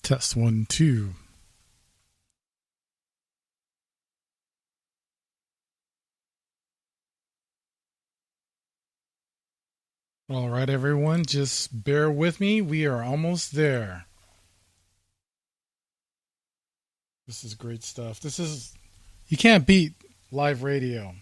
Test 1, 2. All right, everyone, just bear with me. We are almost there. This is great stuff. You can't beat live radio.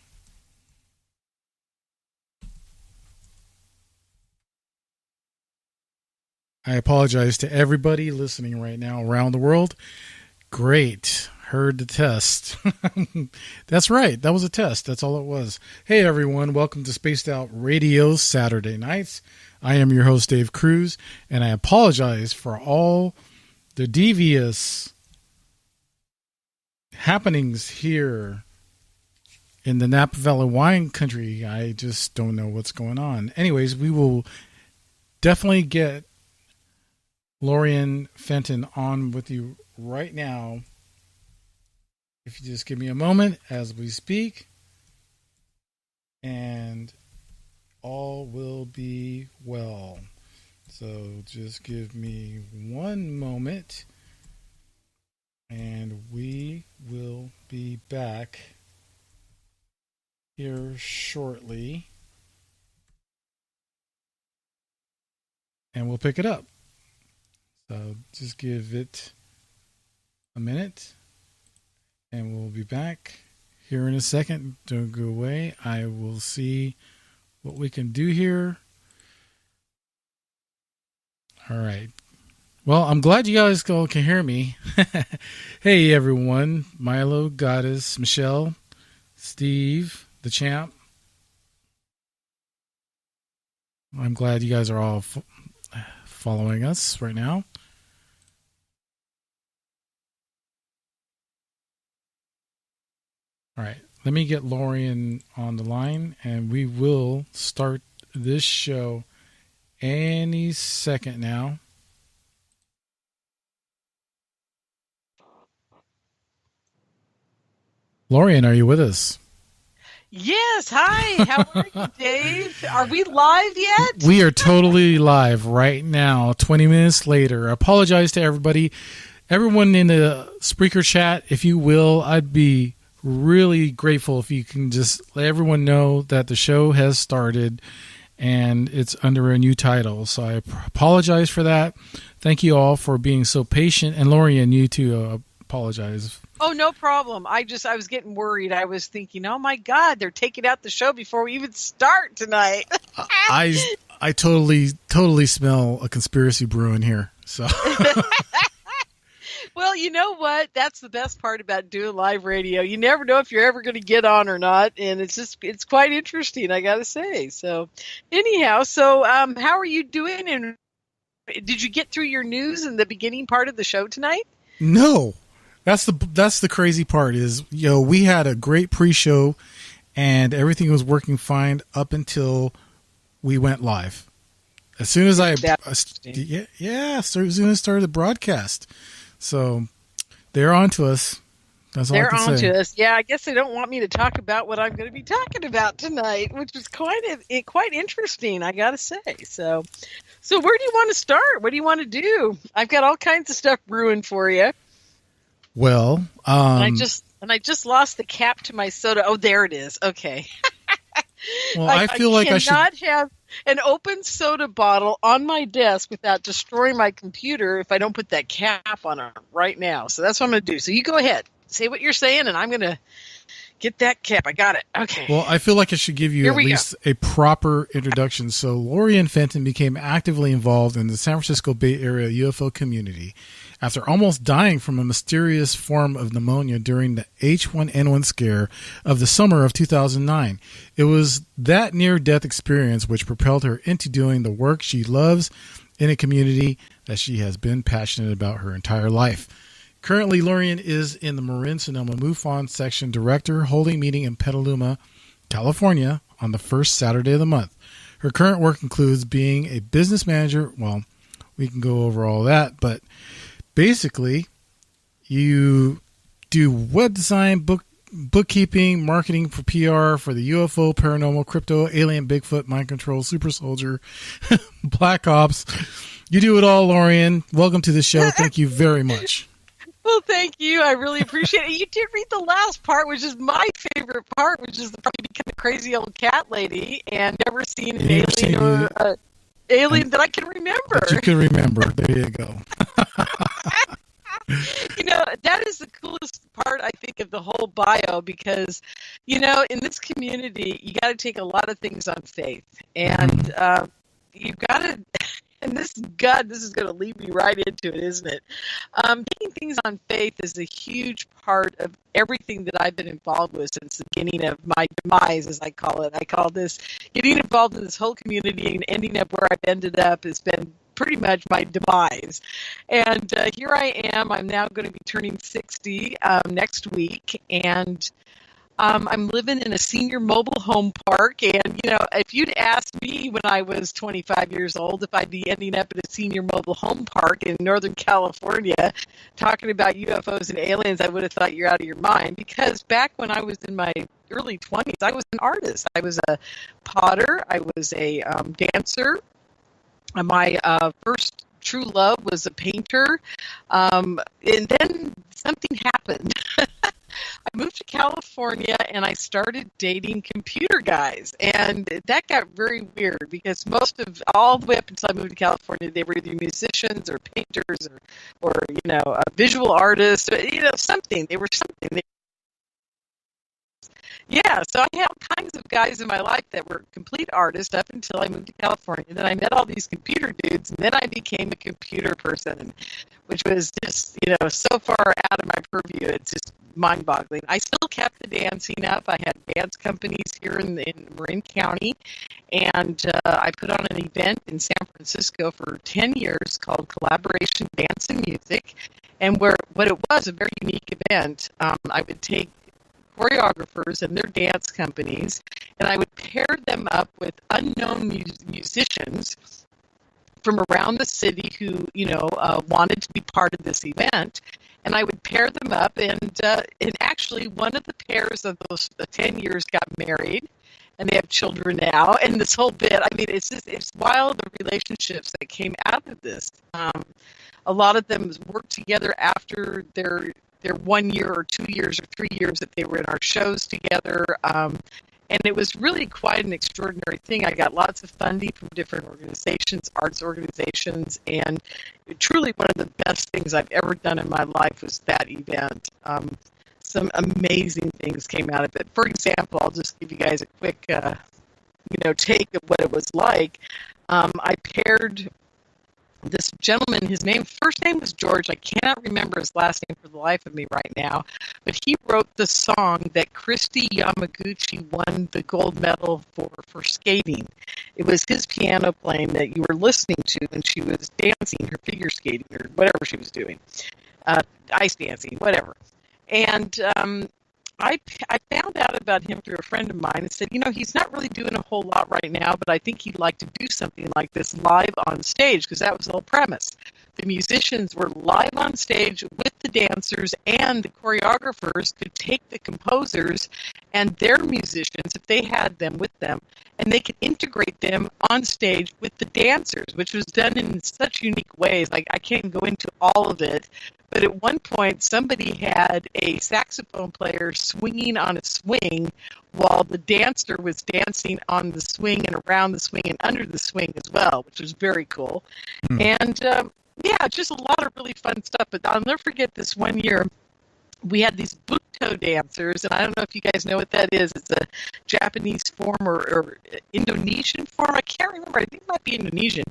I apologize to everybody listening right now around the world. Great. Heard the test. That's right. That was a test. That's all it was. Hey, everyone. Welcome to Spaced Out Radio Saturday nights. I am your host, Dave Cruz, and I apologize for all the devious happenings here in the Napa Valley wine country. I just don't know what's going on. Anyways, we will definitely get Lorien Fenton on with you right now. If you just give me a moment as we speak, and all will be well. So just give me one moment, and we will be back here shortly, and we'll pick it up. So just give it a minute, and we'll be back here in a second. Don't go away. I will see what we can do here. All right. Well, I'm glad you guys all can hear me. Hey, everyone. Milo, Goddess, Michelle, Steve, the champ. I'm glad you guys are all following us right now. All right, let me get Lorien on the line, and we will start this show any second now. Lorien, are you with us? Yes. Hi. How are you, Dave? Are we live yet? We are totally live right now, 20 minutes later. I apologize to everybody. Everyone in the Spreaker chat, if you will, I'd be really grateful if you can just let everyone know that the show has started and it's under a new title. So I apologize for that. Thank you all for being so patient. And Lorien, you too, apologize. Oh, no problem. I was getting worried. I was thinking, oh my God, they're taking out the show before we even start tonight. I totally smell a conspiracy brewing here. So well, you know what? That's the best part about doing live radio. You never know if you're ever going to get on or not. And it's quite interesting, I got to say. So anyhow, how are you doing? And did you get through your news in the beginning part of the show tonight? No. That's the crazy part is, we had a great pre-show and everything was working fine up until we went live. As soon as as soon as I started the broadcast. So they're on to us. That's all I can say. They're on to us. Yeah, I guess they don't want me to talk about what I'm going to be talking about tonight, which is quite interesting, I got to say. So where do you want to start? What do you want to do? I've got all kinds of stuff brewing for you. Well, I just lost the cap to my soda. Oh, there it is. Okay. Well, I feel like I should not have an open soda bottle on my desk without destroying my computer if I don't put that cap on it right now. So that's what I'm going to do. So you go ahead, say what you're saying, and I'm going to get that cap. I got it. Okay. Well, I feel like I should give you at least a proper introduction. So Lorien Fenton became actively involved in the San Francisco Bay Area UFO community after almost dying from a mysterious form of pneumonia during the H1N1 scare of the summer of 2009. It was that near-death experience which propelled her into doing the work she loves in a community that she has been passionate about her entire life. Currently, Lorien is in the Marin Sonoma MUFON section director holding meeting in Petaluma, California on the first Saturday of the month. Her current work includes being a business manager. Well, we can go over all that, but basically, you do web design, bookkeeping, marketing for PR for the UFO, paranormal, crypto, alien, Bigfoot, mind control, super soldier, Black Ops. You do it all, Lorien. Welcome to the show. Thank you very much. Well, thank you. I really appreciate it. You did read the last part, which is my favorite part, which is the part you become a crazy old cat lady and never seen an alien or alien that I can remember. That you can remember. There you go. That is the coolest part, I think, of the whole bio because, in this community, you got to take a lot of things on faith. And you've got to, and this is going to lead me right into it, isn't it? Taking things on faith is a huge part of everything that I've been involved with since the beginning of my demise, as I call it. I call this getting involved in this whole community and ending up where I've ended up has been pretty much my demise. And here I am. I'm now going to be turning 60 next week. And I'm living in a senior mobile home park. And, if you'd asked me when I was 25 years old if I'd be ending up at a senior mobile home park in Northern California talking about UFOs and aliens, I would have thought you're out of your mind. Because back when I was in my early 20s, I was an artist. I was a potter. I was a dancer. My first true love was a painter, and then something happened. I moved to California, and I started dating computer guys, and that got very weird because all the way up until I moved to California, they were either musicians or painters or visual artists, something. They were something. Yeah, so I had all kinds of guys in my life that were complete artists up until I moved to California. Then I met all these computer dudes, and then I became a computer person, which was just, so far out of my purview. It's just mind-boggling. I still kept the dancing up. I had dance companies here in Marin County, and I put on an event in San Francisco for 10 years called Collaboration Dance and Music, and what it was, a very unique event. I would take choreographers and their dance companies, and I would pair them up with unknown musicians from around the city who, wanted to be part of this event, and I would pair them up, and actually one of the pairs of those 10 years got married, and they have children now, and this whole bit, it's wild, the relationships that came out of this. A lot of them worked together after their 1 year or 2 years or 3 years that they were in our shows together. And it was really quite an extraordinary thing. I got lots of funding from different organizations, arts organizations, and truly one of the best things I've ever done in my life was that event. Some amazing things came out of it. For example, I'll just give you guys a quick, take of what it was like. I paired this gentleman, first name was George. I cannot remember his last name for the life of me right now, but he wrote the song that Christy Yamaguchi won the gold medal for skating. It was his piano playing that you were listening to when she was dancing, her figure skating, or whatever she was doing, ice dancing, whatever. And I found out about him through a friend of mine and said, he's not really doing a whole lot right now, but I think he'd like to do something like this live on stage, because that was the whole premise. The musicians were live on stage with the dancers, and the choreographers could take the composers and their musicians, if they had them with them, and they could integrate them on stage with the dancers, which was done in such unique ways. Like, I can't go into all of it, but at one point, somebody had a saxophone player swinging on a swing while the dancer was dancing on the swing and around the swing and under the swing as well, which was very cool. And, just a lot of really fun stuff. But I'll never forget this one year. We had these Bukto dancers, and I don't know if you guys know what that is. It's a Japanese form or Indonesian form. I can't remember. I think it might be Indonesian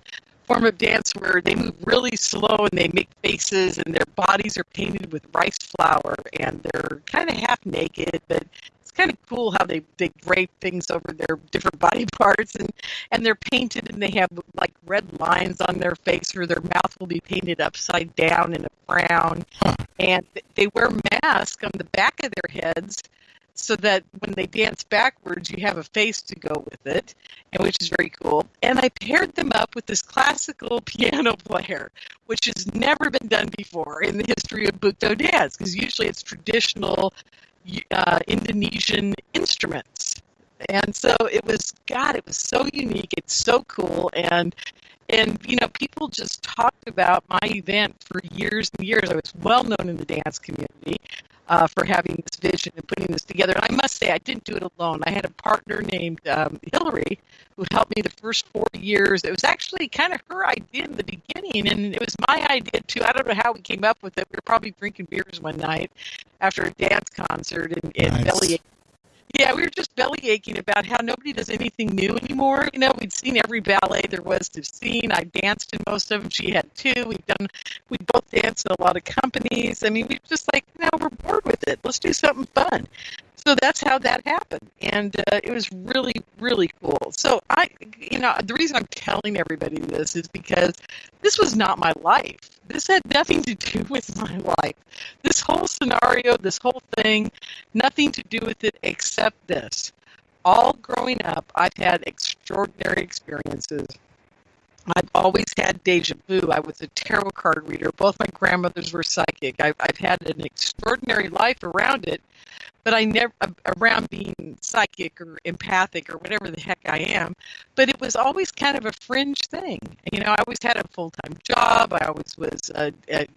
form of dance where they move really slow and they make faces, and their bodies are painted with rice flour, and they're kind of half naked, but it's kind of cool how they drape things over their different body parts, and they're painted, and they have like red lines on their face, or their mouth will be painted upside down in a frown, and they wear masks on the back of their heads so that when they dance backwards, you have a face to go with it, and which is very cool. And I paired them up with this classical piano player, which has never been done before in the history of Bukto dance, because usually it's traditional Indonesian instruments. And so it was so unique. It's so cool. And And, people just talked about my event for years and years. I was well known in the dance community for having this vision and putting this together. And I must say, I didn't do it alone. I had a partner named Hillary who helped me the first 4 years. It was actually kind of her idea in the beginning, and it was my idea, too. I don't know how we came up with it. We were probably drinking beers one night after a dance concert and belly. Yeah, we were just belly aching about how nobody does anything new anymore. We'd seen every ballet there was to see. I danced in most of them. She had two. We both danced in a lot of companies. I mean, we were just like, we're bored with it. Let's do something fun. So that's how that happened. And it was really, really cool. So the reason I'm telling everybody this is because this was not my life. This had nothing to do with my life. This whole scenario, this whole thing, nothing to do with it except this. All growing up, I've had extraordinary experiences. I've always had deja vu. I was a tarot card reader. Both my grandmothers were psychic. I've had an extraordinary life around it, but I never around being psychic or empathic or whatever the heck I am. But it was always kind of a fringe thing. I always had a full-time job. I always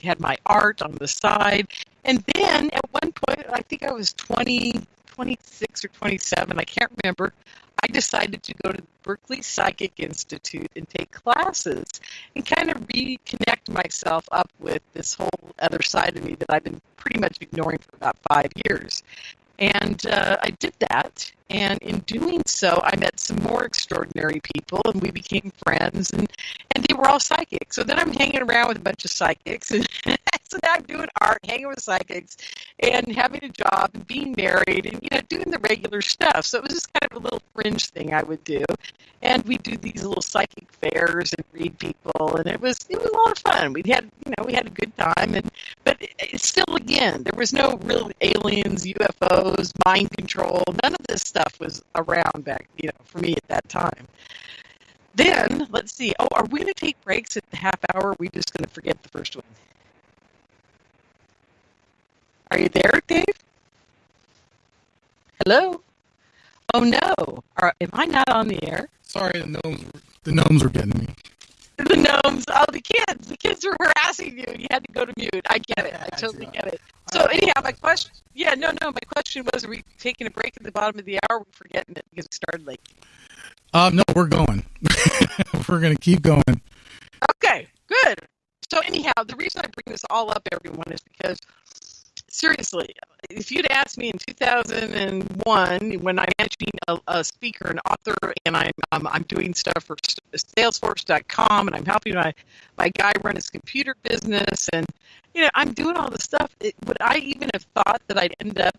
had my art on the side. And then at one point, I think I was 26 or 27, I can't remember, I decided to go to the Berkeley Psychic Institute and take classes and kind of reconnect myself up with this whole other side of me that I've been pretty much ignoring for about 5 years. And I did that, and in doing so, I met some more extraordinary people, and we became friends, and they were all psychic. So then I'm hanging around with a bunch of psychics, and so now I'm doing art, hanging with psychics, and having a job, and being married, and doing the regular stuff. So it was just kind of a little fringe thing I would do, and we'd do these little psychic fairs and read people, and it was a lot of fun. We had a good time, but still, again, there was no real aliens, UFOs, mind control. None of this stuff was around back, for me at that time. Then, let's see. Oh, are we going to take breaks at the half hour? Or are we just going to forget the first one? Are you there, Dave? Hello? Oh, no. Am I not on the air? Sorry, the gnomes were getting me. The gnomes. Oh, the kids were harassing you. You had to go to mute. I get it. I totally get it. So anyhow, my question. Yeah, no. My question was: are we taking a break at the bottom of the hour? We're forgetting it because we started late. No, we're going. We're going to keep going. Okay, good. So anyhow, the reason I bring this all up, everyone, is because seriously, if you'd asked me in 2001 when I'm actually a speaker and author, and I'm doing stuff for Salesforce.com, and I'm helping my guy run his computer business, and I'm doing all this stuff, would I even have thought that I'd end up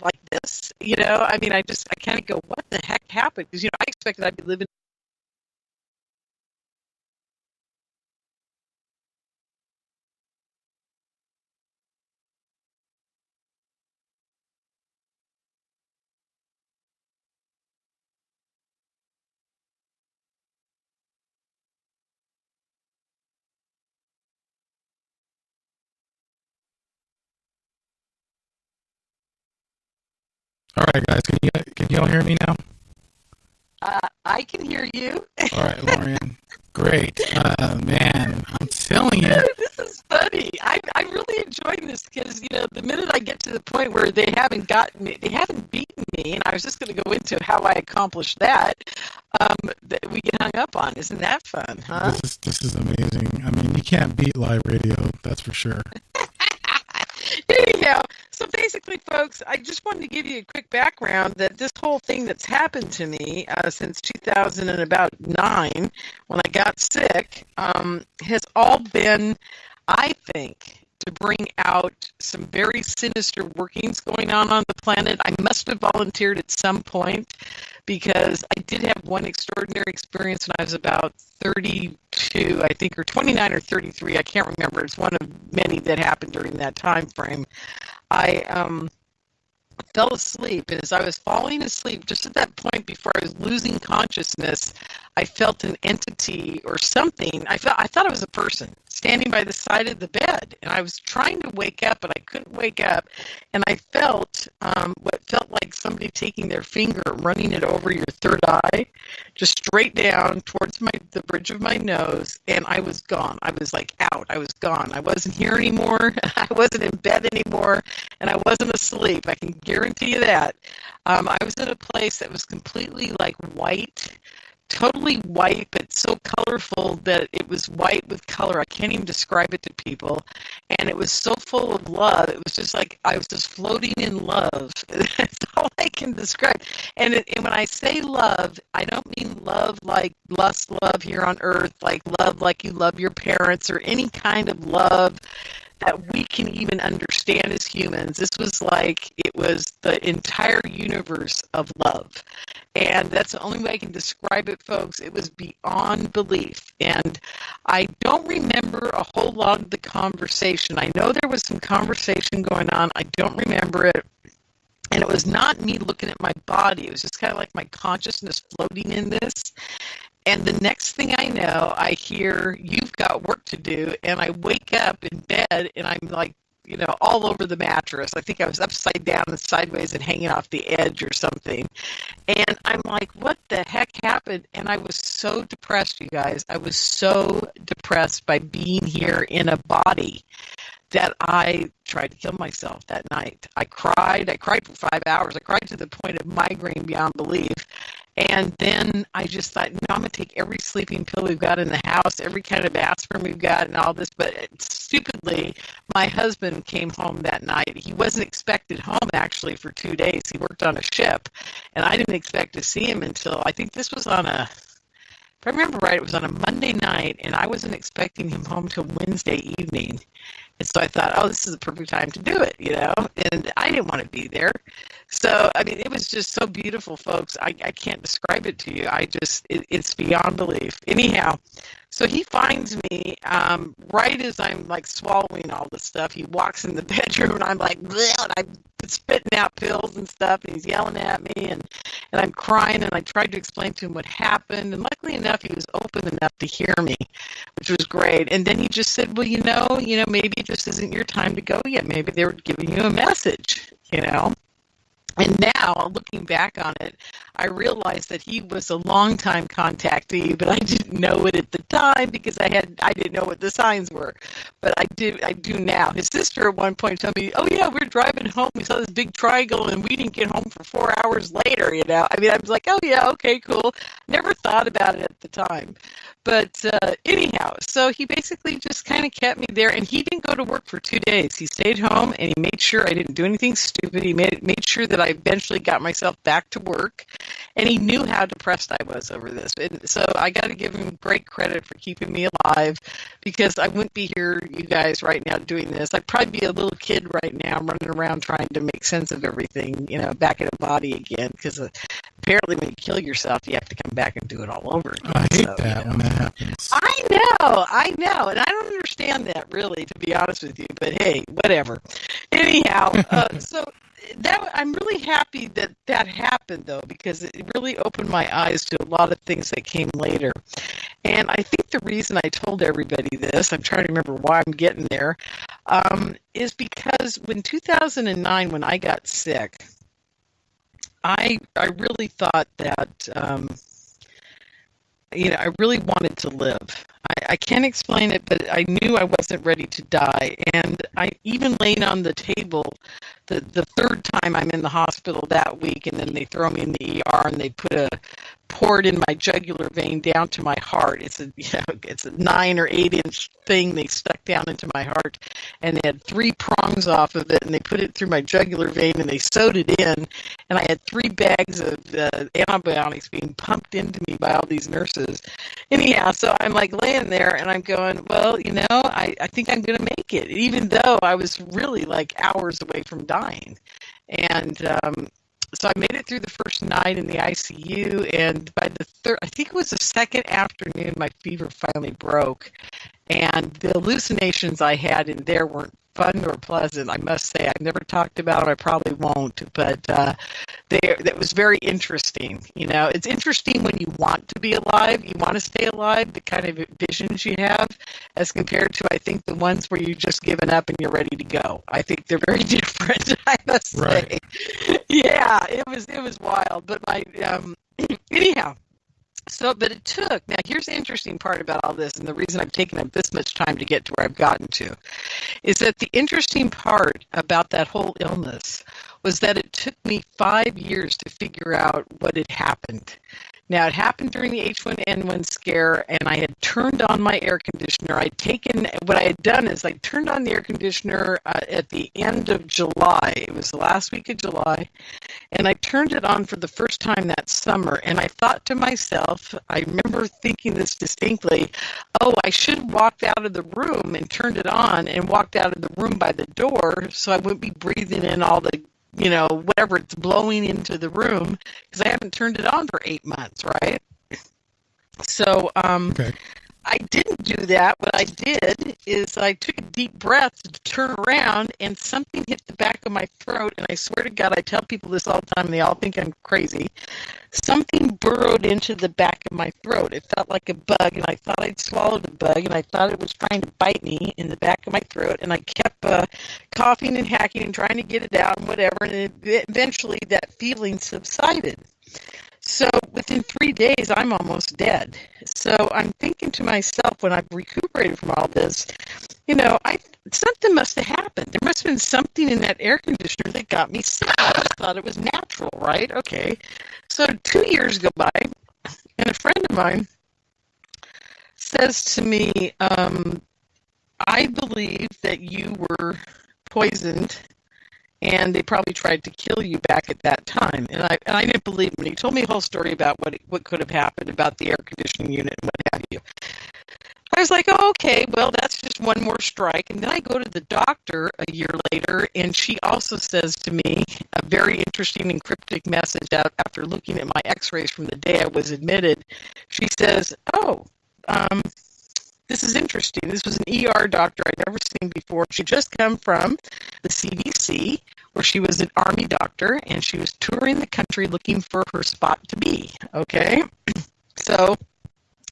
like this? I kind of go, what the heck happened? Because I expected I'd be living. All right, guys, can you all hear me now? I can hear you. All right, Lorien. Great. Man, I'm telling you. This is funny. I'm really enjoying this because, the minute I get to the point where they haven't gotten me, they haven't beaten me, and I was just going to go into how I accomplished that we get hung up on. Isn't that fun, huh? This is amazing. I mean, you can't beat live radio, that's for sure. Anyhow, so basically, folks, I just wanted to give you a quick background that this whole thing that's happened to me since 2009, when I got sick, has all been, I think, to bring out some very sinister workings going on the planet. I must have volunteered at some point because I did have one extraordinary experience when I was about 32, I think, or 29 or 33. I can't remember. It's one of many that happened during that time frame. I fell asleep, and as I was falling asleep, just at that point before I was losing consciousness, I felt an entity or something. I thought it was a person standing by the side of the bed, and I was trying to wake up, but I couldn't wake up. And I felt what felt like somebody taking their finger and running it over your third eye, just straight down towards the bridge of my nose, and I was gone. I was like out. I was gone. I wasn't here anymore. I wasn't in bed anymore, and I wasn't asleep. I can guarantee you that. I was in a place that was completely like white, totally white, but so colorful that it was white with color. I can't even describe it to people. And it was so full of love. It was just like I was just floating in love. That's all I can describe. And when I say love, I don't mean love like lust love here on earth, like love like you love your parents or any kind of love that we can even understand as humans. This was like, it was the entire universe of love. And that's the only way I can describe it, folks. It was beyond belief. And I don't remember a whole lot of the conversation. I know there was some conversation going on. I don't remember it. And it was not me looking at my body. It was just kind of like my consciousness floating in this. And the next thing I know, I hear, "You've got work to do." And I wake up in bed and I'm like, all over the mattress. I think I was upside down and sideways and hanging off the edge or something. And I'm like, what the heck happened? And I was so depressed, you guys. I was so depressed by being here in a body that I tried to kill myself that night. I cried for 5 hours. I cried to the point of migraine beyond belief. And then I just thought, I'm going to take every sleeping pill we've got in the house, every kind of aspirin we've got and all this. But stupidly, my husband came home that night. He wasn't expected home, actually, for 2 days. He worked on a ship. And I didn't expect to see him until, I think this was if I remember right, it was on a Monday night. And I wasn't expecting him home till Wednesday evening. And so I thought, this is the perfect time to do it, and I didn't want to be there. So, it was just so beautiful, folks. I can't describe it to you. It's beyond belief. Anyhow, so he finds me right as I'm like swallowing all this stuff. He walks in the bedroom and I'm like, bleh, and I'm spitting out pills and stuff, and he's yelling at me and I'm crying, and I tried to explain to him what happened, and luckily enough, he was open enough to hear me, which was great. And then he just said, well, maybe it just isn't your time to go yet. Maybe they were giving you a message, And now, looking back on it, I realized that he was a longtime contactee, but I didn't know it at the time because I didn't know what the signs were. But I do now. His sister at one point told me, "Oh yeah, we're driving home. We saw this big triangle, and we didn't get home for 4 hours later." I was like, "Oh yeah, okay, cool." Never thought about it at the time. But anyhow, so he basically just kind of kept me there, and he didn't go to work for 2 days. He stayed home, and he made sure I didn't do anything stupid. He made sure that I eventually got myself back to work, and he knew how depressed I was over this. And so I got to give him great credit for keeping me alive, because I wouldn't be here, you guys, right now doing this. I'd probably be a little kid right now running around trying to make sense of everything, back in a body again, because apparently when you kill yourself, you have to come back and do it all over again. I hate that when that happens. I know, and I don't understand that, really, to be honest with you, but hey, whatever. Anyhow, so I'm really happy that happened, though, because it really opened my eyes to a lot of things that came later. And I think the reason I told everybody this, I'm trying to remember why I'm getting there, is because in 2009, when I got sick, I really thought that, I really wanted to live. I can't explain it, but I knew I wasn't ready to die. And I even laying on the table, the third time I'm in the hospital that week, and then they throw me in the ER and they pour it in my jugular vein down to my heart. It's a 9 or 8 inch thing they stuck down into my heart, and they had 3 prongs off of it, and they put it through my jugular vein, and they sewed it in, and I had 3 bags of antibiotics being pumped into me by all these nurses. Anyhow, so I'm like laying there, and I'm going, well, I think I'm going to make it, even though I was really like hours away from dying. And so I made it through the first night in the ICU, and by the third, I think it was the second afternoon, my fever finally broke, and the hallucinations I had in there weren't fun or pleasant, I must say. I've never talked about them, I probably won't, but there that was very interesting. You know, it's interesting when you want to be alive, you want to stay alive, the kind of visions you have, as compared to, I think, the ones where you've just given up and you're ready to go. I think they're very different, I must say. Right. Yeah, it was wild. But anyhow. So, but it took, now here's the interesting part about all this, and the reason I've taken up this much time to get to where I've gotten to, is that the interesting part about that whole illness was that it took me 5 years to figure out what had happened. Now, it happened during the H1N1 scare, and I had turned on my air conditioner. What I had done is I turned on the air conditioner at the end of July. It was the last week of July, and I turned it on for the first time that summer, and I thought to myself, I remember thinking this distinctly, oh, I should have walked out of the room and turned it on and walked out of the room by the door so I wouldn't be breathing in all the whatever it's blowing into the room, because I haven't turned it on for 8 months, right? So Okay. I didn't do that. What I did is I took a deep breath to turn around, and something hit the back of my throat, and I swear to God, I tell people this all the time, and they all think I'm crazy. Something burrowed into the back of my throat. It felt like a bug, and I thought I'd swallowed a bug, and I thought it was trying to bite me in the back of my throat, and I kept coughing and hacking and trying to get it out and whatever, and eventually that feeling subsided. So within 3 days, I'm almost dead. So I'm thinking to myself, when I've recuperated from all this, something must have happened. There must have been something in that air conditioner that got me sick. I just thought it was natural, right? Okay. So 2 years go by, and a friend of mine says to me, I believe that you were poisoned, and they probably tried to kill you back at that time. And I didn't believe him. He told me a whole story about what could have happened about the air conditioning unit and what have you. I was like, oh, okay, well, that's just one more strike. And then I go to the doctor a year later, and she also says to me a very interesting and cryptic message after looking at my x-rays from the day I was admitted. She says, this is interesting. This was an ER doctor I'd never seen before. She'd just come from the CDC, where she was an Army doctor, and she was touring the country looking for her spot to be. Okay? So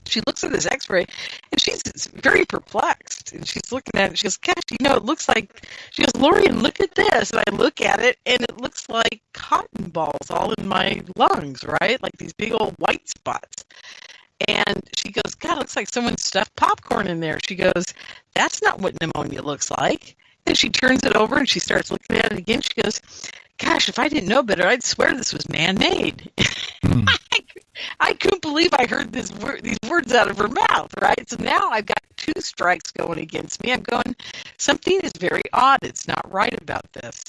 she looks at this x-ray, and she's very perplexed. And she's looking at it. She goes, gosh, it looks like, she goes, Lorien, look at this. And I look at it, and it looks like cotton balls all in my lungs, right? Like these big old white spots. And she goes, God, it looks like someone stuffed popcorn in there. She goes, that's not what pneumonia looks like. And she turns it over and she starts looking at it again. She goes, gosh, if I didn't know better, I'd swear this was man-made. I couldn't believe I heard these words out of her mouth, right? So now I've got 2 strikes going against me. I'm going, something is very odd. It's not right about this.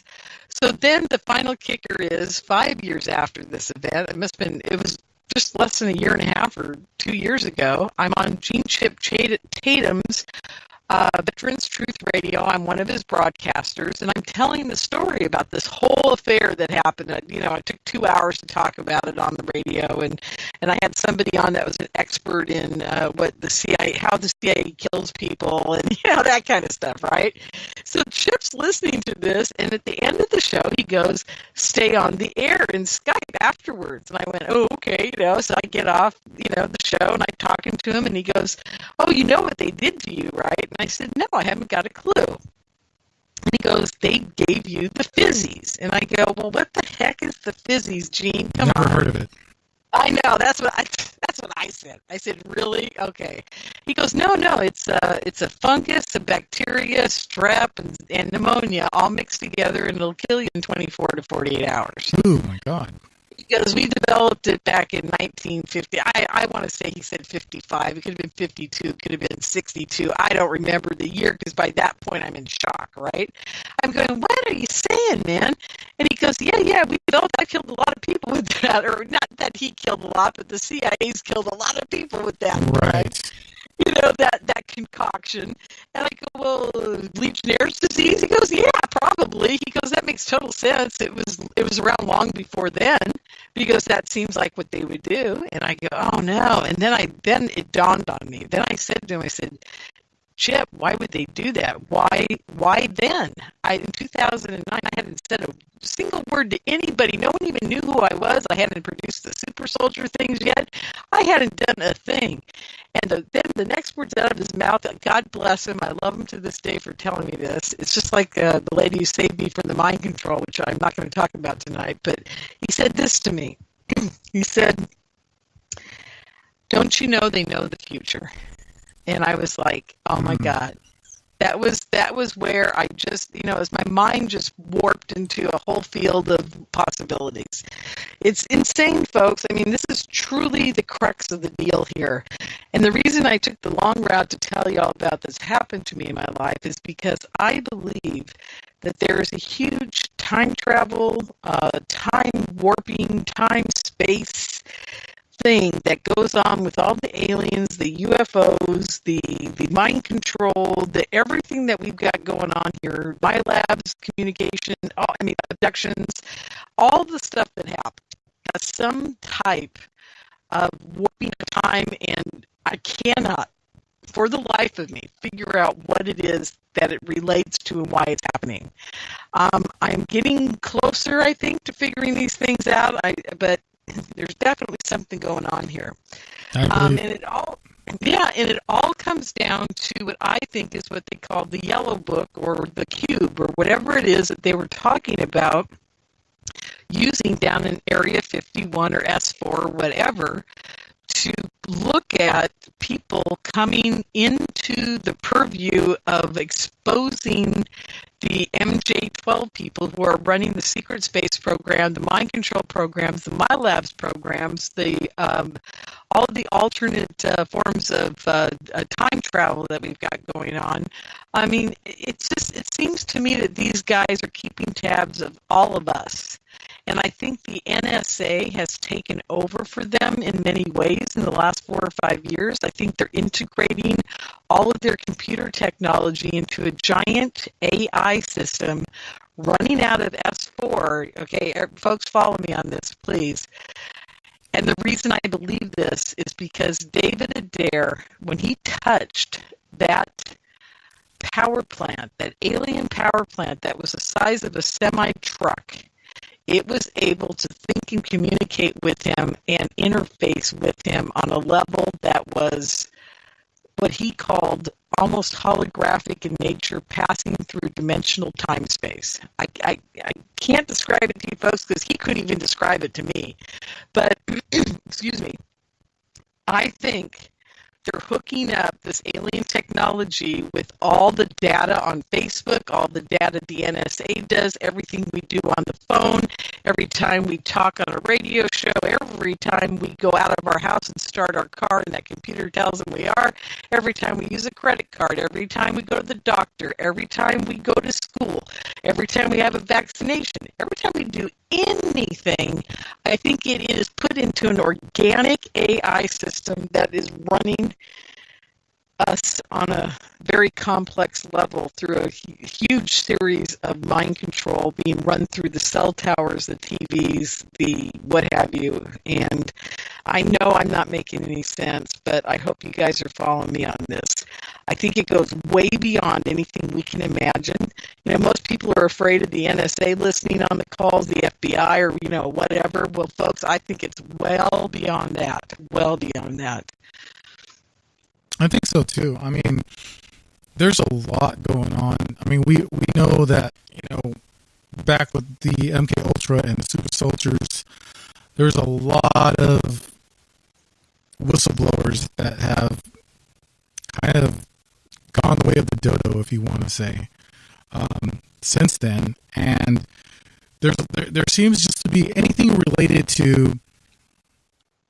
So then the final kicker is 5 years after this event, it was just less than a year and a half or 2 years ago, I'm on Gene Chip Tatum's Veterans Truth Radio. I'm one of his broadcasters, and I'm telling the story about this whole affair that happened. I took 2 hours to talk about it on the radio, and I had somebody on that was an expert in what the CIA, how the CIA kills people, and that kind of stuff, right? So Chip's listening to this, and at the end of the show, he goes, "Stay on the air in Skype afterwards." And I went, "Oh, okay," So I get off, the show, and I'm talking to him, and he goes, "Oh, you know what they did to you, right?" And I said, "No, I haven't got a clue." And he goes, "They gave you the fizzies." And I go, "Well, what the heck is the fizzies, Gene? Come on." Never heard of it. I know, that's what I said. I said, "Really? Okay." He goes, No, it's a fungus, a bacteria, strep, and pneumonia all mixed together, and it'll kill you in 24 to 48 hours. Oh my God. Because we developed it back in 1950. I want to say he said 55. It could have been 52. It could have been 62. I don't remember the year, because by that point I'm in shock, right? I'm going, what are you saying, man? And he goes, yeah, we developed. I killed a lot of people with that. Or not that he killed a lot, but the CIA's killed a lot of people with that. Right. That concoction. And I go, well, Legionnaire's disease? He goes, yeah, probably. He goes, that makes total sense. It was around long before then. He goes, that seems like what they would do. And I go, oh no. And then it dawned on me. Then I said to him, I said, Chip, why would they do that? Why then? In 2009, I hadn't said a single word to anybody. No one even knew who I was. I hadn't produced the super soldier things yet. I hadn't done a thing. And then the next words out of his mouth, God bless him, I love him to this day for telling me this. It's just like the lady who saved me from the mind control, which I'm not going to talk about tonight. But he said this to me. He said, "Don't you know they know the future?" And I was like, oh my God. That was where I just, as my mind just warped into a whole field of possibilities. It's insane, folks. I mean, this is truly the crux of the deal here. And the reason I took the long route to tell you all about this happened to me in my life is because I believe that there is a huge time travel, time warping, time space thing that goes on with all the aliens, the UFOs, the mind control, everything that we've got going on here, labs, communication, abductions, all the stuff that happens has some type of warping of time, and I cannot, for the life of me, figure out what it is that it relates to and why it's happening. I'm getting closer, I think, to figuring these things out, but there's definitely something going on here. And it all comes down to what I think is what they call the yellow book or the cube or whatever it is that they were talking about using down in Area 51 or S4 or whatever to look at people coming into the purview of exposing the MJ-12 people who are running the secret space program, the mind control programs, the MyLabs programs, all of the alternate forms of time travel that we've got going on. I mean, it seems to me that these guys are keeping tabs of all of us. And I think the NSA has taken over for them in many ways in the last 4 or 5 years. I think they're integrating all of their computer technology into a giant AI system running out of S4. Okay, folks, follow me on this, please. And the reason I believe this is because David Adair, when he touched that power plant, that alien power plant that was the size of a semi-truck, it was able to think and communicate with him and interface with him on a level that was what he called almost holographic in nature, passing through dimensional time-space. I can't describe it to you folks because he couldn't even describe it to me. But, excuse me, I think they're hooking up this alien technology with all the data on Facebook, all the data the NSA does, everything we do on the phone, every time we talk on a radio show, every time we go out of our house and start our car and that computer tells them we are, every time we use a credit card, every time we go to the doctor, every time we go to school, every time we have a vaccination, every time we do anything, I think it is put into an organic AI system that is running us on a very complex level through a huge series of mind control being run through the cell towers, the TVs, the what have you. And I know I'm not making any sense, but I hope you guys are following me on this. I think it goes way beyond anything we can imagine. Most people are afraid of the NSA listening on the calls, the FBI, or, whatever. Well, folks, I think it's well beyond that, I think so too. I mean, there's a lot going on. I mean, we know that, back with the MK Ultra and the Super Soldiers, there's a lot of whistleblowers that have kind of gone the way of the dodo, if you want to say, since then. And there seems just to be anything related to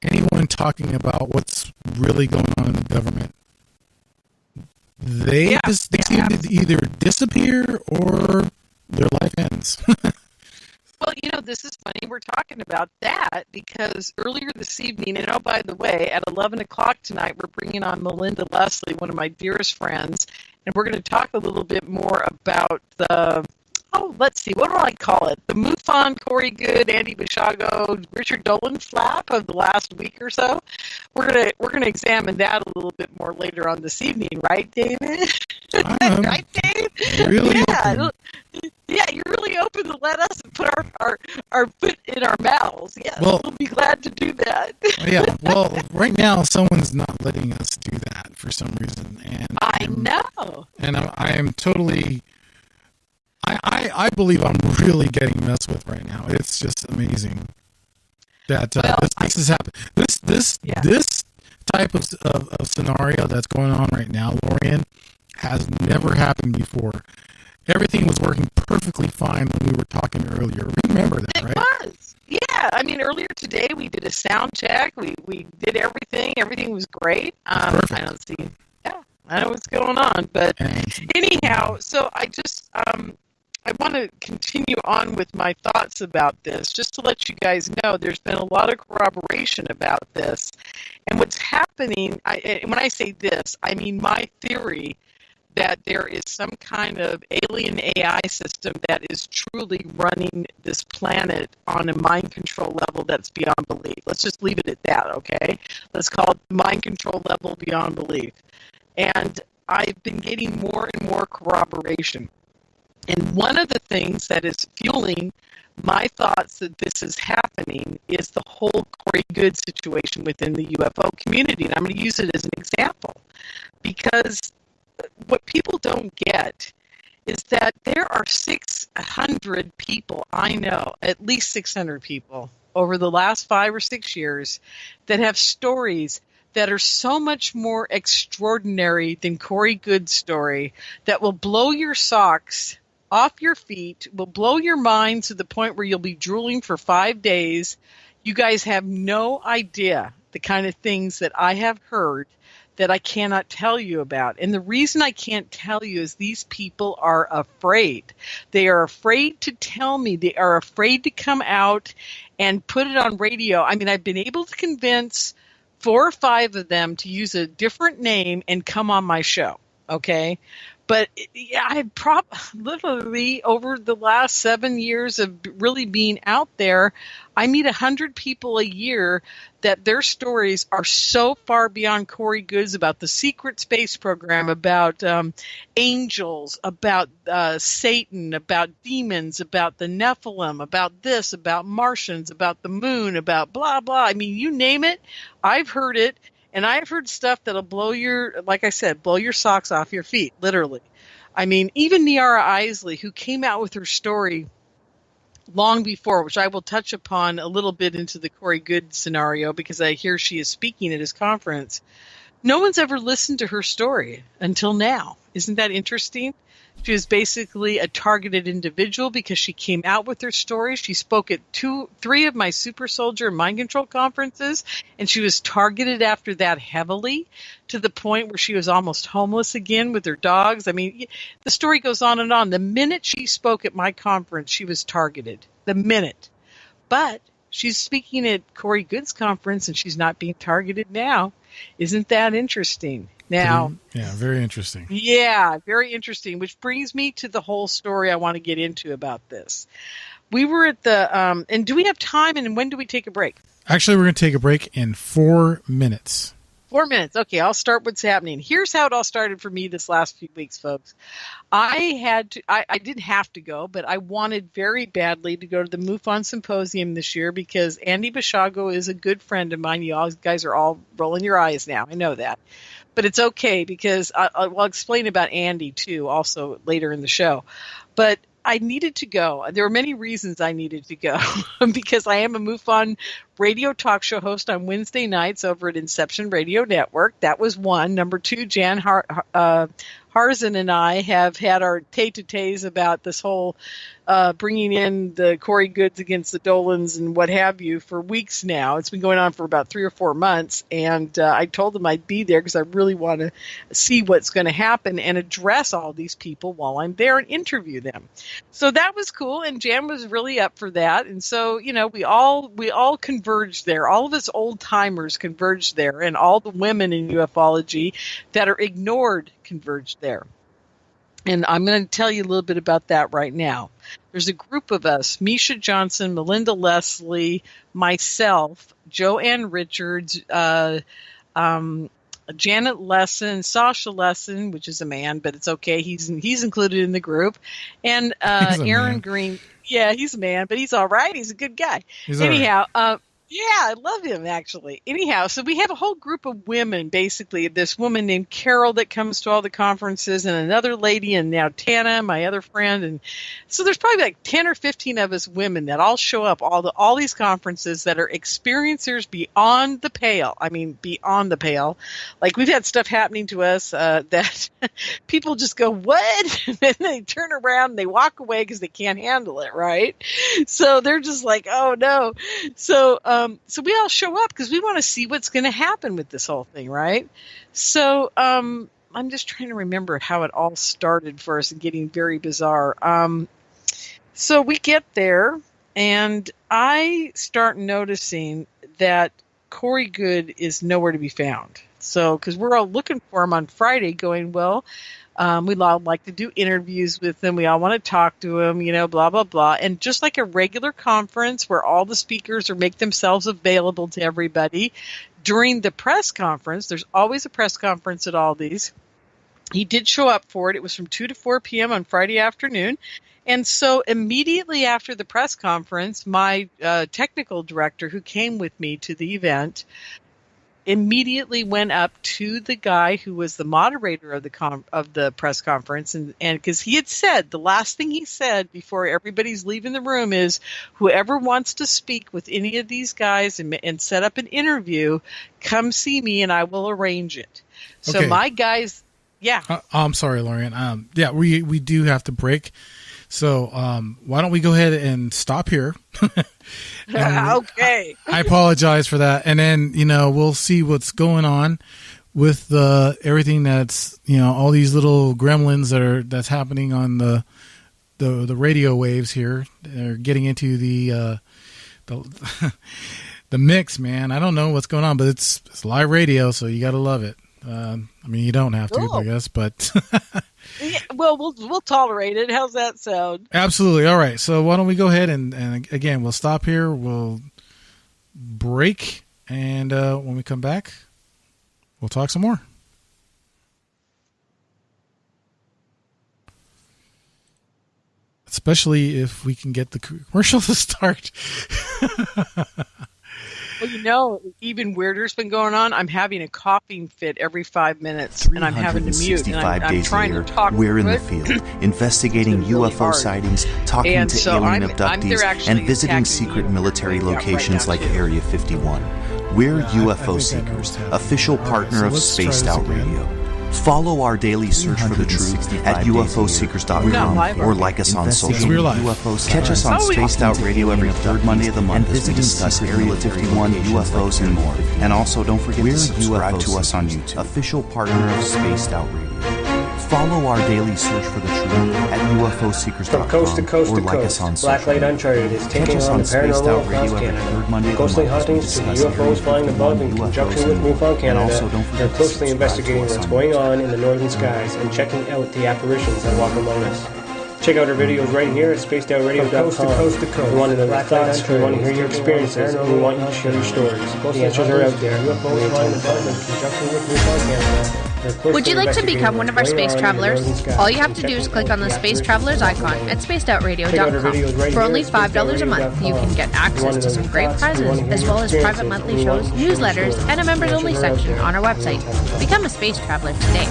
anyone talking about what's really going on in the government. They seem to either disappear or their life ends. Well, this is funny. We're talking about that because earlier this evening, and oh, by the way, at 11 o'clock tonight, we're bringing on Melinda Leslie, one of my dearest friends, and we're going to talk a little bit more about the let's see, what do I call it? The MUFON, Corey Good, Andy Bishago, Richard Dolan flap of the last week or so. We're gonna examine that a little bit more later on this evening, right, David? Right, Dave? Really yeah. Yeah, you're really open to let us put our foot in our mouths. Yeah, we'll be glad to do that. Yeah, well, right now someone's not letting us do that for some reason, and I know. And I am totally. I believe I'm really getting messed with right now. It's just amazing that this is happening. This type of scenario that's going on right now, Lorien, has never happened before. Everything was working perfectly fine when we were talking earlier. Remember that, right? It was. Yeah, I mean, earlier today we did a sound check. We did everything. Everything was great. Perfect. I don't see. Yeah, I know what's going on. But anyhow, so I just I want to continue on with my thoughts about this, just to let you guys know there's been a lot of corroboration about this. And what's happening, when I say this, I mean my theory that there is some kind of alien AI system that is truly running this planet on a mind control level that's beyond belief. Let's just leave it at that, okay? Let's call it mind control level beyond belief. And I've been getting more and more corroboration. And one of the things that is fueling my thoughts that this is happening is the whole Corey Good situation within the UFO community. And I'm going to use it as an example because what people don't get is that there are 600 people, I know, at least 600 people over the last 5 or 6 years that have stories that are so much more extraordinary than Corey Good's story that will blow your socks off your feet, will blow your mind to the point where you'll be drooling for 5 days. You guys have no idea the kind of things that I have heard that I cannot tell you about. And the reason I can't tell you is these people are afraid. They are afraid to tell me. They are afraid to come out and put it on radio. I mean, I've been able to convince 4 or 5 of them to use a different name and come on my show, okay? But I've literally, over the last 7 years of really being out there, I meet 100 people a year that their stories are so far beyond Corey Good's about the secret space program, about angels, about Satan, about demons, about the Nephilim, about this, about Martians, about the moon, about blah, blah. I mean, you name it, I've heard it. And I've heard stuff that'll blow your, like I said, blow your socks off your feet, literally. I mean, even Niara Isley, who came out with her story long before, which I will touch upon a little bit into the Corey Good scenario because I hear she is speaking at his conference. No one's ever listened to her story until now. Isn't that interesting? She was basically a targeted individual because she came out with her story. She spoke at 3 of my Super Soldier Mind Control conferences, and she was targeted after that heavily to the point where she was almost homeless again with her dogs. I mean, the story goes on and on. The minute she spoke at my conference, she was targeted. The minute. But she's speaking at Corey Good's conference, and she's not being targeted now. Isn't that interesting? Now, yeah, very interesting. Yeah, very interesting, which brings me to the whole story I want to get into about this. We were at the, and do we have time, and when do we take a break? Actually, we're going to take a break in 4 minutes. 4 minutes. Okay, I'll start what's happening. Here's how it all started for me this last few weeks, folks. I didn't have to go, but I wanted very badly to go to the MUFON Symposium this year because Andy Bishago is a good friend of mine. You guys are all rolling your eyes now. I know that. But it's okay because I'll explain about Andy, too, also later in the show. But I needed to go. There were many reasons I needed to go because I am a MUFON radio talk show host on Wednesday nights over at Inception Radio Network. That was one. Number 2, Jan Harzan and I have had our tete-a-tetes about this whole bringing in the Corey Goods against the Dolans and what have you for weeks now. It's been going on for about 3 or 4 months, and I told them I'd be there because I really want to see what's going to happen and address all these people while I'm there and interview them. So that was cool, and Jan was really up for that. And so, you know, we all converged there. All of us old-timers converged there, and all the women in ufology that are ignored converged there. And I'm going to tell you a little bit about that right now. There's a group of us, Misha Johnson, Melinda Leslie, myself, Joanne Richards, Janet Lesson, Sasha Lesson, which is a man, but it's okay. He's included in the group. And Aaron Green. Yeah, he's a man, but he's all right. He's a good guy. Anyhow, yeah, I love him, actually. Anyhow, so we have a whole group of women, basically. This woman named Carol that comes to all the conferences, and another lady, and now Tana, my other friend. And so there's probably like 10 or 15 of us women that all show up all these conferences that are experiencers beyond the pale. I mean, beyond the pale. Like, we've had stuff happening to us that people just go, what? And then they turn around and they walk away because they can't handle it, right? So they're just like, oh, no. So we all show up because we want to see what's going to happen with this whole thing, right? So I'm just trying to remember how it all started for us and getting very bizarre. So we get there, and I start noticing that Corey Good is nowhere to be found. So because we're all looking for him on Friday going, well, we all like to do interviews with them. We all want to talk to them, blah, blah, blah. And just like a regular conference where all the speakers make themselves available to everybody, during the press conference, there's always a press conference at all these. He did show up for it. It was from 2 to 4 p.m. on Friday afternoon. And so immediately after the press conference, my technical director who came with me to the event immediately went up to the guy who was the moderator of the press conference, and because he had said, the last thing he said before everybody's leaving the room is, whoever wants to speak with any of these guys and set up an interview, come see me and I will arrange it. So my guys, yeah. I'm sorry, Lorien. Yeah, we do have to break. So why don't we go ahead and stop here? Okay. I apologize for that. And then, we'll see what's going on with everything that's, all these little gremlins that's happening on the radio waves here. They're getting into the mix, man. I don't know what's going on, but it's live radio, so you got to love it. You don't have to, I guess, but yeah, well, we'll tolerate it. How's that sound? Absolutely. All right. So why don't we go ahead and again, we'll stop here. We'll break, and when we come back, we'll talk some more. Especially if we can get the commercial to start. Well, even weirder's been going on. I'm having a coughing fit every 5 minutes, and I'm having to mute. And I'm trying to talk. We're in the field, investigating UFO sightings, talking to alien abductees, and visiting secret military locations like Area 51. We're UFO Seekers, official partner of Spaced Out Radio. Follow our daily search for the truth at UFOseekers.com or like us on social media. Catch us on Spaced Out Radio every third Monday of the month as we discuss Area 51, UFOs, and more. And also, don't forget to subscribe to us on YouTube, official partner of Spaced Out Radio. Follow our daily search for the truth at UFOseekers.com From coast to coast or to like coast, us on social Blacklight Uncharted is taking on the paranormal across Canada. Ghostly hauntings to the UFOs flying above in conjunction with Newfound Canada. They're closely investigating what's going on in the northern skies and checking out the apparitions that walk among us. Check out our videos right here at spacedoutradio.com. From coast to coast, We want to know your thoughts, we want to hear your experiences, and we want you to share your stories. The answers are out there. UFOs flying above in conjunction with Newfound Canada. Would you like to become one of our space travelers? All you have to do is click on the Space Travelers icon at spacedoutradio.com. For only $5 a month, you can get access to some great prizes, as well as private monthly shows, newsletters, and a members-only section on our website. Become a space traveler today.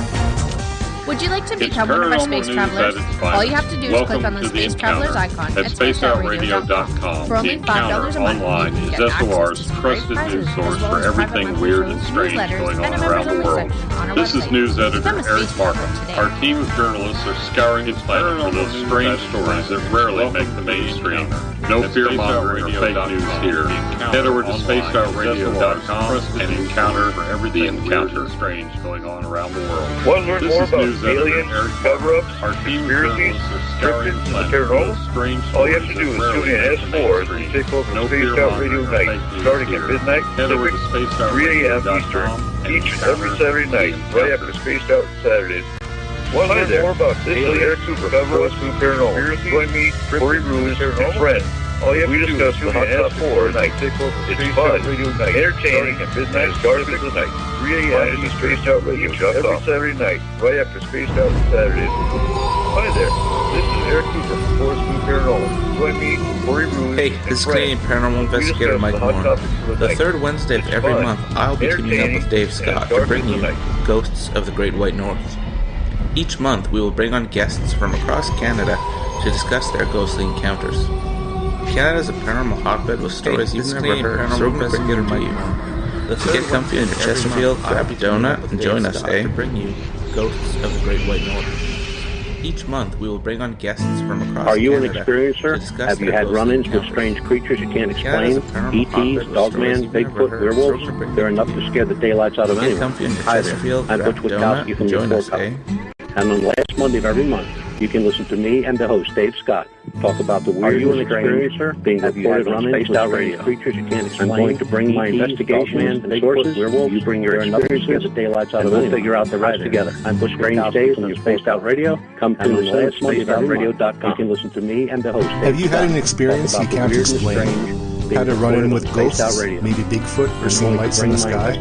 Would you like to become one of our space travelers? All you have to do is click on the Space Travelers icon at spacedoutradio.com. For only $5 a month, online you is can get access SOR's to some great trusted prizes, news source as well for as everything private weird monthly and shows, strange newsletters, going and on a around the members-only world. section on our This is website. news editor Become a Eric space Markham. traveler today. Our team of journalists are scouring the planet for those strange stories that rarely make the mainstream. No fear-mongering or fake news here. Head over to spacedoutradio.com and encounter the encounter strange going on around the world. Want to learn This more is about news editor aliens, Eric cover-ups, Our team of conspiracies, journalists are scouring the cryptids, and planet the for those paranormal? strange All you stories have to that do is rarely tune in make the S4 to mainstream. take over No Spaced Out Radio fear-mongering or Night, fake news starting here. at midnight Head over to Pacific, 3 a.m. Eastern, each and every Saturday night, right after Spaced Out Saturdays. Want to learn more about this Eric Cooper, cover of Paranormal. Join me, Corey Ruiz, and friends. All you have to do is tune in at 4 night. It's fun, entertaining, and midnight starts at night. 3 a.m. to Spaced Out Radio every Saturday night, right after Spaced Out Saturdays. Hi there, this is Eric Cooper from Forest Blue Paranormal. Join me, Corey Ruiz. Hey, this is Canadian Paranormal Investigator Mike Moore. The third Wednesday of every month, I'll be teaming up with Dave Scott to bring you Ghosts of the Great White North. Each month, we will bring on guests from across Canada to discuss their ghostly encounters. Canada is a paranormal hotbed with stories you've never heard, so we're going to bring them to you. So get comfy in your Chesterfield, grab a donut, and join us, to bring you Ghosts of the Great White North. Each month, we will bring on guests from across Canada. Are you an experiencer? Have you had run-ins with strange creatures you can't explain? ETs, Dogman, Bigfoot, werewolves? They're enough to scare the daylights out of anyone. Hi there, I'm Butch Witkowski from the Report Cup. And on the last Monday of every month, you can listen to me and the host, Dave Scott, talk about the weird and experiencer being reported on Spaced Out Radio. Creatures you can't explain. I'm going to bring my investigation and sources. Werewolves, you bring your experiences, the daylights out of it. We'll figure out the rest together. I'm Butch Strange Days on Spaced Out Radio. Come to the last Monday of SpacedOutRadio.com. You can listen to me and the host, Dave Have you had an experience you can't explain? Had a run-in with ghosts, maybe Bigfoot, or seen lights in the sky?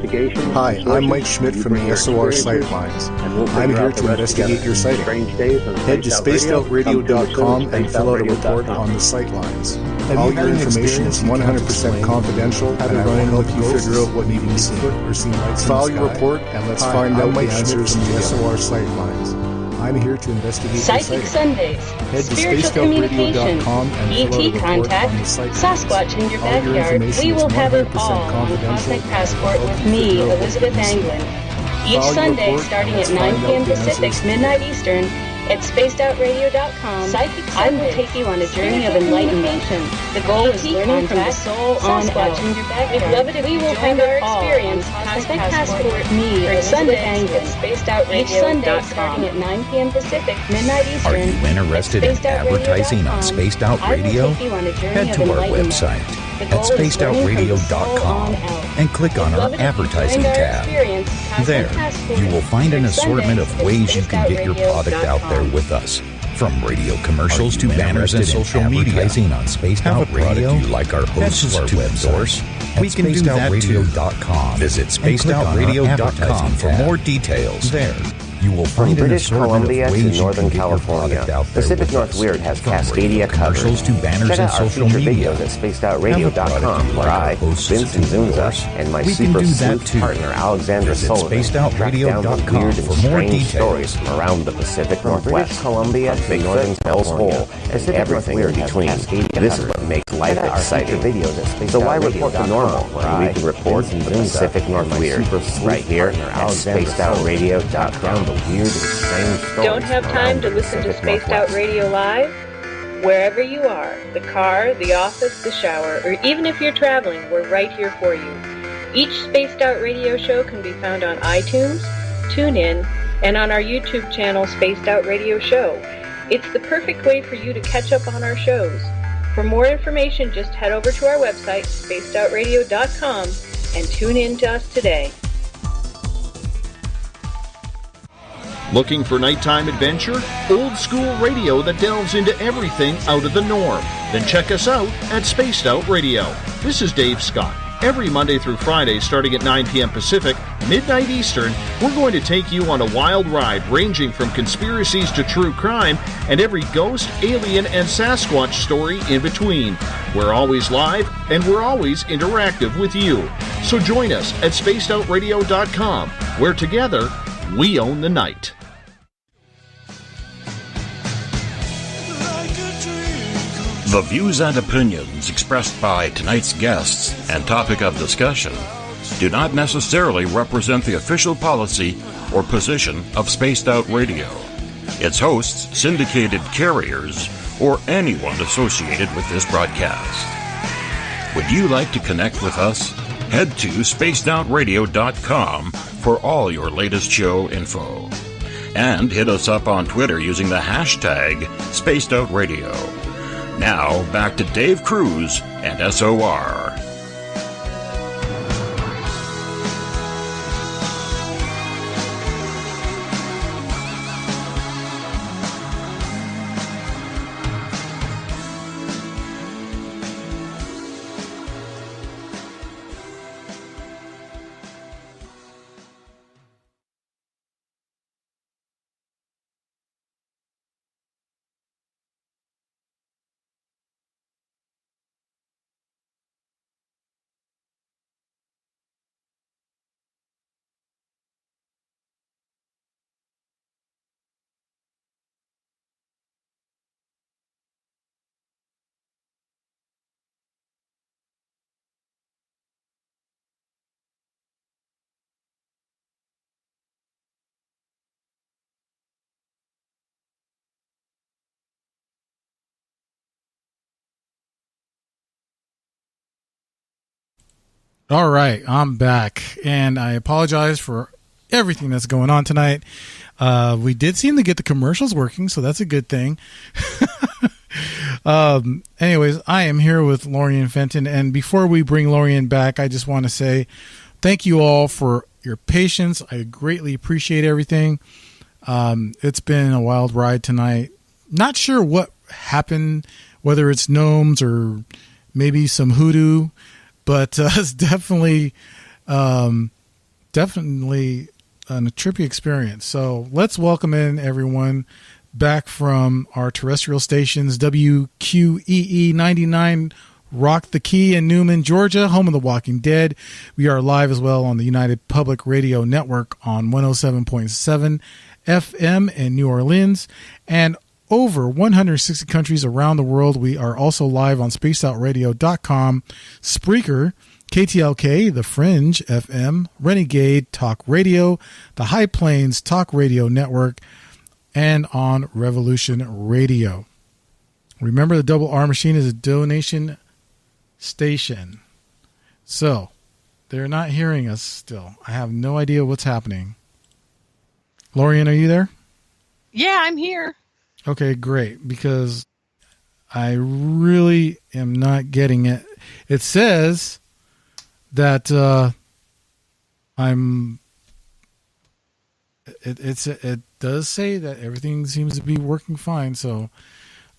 Hi, I'm Mike Schmidt from the SOR Sightlines. I'm here to investigate your sighting. Head to spacedoutradio.com and fill out a report on the Sightlines. All your information is 100% confidential, and I will help you figure out what need to be seen. File your report, and let's find out the answers from the SOR Sightlines. I'm here to investigate Psychic Sundays, spiritual communication, ET contact, Sasquatch in your backyard. We will have it all on Cosmic Passport with me, Elizabeth Anglin. Each Sunday, starting at 9 p.m. Pacific, midnight Eastern, at spacedoutradio.com, I will take you on a journey of enlightenment. The goal is learning from the soul on out. We'd love it if we will have our experience. Cosmic Passport, me, or Sunday at spacedoutradio.com. Each Sunday, starting at 9 p.m. Pacific, midnight Eastern. Are you interested in advertising on Spaced Out Radio? Head to our website at spacedoutradio.com and click on our advertising tab. There, you will find an assortment of ways you can get your product out there with us. From radio commercials to banners and social media. On Spaced Out Radio, you like our hosts to endorse? We can do that too. Visit spacedoutradio.com for more details. There, you will find from British Columbia to Northern California, Pacific Northwest has Cascadia covered. Check out our feature videos at spacedoutradio.com, where I, Vincent Zunza, and my super sleuth partner Alexandra Sullivan track down the weird and strange stories from around the Pacific Northwest. British Columbia to Northern Hell's Hole, and everything in between. This is what makes life exciting. So why report the normal when we can report the Pacific North weird right here at spacedoutradio.com. Weird and strange stories. Don't have time to listen to Spaced Out Radio Live? Wherever you are, the car, the office, the shower, or even if you're traveling, we're right here for you. Each Spaced Out Radio show can be found on iTunes, TuneIn, and on our YouTube channel, Spaced Out Radio Show. It's the perfect way for you to catch up on our shows. For more information, just head over to our website, spacedoutradio.com, and tune in to us today. Looking for nighttime adventure? Old school radio that delves into everything out of the norm? Then check us out at Spaced Out Radio. This is Dave Scott. Every Monday through Friday, starting at 9 p.m. Pacific, midnight Eastern, we're going to take you on a wild ride ranging from conspiracies to true crime and every ghost, alien, and Sasquatch story in between. We're always live and we're always interactive with you. So join us at spacedoutradio.com, where together we own the night. The views and opinions expressed by tonight's guests and topic of discussion do not necessarily represent the official policy or position of Spaced Out Radio, its hosts, syndicated carriers, or anyone associated with this broadcast. Would you like to connect with us? Head to spacedoutradio.com for all your latest show info. And hit us up on Twitter using the hashtag SpacedOutRadio. Now, back to Dave Cruz and SOR. All right, I'm back, and I apologize for everything that's going on tonight. We did seem to get the commercials working, so that's a good thing. Anyways, I am here with Lorien Fenton, and before we bring Lorien back, I just want to say thank you all for your patience. I greatly appreciate everything. It's been a wild ride tonight. Not sure what happened, whether it's gnomes or maybe some hoodoo, but it's definitely a trippy experience. So let's welcome in everyone back from our terrestrial stations, WQEE 99 Rock the Key in Newman, Georgia, home of The Walking Dead. We are live as well on the United Public Radio Network on 107.7 FM in New Orleans, and over 160 countries around the world. We are also live on spacedoutradio.com, Spreaker, KTLK, The Fringe FM, Renegade Talk Radio, the High Plains Talk Radio Network, and on Revolution Radio. Remember, the Double R Machine is a donation station. So, they're not hearing us still. I have no idea what's happening. Lorien, are you there? Yeah, I'm here. Okay, great, because I really am not getting it. It says that it does say that everything seems to be working fine, so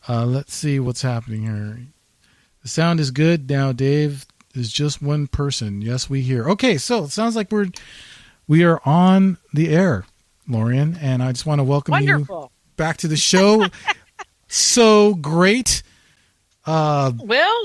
let's see what's happening here. The sound is good now, Dave. Is just one person. Yes, we hear. Okay, so it sounds like we are on the air, Lorien, and I just want to welcome you back to the show. So great. Well,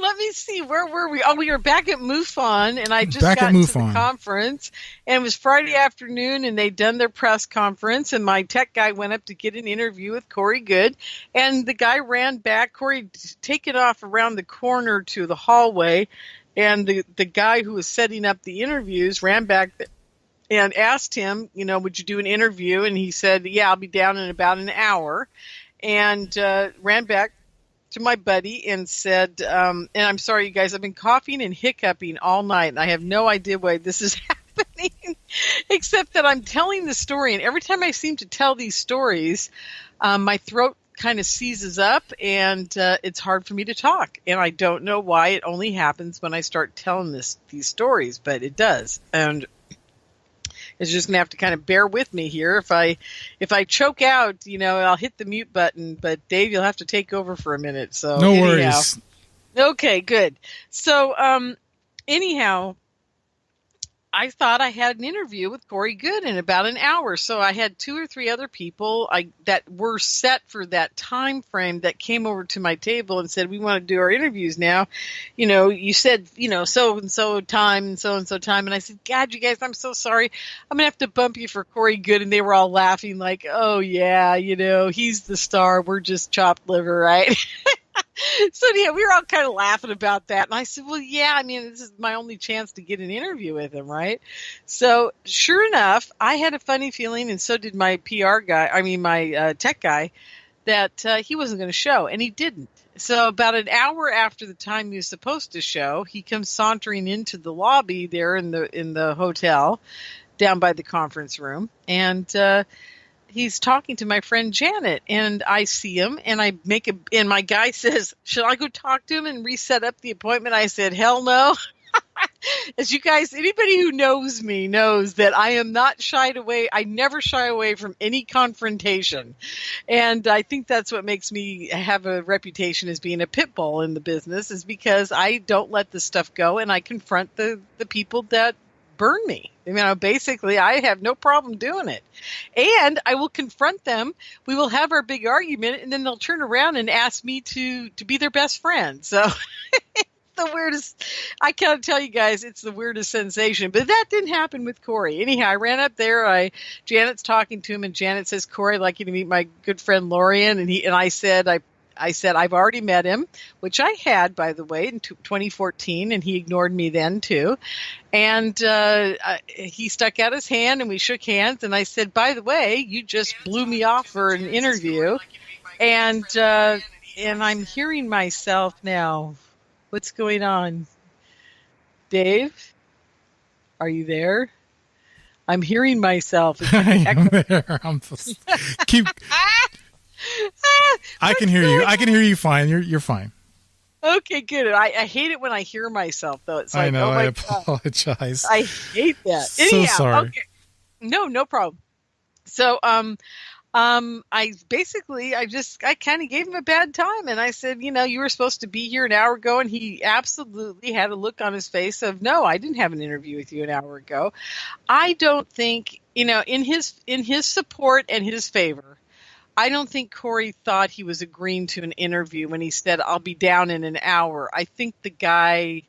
let me see. Where were we? Oh, we were back at MUFON, and I just got to the conference, and it was Friday afternoon, and they'd done their press conference, and my tech guy went up to get an interview with Corey Good, and the guy ran back. Corey taken off around the corner to the hallway, and the guy who was setting up the interviews ran back and asked him, would you do an interview? And he said, yeah, I'll be down in about an hour, and ran back to my buddy and said, and I'm sorry, you guys, I've been coughing and hiccuping all night, and I have no idea why this is happening, except that I'm telling the story, and every time I seem to tell these stories, my throat kind of seizes up, and it's hard for me to talk, and I don't know why. It only happens when I start telling these stories, but it does, and it's just gonna have to kind of bear with me here. If I choke out, I'll hit the mute button. But Dave, you'll have to take over for a minute. So no worries. Okay, good. So anyhow, I thought I had an interview with Corey Good in about an hour. So I had 2 or 3 other people that were set for that time frame that came over to my table and said, we want to do our interviews now. You said, so-and-so time and so-and-so time. And I said, God, you guys, I'm so sorry. I'm going to have to bump you for Corey Good. And they were all laughing like, oh, yeah, he's the star. We're just chopped liver, right? So yeah, we were all kind of laughing about that. And I said, well, yeah, this is my only chance to get an interview with him, right? So sure enough, I had a funny feeling, and so did my PR guy, my tech guy, that he wasn't going to show, and he didn't. So about an hour after the time he was supposed to show, he comes sauntering into the lobby there in the hotel down by the conference room, and he's talking to my friend Janet, and I see him, and and my guy says, should I go talk to him and reset up the appointment? I said, hell no. As you guys, anybody who knows me knows that I am not shied away. I never shy away from any confrontation. And I think that's what makes me have a reputation as being a pit bull in the business, is because I don't let this stuff go, and I confront the people that burn me. Basically, I have no problem doing it. And I will confront them. We will have our big argument, and then they'll turn around and ask me to be their best friend. So it's the weirdest. I can't tell you guys, it's the weirdest sensation. But that didn't happen with Corey. Anyhow, I ran up there. Janet's talking to him, and Janet says, Corey, I'd like you to meet my good friend Lorien. And I said, I've already met him, which I had, by the way, in 2014, and he ignored me then, too. And he stuck out his hand, and we shook hands, and I said, by the way, you just blew me off for an interview. And I'm hearing myself now. What's going on? Dave? Are you there? I'm hearing myself. I am there. Keep. I can hear you. I can hear you fine. You're fine. Okay, good. I hate it when I hear myself, though. It's like, I know. oh my I apologize. God. I hate that. So Anyhow, sorry. Okay. No problem. So, I kind of gave him a bad time, and I said, you were supposed to be here an hour ago, and he absolutely had a look on his face of, no, I didn't have an interview with you an hour ago. I don't think, in his support and his favor, I don't think Corey thought he was agreeing to an interview when he said, I'll be down in an hour. I think the guy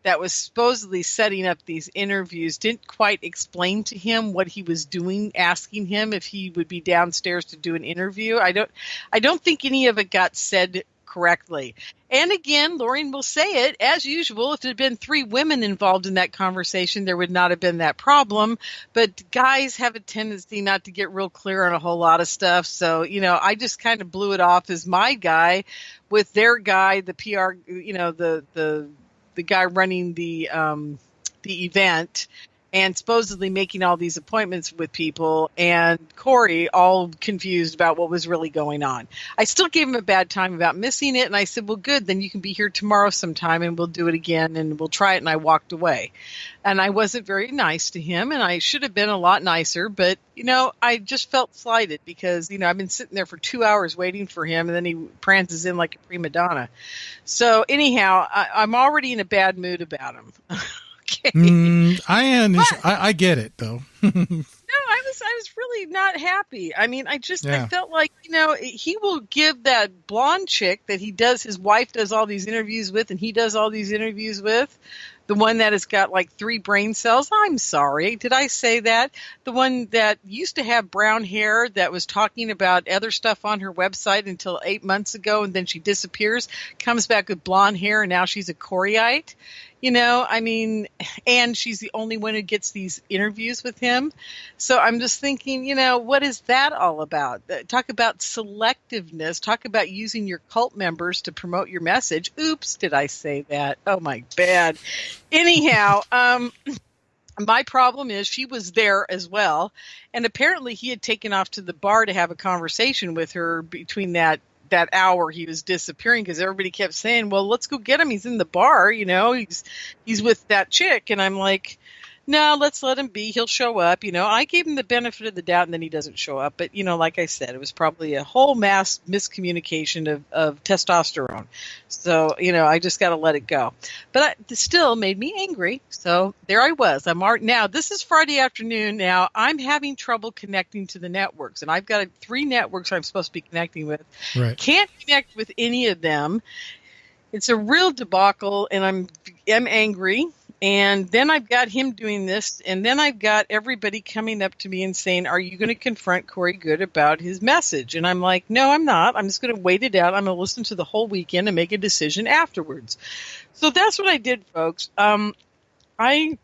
that was supposedly setting up these interviews didn't quite explain to him what he was doing, asking him if he would be downstairs to do an interview. I don't think any of it got said correctly. And again, Lorien will say it, as usual, if there had been 3 women involved in that conversation, there would not have been that problem. But guys have a tendency not to get real clear on a whole lot of stuff. So, I just kind of blew it off as my guy with their guy, the PR, the guy running the event, and supposedly making all these appointments with people, and Corey all confused about what was really going on. I still gave him a bad time about missing it, and I said, well, good, then you can be here tomorrow sometime, and we'll do it again, and we'll try it, and I walked away. And I wasn't very nice to him, and I should have been a lot nicer, but, I just felt slighted because, I've been sitting there for 2 hours waiting for him, and then he prances in like a prima donna. So anyhow, I'm already in a bad mood about him. Okay. I get it though. No, I was really not happy. I mean, I felt like, he will give that blonde chick that his wife does all these interviews with, and he does all these interviews with, the one that has got like 3 brain cells. I'm sorry. Did I say that? The one that used to have brown hair that was talking about other stuff on her website until 8 months ago, and then she disappears, comes back with blonde hair, and now she's a Coreyite. And she's the only one who gets these interviews with him. So I'm just thinking, what is that all about? Talk about selectiveness. Talk about using your cult members to promote your message. Oops, did I say that? Oh, my bad. Anyhow, my problem is she was there as well. And apparently he had taken off to the bar to have a conversation with her between that hour he was disappearing, because everybody kept saying, well, let's go get him. He's in the bar, he's with that chick. And I'm like, no, let's let him be. He'll show up. I gave him the benefit of the doubt, and then he doesn't show up. But, like I said, it was probably a whole mass miscommunication of testosterone. So, I just got to let it go. But it still made me angry. So there I was. Now, this is Friday afternoon. Now, I'm having trouble connecting to the networks. And I've got 3 networks I'm supposed to be connecting with. Right. Can't connect with any of them. It's a real debacle, and I'm angry. And then I've got him doing this, and then I've got everybody coming up to me and saying, are you going to confront Corey Good about his message? And I'm like, no, I'm not. I'm just going to wait it out. I'm going to listen to the whole weekend and make a decision afterwards. So that's what I did, folks. I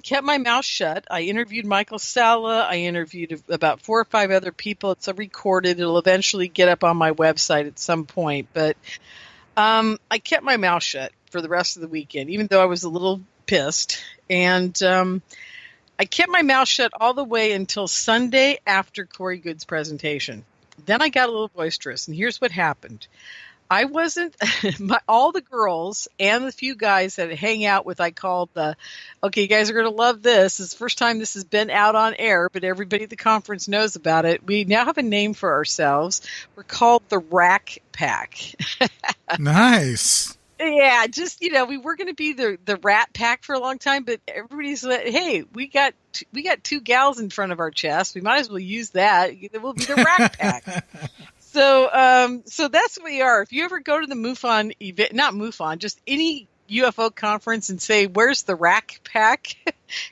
kept my mouth shut. I interviewed Michael Salla. I interviewed about 4 or 5 other people. It's recorded. It'll eventually get up on my website at some point. But I kept my mouth shut for the rest of the weekend, even though I was a little pissed. And I kept my mouth shut all the way until Sunday after Corey Good's presentation. Then I got a little boisterous, and here's what happened. I wasn't all the girls and the few guys that I hang out with, I called okay, you guys are going to love this. It's the first time this has been out on air, but everybody at the conference knows about it. We now have a name for ourselves. We're called the Rack Pack. Nice. Yeah, just, we were going to be the Rat Pack for a long time, but everybody's like, hey, we got 2 gals in front of our chest. We might as well use that. We'll be the Rat Pack. So that's what we are. If you ever go to the MUFON event, not MUFON, just any UFO conference and say, where's the Rack Pack?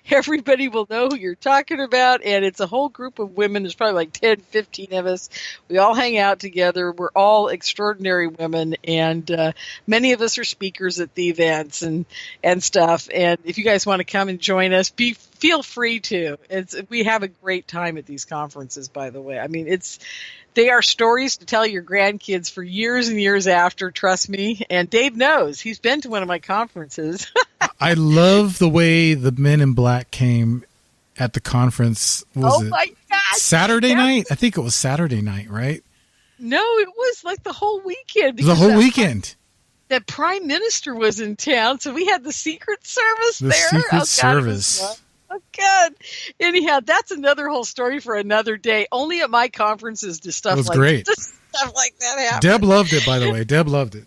Everybody will know who you're talking about. And it's a whole group of women. There's probably like 10, 15 of us. We all hang out together. We're all extraordinary women. And many of us are speakers at the events and stuff. And if you guys want to come and join us, feel free to. We have a great time at these conferences, by the way. I mean, they are stories to tell your grandkids for years and years after, trust me. And Dave knows. He's been to one of my conferences. I love the way the Men in Black came at the conference. My God. Saturday night? I think it was Saturday night, right? No, it was like the whole weekend. The whole weekend. The Prime Minister was in town, so we had the Secret Service there. Secret Service. Oh, God. Anyhow, that's another whole story for another day. Only at my conferences does stuff stuff like that happen. Deb loved it, by the way. Deb loved it.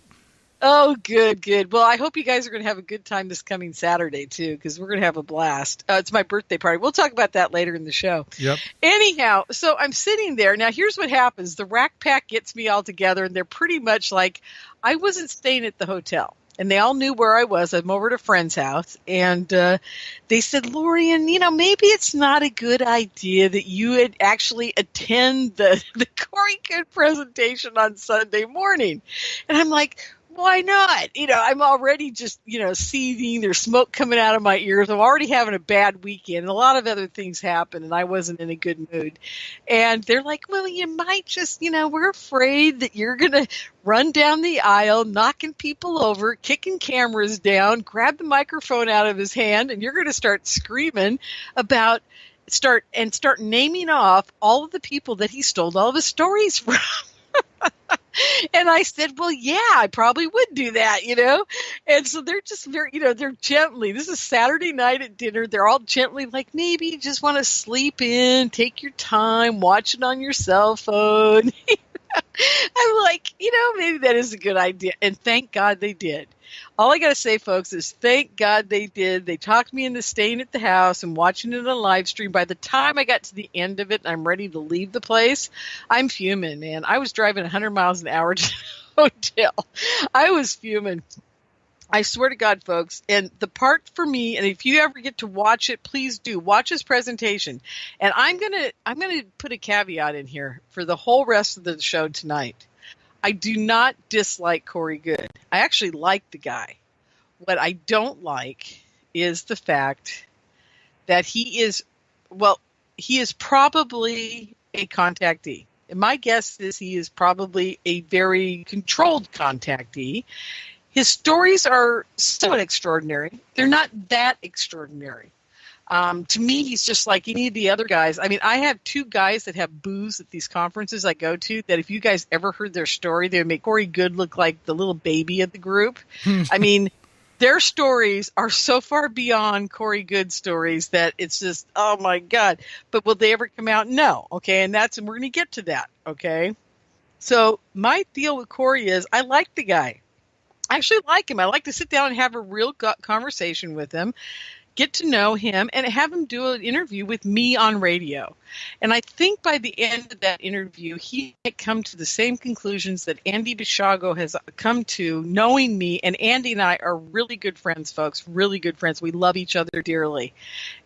Oh, good. Well, I hope you guys are going to have a good time this coming Saturday, too, because we're going to have a blast. It's my birthday party. We'll talk about that later in the show. Yep. Anyhow, so I'm sitting there. Now, here's what happens. The Rack Pack gets me all together, and they're pretty much like, I wasn't staying at the hotel. And they all knew where I was. I'm over at a friend's house. And they said, Lorien, maybe it's not a good idea that you would actually attend the Corey Good presentation on Sunday morning. And I'm like, why not? I'm already just, seething. There's smoke coming out of my ears. I'm already having a bad weekend. And a lot of other things happened, and I wasn't in a good mood. And they're like, well, you might just, we're afraid that you're going to run down the aisle, knocking people over, kicking cameras down, grab the microphone out of his hand, and you're going to start screaming about start naming off all of the people that he stole all of his stories from. And I said, well, yeah, I probably would do that, And so they're just very, they're gently. This is Saturday night at dinner. They're all gently like, maybe you just want to sleep in, take your time, watch it on your cell phone. I'm like, maybe that is a good idea. And thank God they did. All I got to say, folks, is thank God they did. They talked me into staying at the house and watching it on live stream. By the time I got to the end of it and I'm ready to leave the place, I'm fuming, man. I was driving 100 miles an hour to the hotel. I was fuming. I swear to God, folks. And the part for me, and if you ever get to watch it, please do watch his presentation. And I'm gonna put a caveat in here for the whole rest of the show tonight. I do not dislike Corey Good. I actually like the guy. What I don't like is the fact that he is probably a contactee. And my guess is he is probably a very controlled contactee. His stories are somewhat extraordinary. They're not that extraordinary. To me, he's just like any of the other guys. I mean, I have two guys that have booths at these conferences I go to that if you guys ever heard their story, they would make Corey Good look like the little baby of the group. I mean, their stories are so far beyond Corey Good stories that it's just, oh, my God. But will they ever come out? No. Okay, and we're going to get to that, okay? So my deal with Corey is I like the guy. I actually like him. I like to sit down and have a real conversation with him, get to know him, and have him do an interview with me on radio. And I think by the end of that interview, he might come to the same conclusions that Andy Bishago has come to, knowing me. And Andy and I are really good friends, folks, really good friends. We love each other dearly.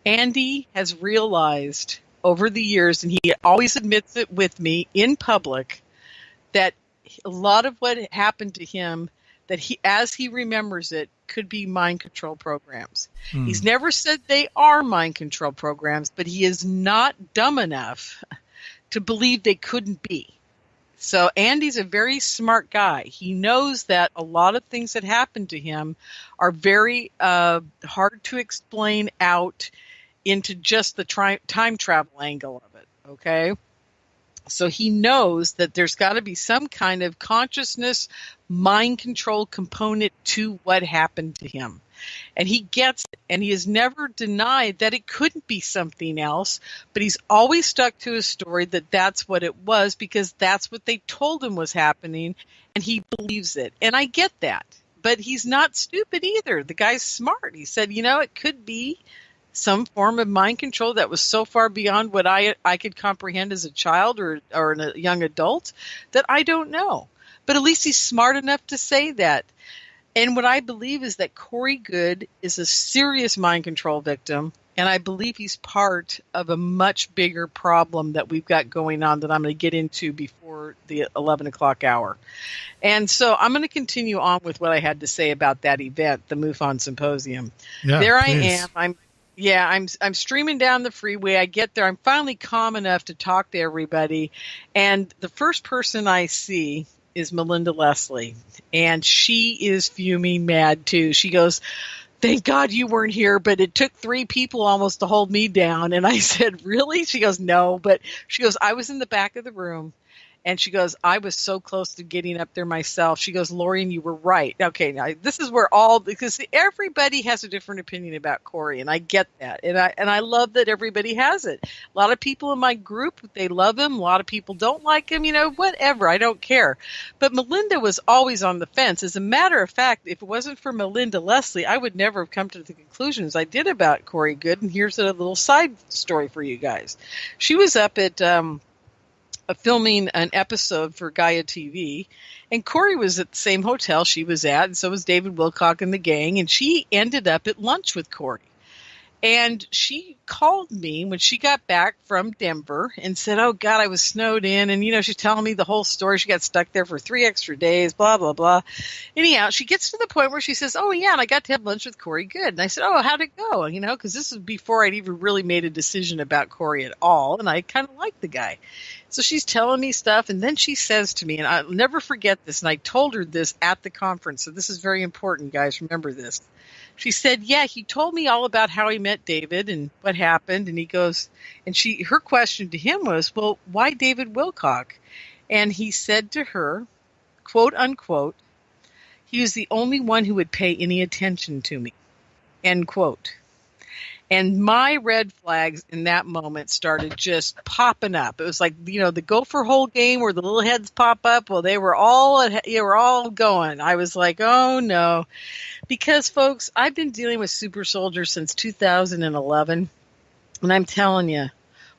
Andy has realized over the years, and he always admits it with me in public, that a lot of what happened to him, that he, as he remembers it, could be mind control programs. He's never said they are mind control programs, but he is not dumb enough to believe they couldn't be. So Andy's a very smart guy. He knows that a lot of things that happened to him are very hard to explain out into just the time travel angle of it, okay? So he knows that there's got to be some kind of consciousness, mind control component to what happened to him. And he gets it, and he has never denied that it couldn't be something else, but he's always stuck to his story that that's what it was because that's what they told him was happening, and he believes it. And I get that, but he's not stupid either. The guy's smart. He said, it could be some form of mind control that was so far beyond what I could comprehend as a child or a young adult that I don't know. But at least he's smart enough to say that. And what I believe is that Corey Good is a serious mind control victim, and I believe he's part of a much bigger problem that we've got going on that I'm going to get into before the 11 o'clock hour. And so I'm going to continue on with what I had to say about that event, the MUFON Symposium. Yeah, there please. I am. I'm streaming down the freeway. I get there. I'm finally calm enough to talk to everybody. And the first person I see is Melinda Leslie. And she is fuming mad, too. She goes, thank God you weren't here, but it took 3 people almost to hold me down. And I said, really? She goes, no. But she goes, I was in the back of the room. And she goes, I was so close to getting up there myself. She goes, Lorien, you were right. Okay, now this is where because everybody has a different opinion about Corey, and I get that. And I love that everybody has it. A lot of people in my group, they love him. A lot of people don't like him, whatever. I don't care. But Melinda was always on the fence. As a matter of fact, if it wasn't for Melinda Leslie, I would never have come to the conclusions I did about Corey Goode. And here's a little side story for you guys. She was up at filming an episode for Gaia TV, and Corey was at the same hotel she was at, and so was David Wilcock and the gang, and she ended up at lunch with Corey. And she called me when she got back from Denver and said, oh, God, I was snowed in. And, she's telling me the whole story. She got stuck there for 3 extra days, blah, blah, blah. Anyhow, she gets to the point where she says, oh, yeah, and I got to have lunch with Corey Goode. And I said, oh, how'd it go? Because this is before I'd even really made a decision about Corey at all. And I kind of liked the guy. So she's telling me stuff. And then she says to me, and I'll never forget this, and I told her this at the conference. So this is very important, guys. Remember this. She said, yeah, he told me all about how he met David and what happened. And he goes, and her question to him was, well, why David Wilcock? And he said to her, quote unquote, he was the only one who would pay any attention to me, end quote. And my red flags in that moment started just popping up. It was like, the gopher hole game where the little heads pop up. Well, they were all going. I was like, oh no. Because folks, I've been dealing with super soldiers since 2011. And I'm telling you,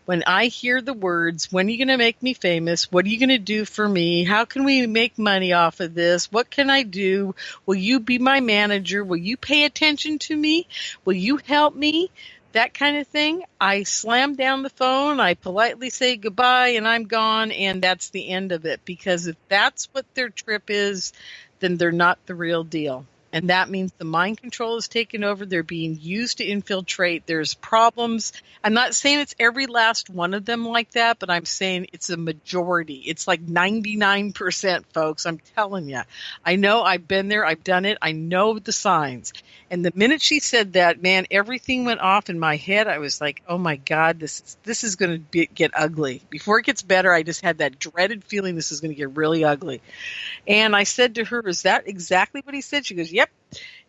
when I hear the words, when are you going to make me famous? What are you going to do for me? How can we make money off of this? What can I do? Will you be my manager? Will you pay attention to me? Will you help me? That kind of thing. I slam down the phone. I politely say goodbye and I'm gone. And that's the end of it. Because if that's what their trip is, then they're not the real deal. And that means the mind control is taken over. They're being used to infiltrate. There's problems. I'm not saying it's every last one of them like that, but I'm saying it's a majority. It's like 99%, folks. I'm telling you. I know. I've been there. I've done it. I know the signs. And the minute she said that, man, everything went off in my head. I was like, oh, my God, this is going to get ugly. Before it gets better, I just had that dreaded feeling this is going to get really ugly. And I said to her, is that exactly what he said? She goes, yep.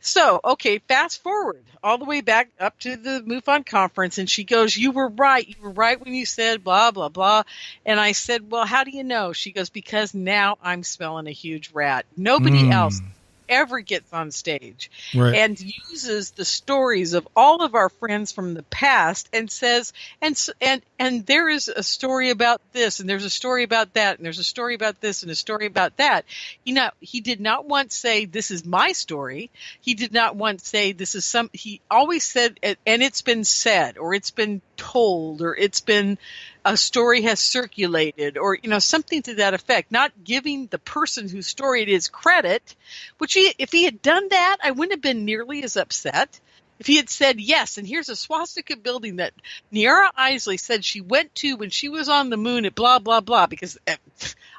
So, okay, fast forward all the way back up to the MUFON conference. And she goes, you were right. You were right when you said blah, blah, blah. And I said, well, how do you know? She goes, because now I'm smelling a huge rat. Nobody else ever gets on stage and uses the stories of all of our friends from the past and says, and there is a story about this, and there's a story about that, and there's a story about this, and a story about that. He did not once say, this is my story. He did not once say, this is he always said, and it's been said, or it's been told, or it's been, a story has circulated, or, something to that effect, not giving the person whose story it is credit, which if he had done that, I wouldn't have been nearly as upset. If he had said, yes, and here's a swastika building that Niara Isley said she went to when she was on the moon at blah, blah, blah, because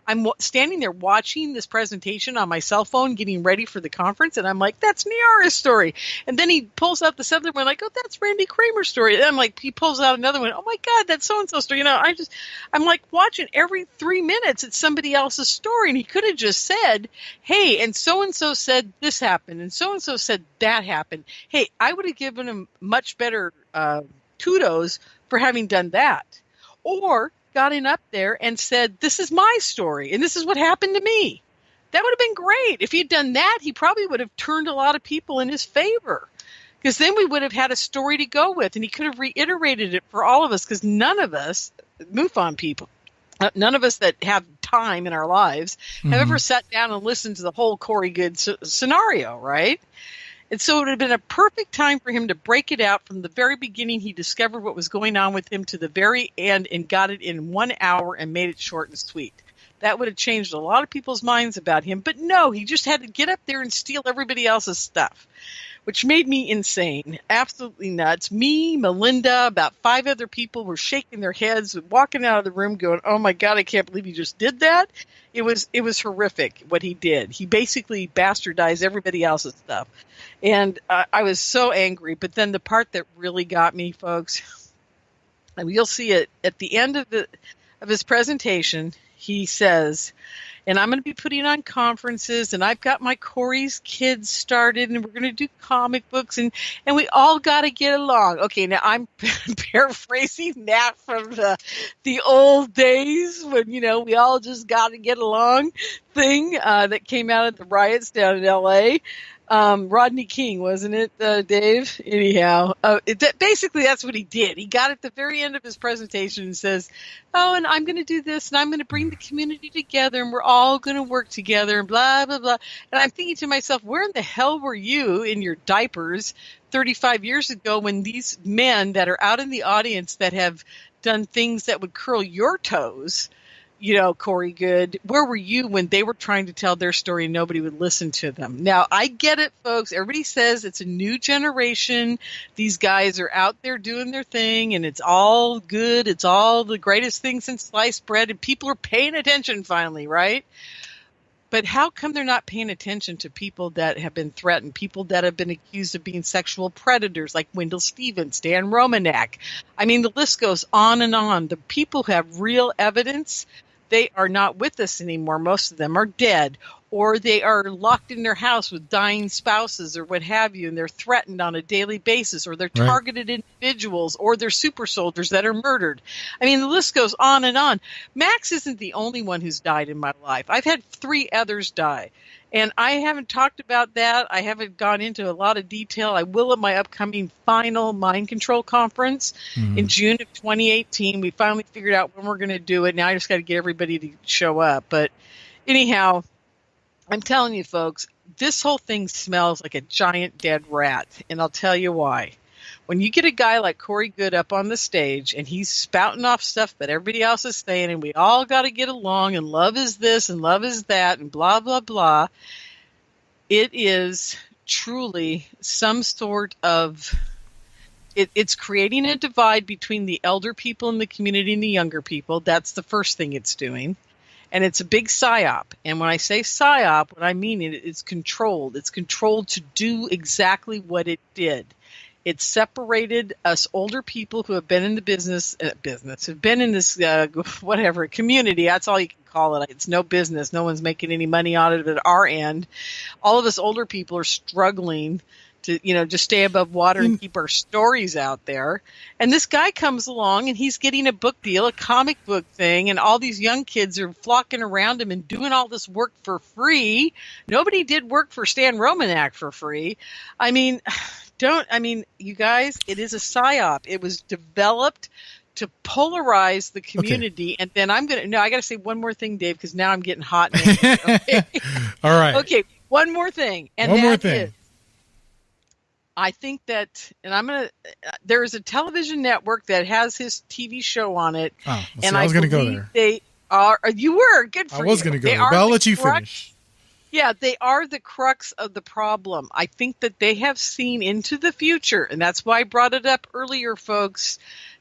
I'm standing there watching this presentation on my cell phone, getting ready for the conference, and I'm like, that's Niara's story. And then he pulls out this other one, like, oh, that's Randy Kramer's story. And I'm like, he pulls out another one, oh my God, that's so-and-so story. I'm like watching every 3 minutes, it's somebody else's story. And he could have just said, hey, and so-and-so said this happened, and so-and-so said that happened. Hey, I would have given him much better kudos for having done that. Or gotten up there and said, this is my story, and this is what happened to me. That would have been great. If he'd done that, he probably would have turned a lot of people in his favor, because then we would have had a story to go with, and he could have reiterated it for all of us, because none of us, MUFON people, none of us that have time in our lives have ever sat down and listened to the whole Corey Goode scenario, right? And so it would have been a perfect time for him to break it out from the very beginning. He discovered what was going on with him to the very end and got it in 1 hour and made it short and sweet. That would have changed a lot of people's minds about him. But no, he just had to get up there and steal everybody else's stuff. which made me insane, absolutely nuts. Me, Melinda, about 5 other people were shaking their heads, walking out of the room going, oh my God, I can't believe he just did that. It was horrific what he did. He basically bastardized everybody else's stuff. And I was so angry. But then the part that really got me, folks, and you'll see it at the end of his presentation, he says, and I'm going to be putting on conferences, and I've got my Corey's Kids started, and we're going to do comic books, and we all got to get along. Okay, now I'm paraphrasing that from the old days when, we all just got to get along thing that came out of the riots down in L.A., Rodney King, wasn't it, Dave? Anyhow, basically that's what he did. He got at the very end of his presentation and says, oh, and I'm going to do this, and I'm going to bring the community together, and we're all going to work together, and blah, blah, blah. And I'm thinking to myself, where in the hell were you in your diapers 35 years ago when these men that are out in the audience that have done things that would curl your toes, Corey Good, where were you when they were trying to tell their story and nobody would listen to them? Now, I get it, folks. Everybody says it's a new generation. These guys are out there doing their thing, and it's all good. It's all the greatest thing since sliced bread, and people are paying attention finally, right? But how come they're not paying attention to people that have been threatened, people that have been accused of being sexual predators like Wendell Stevens, Dan Romanek? I mean, the list goes on and on. The people who have real evidence, they are not with us anymore. Most of them are dead, or they are locked in their house with dying spouses or what have you, and they're threatened on a daily basis, or they're targeted individuals, or they're super soldiers that are murdered. I mean, the list goes on and on. Max isn't the only one who's died in my life. I've had 3 others die. And I haven't talked about that. I haven't gone into a lot of detail. I will at my upcoming final mind control conference in June of 2018. We finally figured out when we're going to do it. Now I just got to get everybody to show up. But anyhow, I'm telling you, folks, this whole thing smells like a giant dead rat. And I'll tell you why. When you get a guy like Corey Good up on the stage and he's spouting off stuff that everybody else is saying, and we all got to get along, and love is this and love is that and blah, blah, blah, it is truly some sort of it's creating a divide between the elder people in the community and the younger people. That's the first thing it's doing. And it's a big psyop. And when I say psyop, what I mean it's controlled. It's controlled to do exactly what it did. It separated us older people who have been in the business, have been in this, community. That's all you can call it. It's no business. No one's making any money on it at our end. All of us older people are struggling to, just stay above water and keep our stories out there. And this guy comes along and he's getting a book deal, a comic book thing, and all these young kids are flocking around him and doing all this work for free. Nobody did work for Stan Romanek for free. You guys, it is a psyop. It was developed to polarize the community. Okay. And then I got to say one more thing, Dave, because now I'm getting hot. Okay. All right. Okay. One more thing. And one more thing. I think that, and there is a television network that has his TV show on it. Oh, and I was going to go there. You were good for you. I was going to go there, but I'll let you finish. Yeah, they are the crux of the problem. I think that they have seen into the future, and that's why I brought it up earlier, folks.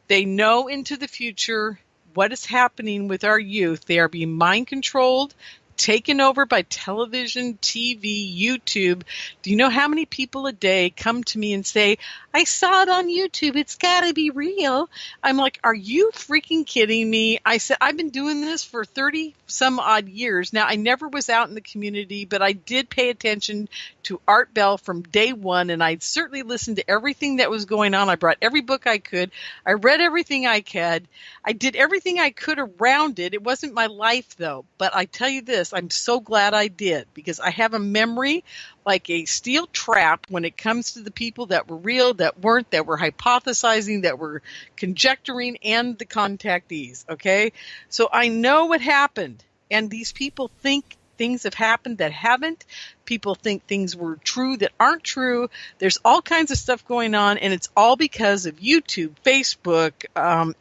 They know into the future what is happening with our youth. They are being mind controlled, taken over by television, TV, YouTube. Do you know how many people a day come to me and say, I saw it on YouTube. It's got to be real. I'm like, are you freaking kidding me? I said, I've been doing this for 30 some odd years. Now, I never was out in the community, but I did pay attention to Art Bell from day one, and I certainly listened to everything that was going on. I brought every book I could. I read everything I could. I did everything I could around it. It wasn't my life, though. But I tell you this, I'm so glad I did, because I have a memory like a steel trap when it comes to the people that were real, that weren't, that were hypothesizing, that were conjecturing, and the contactees, okay? So I know what happened, and these people think things have happened that haven't. People think things were true that aren't true. There's all kinds of stuff going on, and it's all because of YouTube, Facebook,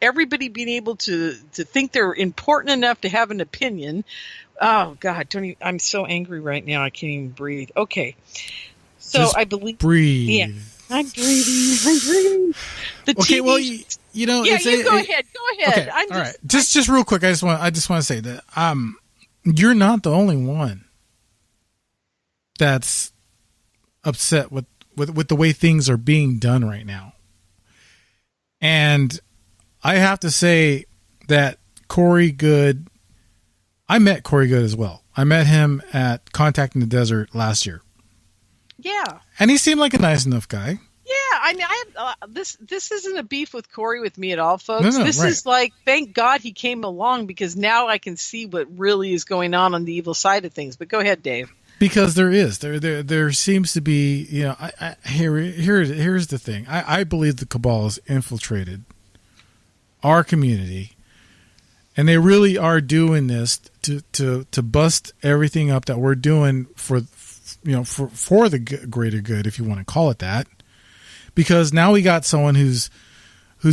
everybody being able to think they're important enough to have an opinion. Oh, God, I'm so angry right now. I can't even breathe. Okay. So I believe. Breathe. Yeah, I'm breathing. The okay, TV well, you know, yeah, you go ahead. Okay, all right. Just real quick, I just want to say that you're not the only one that's upset with the way things are being done right now. And I have to say that Corey Good, I met Corey Good as well. I met him at Contact in the Desert last year. Yeah. And he seemed like a nice enough guy. Yeah, I mean, I have this isn't a beef with Corey with me at all, folks. No, this right. is like, thank God he came along, because now I can see what really is going on the evil side of things. But go ahead, Dave. Because there seems to be, you know, here's the thing. I believe the cabal has infiltrated our community, and they really are doing this to bust everything up that we're doing for the greater good, if you want to call it that. Because now we got someone who's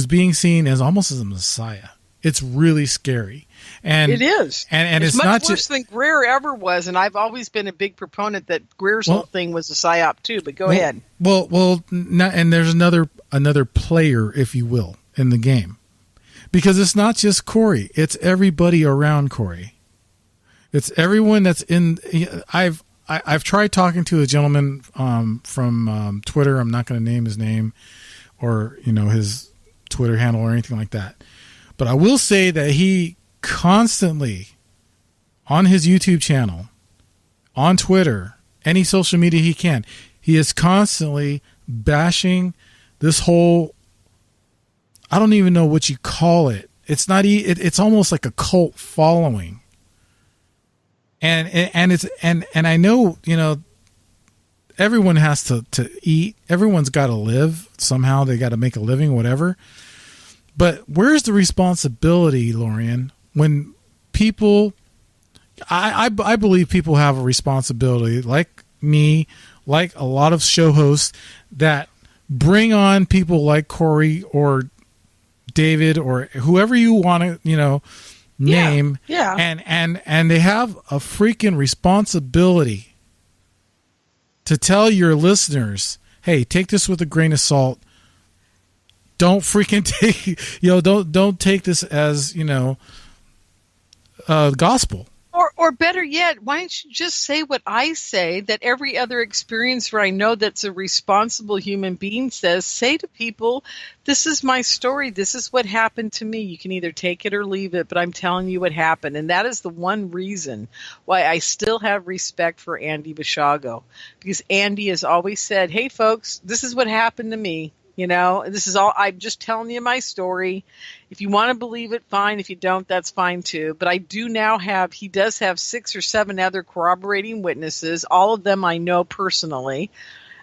being seen as almost as a messiah. It's really scary. And it is. And it's much not worse than Greer ever was, and I've always been a big proponent that Greer's whole thing was a psyop too, but go ahead. And there's another player, if you will, in the game. Because it's not just Corey, it's everybody around Corey. It's everyone that's in. I've tried talking to a gentleman from Twitter. I'm not going to name his name or his Twitter handle or anything like that. But I will say that he constantly, on his YouTube channel, on Twitter, any social media he can, he is constantly bashing this whole, I don't even know what you call it. It's not. It's almost like a cult following. And I know, everyone has to eat. Everyone's got to live somehow. They got to make a living, whatever. But where's the responsibility, Lorien, when people, I believe people have a responsibility, like me, like a lot of show hosts, that bring on people like Corey or David or whoever you want to, name. Yeah. And they have a freaking responsibility to tell your listeners, hey, take this with a grain of salt. Don't freaking take, don't take this as, gospel. Or better yet, why don't you just say what I say, that every other experiencer I know that's a responsible human being says, say to people, this is my story. This is what happened to me. You can either take it or leave it, but I'm telling you what happened. And that is the one reason why I still have respect for Andy Bashago, because Andy has always said, hey, folks, this is what happened to me. This is all, I'm just telling you my story. If you want to believe it, fine. If you don't, that's fine too. But I do now he does have 6 or 7 other corroborating witnesses. All of them I know personally,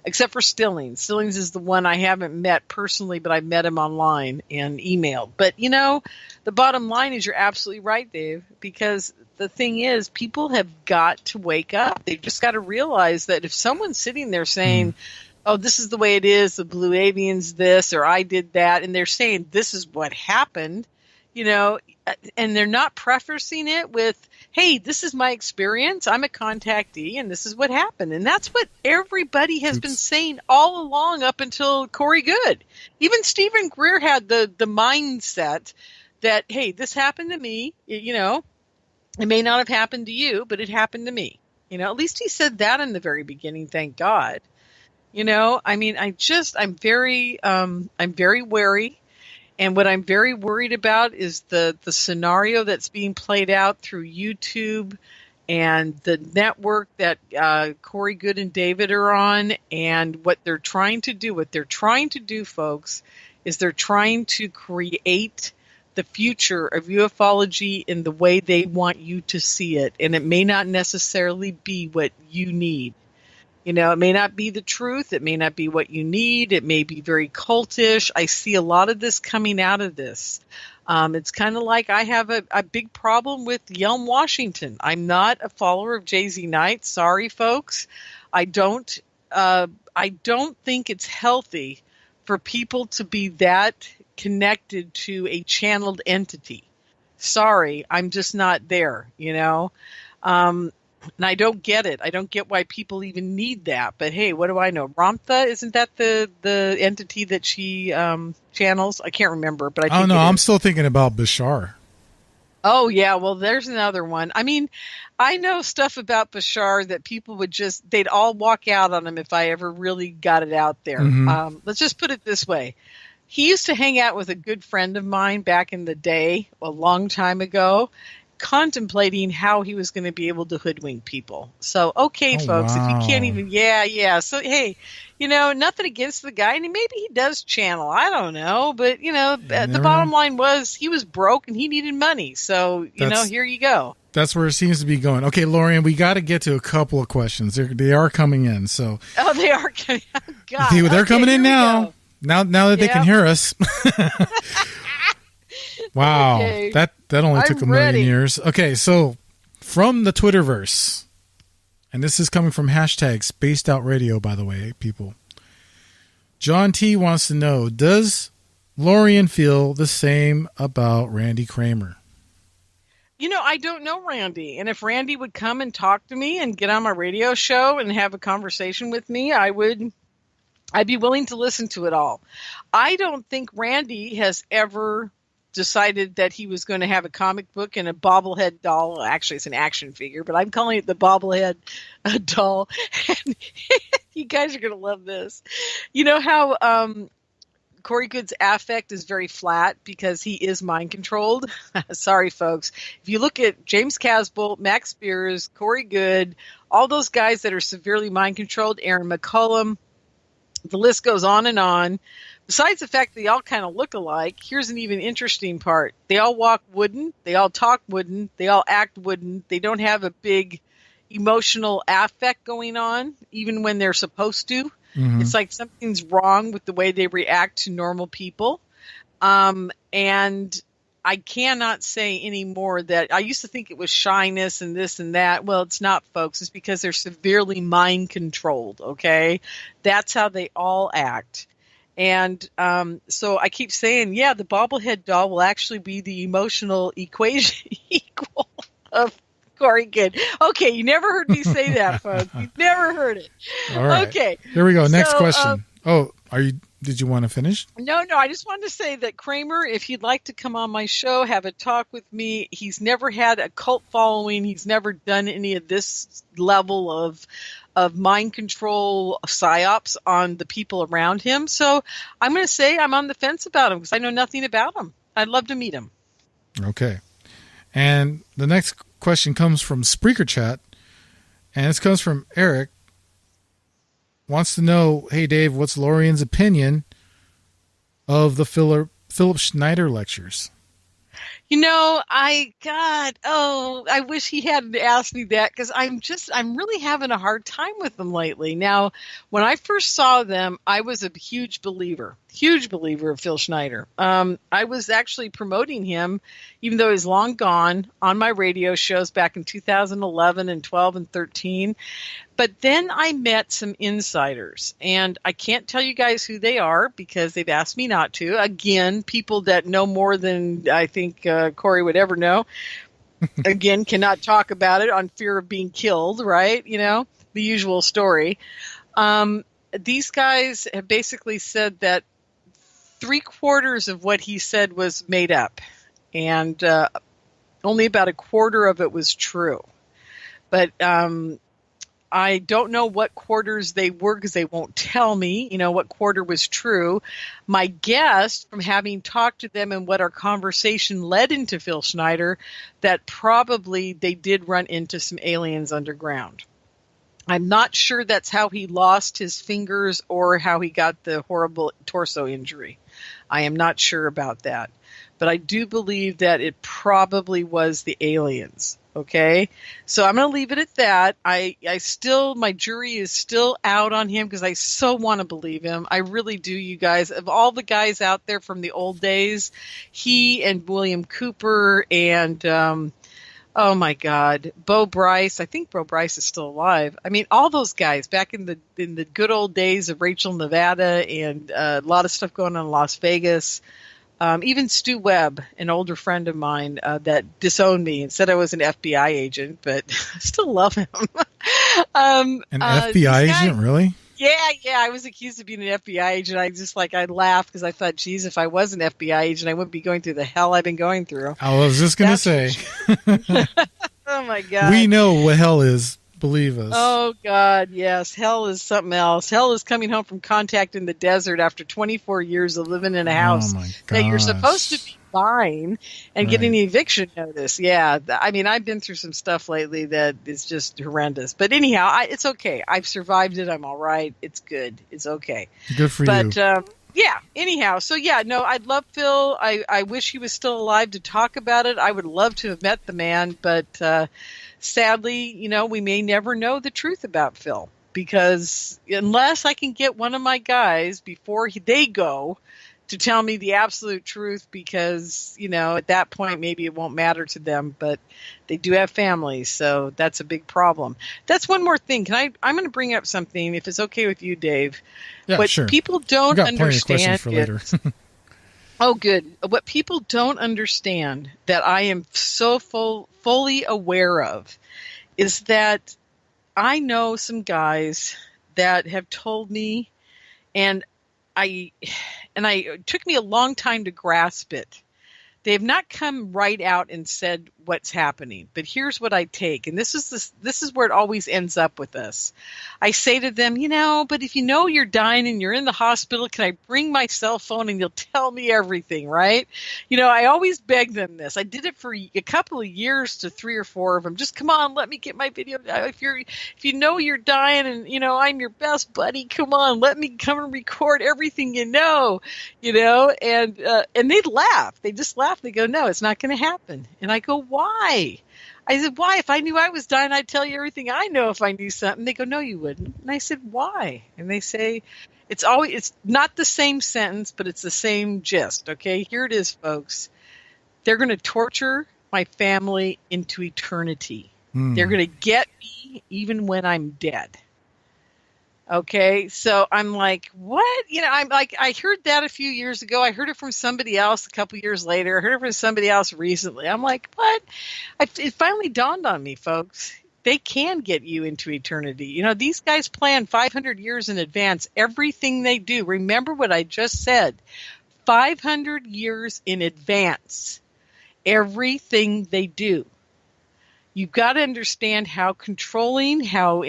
except for Stillings. Stillings is the one I haven't met personally, but I've met him online and emailed. But, the bottom line is you're absolutely right, Dave, because the thing is, people have got to wake up. They've just got to realize that if someone's sitting there saying, oh, this is the way it is, the Blue Avian's this, or I did that, and they're saying this is what happened, and they're not prefacing it with, hey, this is my experience, I'm a contactee, and this is what happened. And that's what everybody has been saying all along up until Corey Good. Even Stephen Greer had the mindset that, hey, this happened to me, it may not have happened to you, but it happened to me. At least he said that in the very beginning, thank God. I'm very wary. And what I'm very worried about is the scenario that's being played out through YouTube and the network that Corey Good and David are on, and what they're trying to do. What they're trying to do, folks, is they're trying to create the future of ufology in the way they want you to see it. And it may not necessarily be what you need. It may not be the truth. It may not be what you need. It may be very cultish. I see a lot of this coming out of this. It's kind of like I have a big problem with Yelm Washington. I'm not a follower of Jay-Z Knight. Sorry, folks. I don't think it's healthy for people to be that connected to a channeled entity. Sorry, I'm just not there, And I don't get it. I don't get why people even need that. But hey, what do I know? Ramtha, isn't that the entity that she channels? I can't remember, but I think I'm still thinking about Bashar. Oh, yeah. Well, there's another one. I mean, I know stuff about Bashar that people they'd all walk out on him if I ever really got it out there. Mm-hmm. Let's just put it this way. He used to hang out with a good friend of mine back in the day, a long time ago, contemplating how he was going to be able to hoodwink people. So, okay, folks, wow. If you can't even, yeah. So, hey, nothing against the guy. And maybe he does channel. I don't know. But, the bottom line was he was broke and he needed money. So, here you go. That's where it seems to be going. Okay, Lorien, we got to get to a couple of questions. They are coming in. So. Oh, they are coming in. God. They're coming in now. Now that they can hear us. Wow, okay. That only took a million years. Okay, so from the Twitterverse, and this is coming from hashtag Spaced Out Radio, by the way, people. John T wants to know, does Lorien feel the same about Randy Kramer? I don't know Randy, and if Randy would come and talk to me and get on my radio show and have a conversation with me, I'd be willing to listen to it all. I don't think Randy has ever decided that he was going to have a comic book and a bobblehead doll. Actually, it's an action figure, but I'm calling it the bobblehead doll. And you guys are going to love this. You know how Corey Good's affect is very flat because he is mind controlled? Sorry, folks. If you look at James Casbolt, Max Spears, Corey Good, all those guys that are severely mind controlled, Aaron McCullum, the list goes on and on. Besides the fact that they all kind of look alike, here's an even interesting part. They all walk wooden. They all talk wooden. They all act wooden. They don't have a big emotional affect going on, even when they're supposed to. Mm-hmm. It's like something's wrong with the way they react to normal people. And I cannot say anymore that I used to think it was shyness and this and that. Well, it's not, folks. It's because they're severely mind controlled. Okay. That's how they all act. And so I keep saying, yeah, the bobblehead doll will actually be the emotional equation equal of Corey Good. Okay, you never heard me say that, folks. You've never heard it. All right. Okay. Here we go. Next question. Did you want to finish? No. I just wanted to say that Kramer, if he'd like to come on my show, have a talk with me, he's never had a cult following. He's never done any of this level of mind control psyops on the people around him. So I'm going to say I'm on the fence about him because I know nothing about him. I'd love to meet him. Okay. And the next question comes from Spreaker Chat, and this comes from Eric. Wants to know, hey, Dave, what's Lorien's opinion of the Philip Schneider lectures? I wish he hadn't asked me that because I'm really having a hard time with them lately. Now, when I first saw them, I was a huge believer of Phil Schneider. I was actually promoting him, even though he's long gone, on my radio shows back in 2011 and 12 and 13. But then I met some insiders, and I can't tell you guys who they are because they've asked me not to. Again, people that know more than I think Corey would ever know. Again, cannot talk about it on fear of being killed, right? The usual story. These guys have basically said that 3/4 of what he said was made up, and only about 1/4 of it was true. But I don't know what quarters they were because they won't tell me, what quarter was true. My guess from having talked to them and what our conversation led into Phil Schneider, that probably they did run into some aliens underground. I'm not sure that's how he lost his fingers or how he got the horrible torso injury. I am not sure about that. But I do believe that it probably was the aliens. Okay, so I'm going to leave it at that. My jury is still out on him because I so want to believe him. I really do, you guys. Of all the guys out there from the old days, he and William Cooper and, oh my God, Bo Bryce. I think Bo Bryce is still alive. I mean, all those guys back in the good old days of Rachel, Nevada, and a lot of stuff going on in Las Vegas. Even Stu Webb, an older friend of mine that disowned me and said I was an FBI agent, but I still love him. An FBI agent, really? Yeah, I was accused of being an FBI agent. I laughed because I thought, geez, if I was an FBI agent, I wouldn't be going through the hell I've been going through. I was just going to say. Oh, my God. We know what hell is. Believe us. Oh, God, yes. Hell is something else. Hell is coming home from contact in the desert after 24 years of living in a house that you're supposed to be buying and getting the eviction notice. Yeah, I mean, I've been through some stuff lately that is just horrendous. But anyhow, it's okay. I've survived it. I'm all right. It's good. It's okay. Good for you. But, yeah, anyhow. So, yeah, no, I'd love Phil. I wish he was still alive to talk about it. I would love to have met the man, but sadly, we may never know the truth about Phil, because unless I can get one of my guys before they go to tell me the absolute truth, because, at that point, maybe it won't matter to them, but they do have families. So that's a big problem. That's one more thing. I'm going to bring up something, if it's okay with you, Dave. Yeah, what sure. people don't understand for later. Oh, good. What people don't understand that I am so fully aware of is that I know some guys that have told me, and it took me a long time to grasp it. They have not come right out and said what's happening, but here's what I take, and this is where it always ends up with us. I say to them, but if you're dying and you're in the hospital, can I bring my cell phone and you'll tell me everything, right? I always beg them this. I did it for a couple of years to 3 or 4 of them. Just come on, let me get my video. If you're dying and I'm your best buddy, come on, let me come and record everything and they laugh. They just laugh. They go, no, it's not going to happen. And I go, why? I said, why? If I knew I was dying, I'd tell you everything I know if I knew something. They go, no, you wouldn't. And I said, why? And they say, it's not the same sentence, but it's the same gist. Okay, here it is, folks. They're going to torture my family into eternity. They're going to get me even when I'm dead. Okay, so I'm like, what? I'm like, I heard that a few years ago. I heard it from somebody else a couple years later. I heard it from somebody else recently. I'm like, what? It finally dawned on me, folks. They can get you into eternity. These guys plan 500 years in advance everything they do. Remember what I just said. 500 years in advance. Everything they do. You've got to understand how controlling, how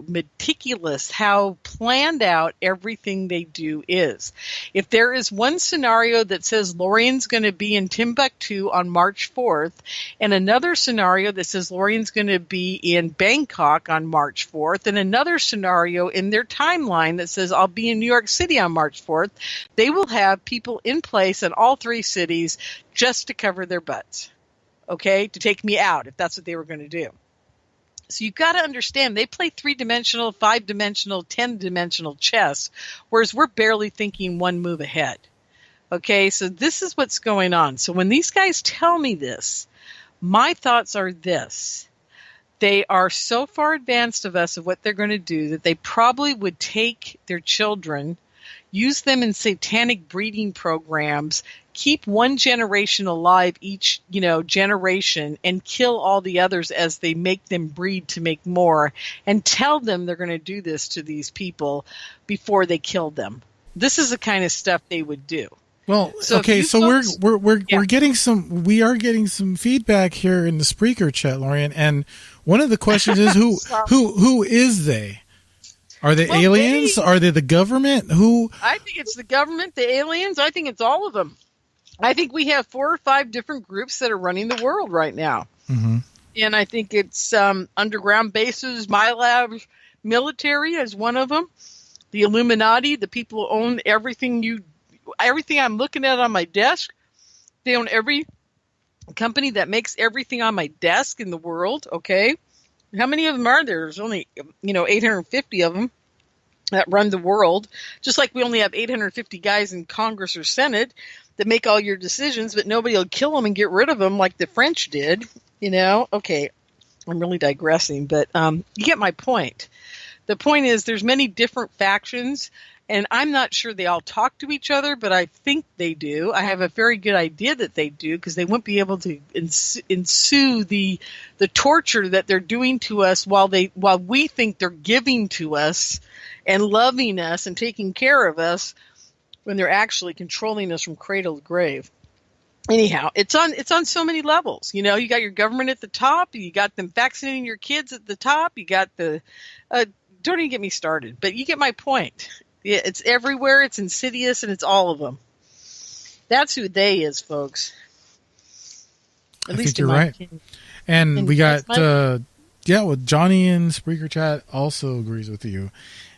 meticulous, how planned out everything they do is. If there is one scenario that says Lorien's going to be in Timbuktu on March 4th, and another scenario that says Lorien's going to be in Bangkok on March 4th, and another scenario in their timeline that says I'll be in New York City on March 4th, they will have people in place in all 3 cities just to cover their butts. Okay, to take me out, if that's what they were going to do. So you've got to understand, they play 3-dimensional, 5-dimensional, 10-dimensional chess, whereas we're barely thinking one move ahead. Okay, so this is what's going on. So when these guys tell me this, my thoughts are this. They are so far advanced of us of what they're going to do that they probably would take their children, use them in satanic breeding programs, keep one generation alive each, generation, and kill all the others as they make them breed to make more, and tell them they're going to do this to these people before they kill them. This is the kind of stuff they would do. Well, okay, so we're getting some feedback here in the Spreaker chat, Lorien, and one of the questions is who is they? Are they aliens? Are they the government? Who? I think it's the government, the aliens. I think it's all of them. I think we have 4 or 5 different groups that are running the world right now. Mm-hmm. And I think it's underground bases, MyLab military is one of them. The Illuminati, the people who own everything I'm looking at on my desk. They own every company that makes everything on my desk in the world, okay? How many of them are there? There's only, 850 of them that run the world. Just like we only have 850 guys in Congress or Senate that make all your decisions, but nobody will kill them and get rid of them like the French did, Okay, I'm really digressing, but you get my point. The point is there's many different factions, And I'm not sure they all talk to each other, but I think they do. I have a very good idea that they do, because they wouldn't be able to ensue the torture that they're doing to us while we think they're giving to us and loving us and taking care of us, when they're actually controlling us from cradle to grave. Anyhow, it's on so many levels. You got your government at the top, you got them vaccinating your kids at the top, you got the don't even get me started, but you get my point. Yeah, it's everywhere, it's insidious, and it's all of them. That's who they is, folks. At least you're right. And we got well, Johnny in Spreaker chat also agrees with you.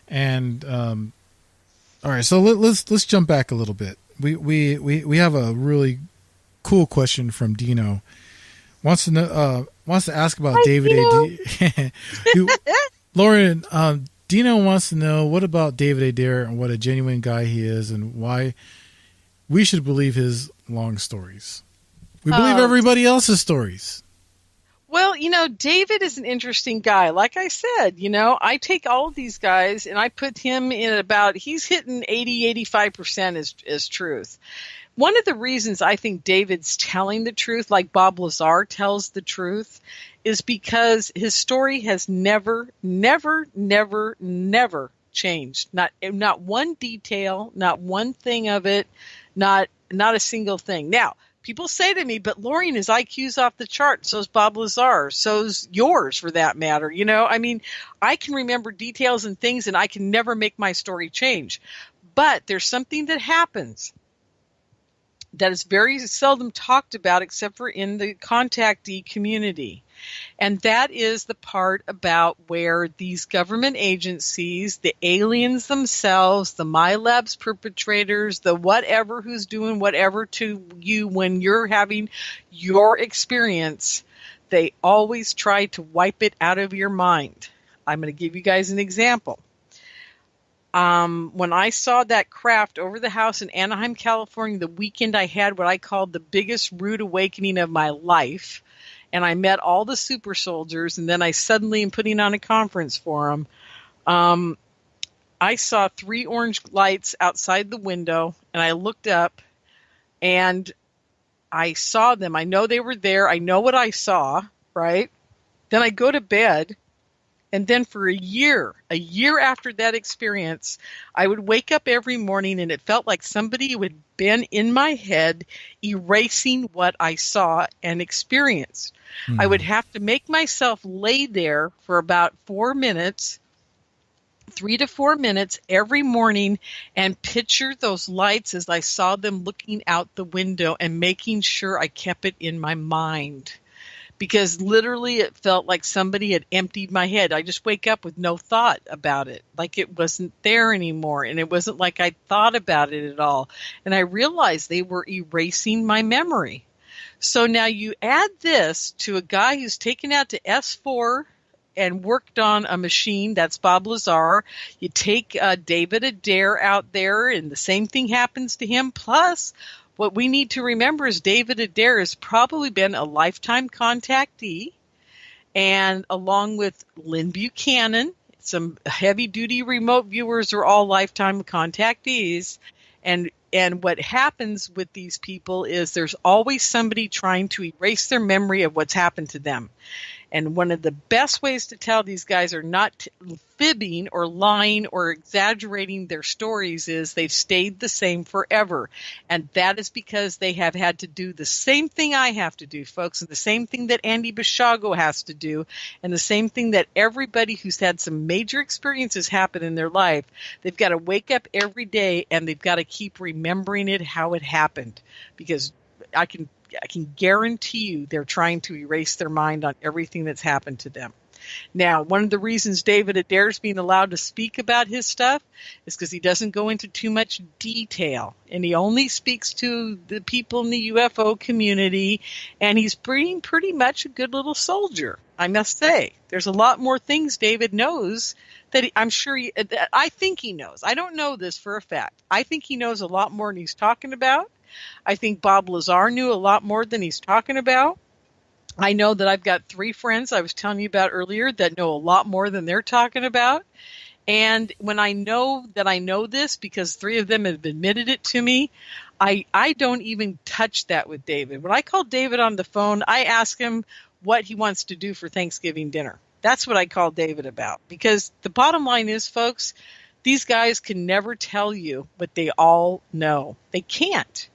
And all right, so let's jump back a little bit. We have a really cool question from Dino. Wants to ask about David A. Lorien, Dino wants to know, what about David Adair and what a genuine guy he is, and why we should believe his long stories. We believe everybody else's stories. Well, David is an interesting guy. Like I said, I take all of these guys and I put him in he's hitting 80-85% as truth. One of the reasons I think David's telling the truth, like Bob Lazar tells the truth, is because his story has never changed. Not one detail, not one thing of it, not a single thing. Now, people say to me, but Lorien, his IQ's off the chart. So's Bob Lazar. So's yours, for that matter. I can remember details and things, and I can never make my story change. But there's something that happens that is very seldom talked about, except for in the contactee community. And that is the part about where these government agencies, the aliens themselves, the MyLabs perpetrators, the whatever who's doing whatever to you when you're having your experience, they always try to wipe it out of your mind. I'm going to give you guys an example. When I saw that craft over the house in Anaheim, California, the weekend I had what I called the biggest rude awakening of my life, and I met all the super soldiers, and then I suddenly am putting on a conference for them. I saw 3 orange lights outside the window, and I looked up, and I saw them. I know they were there. I know what I saw, right? Then I go to bed. And then for a year after that experience, I would wake up every morning and it felt like somebody had been in my head erasing what I saw and experienced. Mm-hmm. I would have to make myself lay there for about 4 minutes, 3 to 4 minutes every morning, and picture those lights as I saw them looking out the window and making sure I kept it in my mind. Because literally it felt like somebody had emptied my head. I just wake up with no thought about it, like it wasn't there anymore. And it wasn't like I thought about it at all. And I realized they were erasing my memory. So now you add this to a guy who's taken out to S4 and worked on a machine. That's Bob Lazar. You take David Adair out there, and the same thing happens to him. Plus, what we need to remember is David Adair has probably been a lifetime contactee, and along with Lynn Buchanan, some heavy-duty remote viewers are all lifetime contactees. And what happens with these people is there's always somebody trying to erase their memory of what's happened to them. And one of the best ways to tell these guys are not fibbing or lying or exaggerating their stories is they've stayed the same forever. And that is because they have had to do the same thing I have to do, folks, and the same thing that Andy Bishago has to do, and the same thing that everybody who's had some major experiences happen in their life. They've got to wake up every day and they've got to keep remembering it, how it happened, because I can guarantee you they're trying to erase their mind on everything that's happened to them. Now, one of the reasons David Adair's being allowed to speak about his stuff is because he doesn't go into too much detail, and he only speaks to the people in the UFO community, and he's pretty much a good little soldier, I must say. There's a lot more things David knows that I think he knows. I don't know this for a fact. I think he knows a lot more than he's talking about. I think Bob Lazar knew a lot more than he's talking about. I know that I've got 3 friends I was telling you about earlier that know a lot more than they're talking about. And when I know that I know this, because 3 of them have admitted it to me, I don't even touch that with David. When I call David on the phone, I ask him what he wants to do for Thanksgiving dinner. That's what I call David about. Because the bottom line is, folks, these guys can never tell you what they all know. They can't.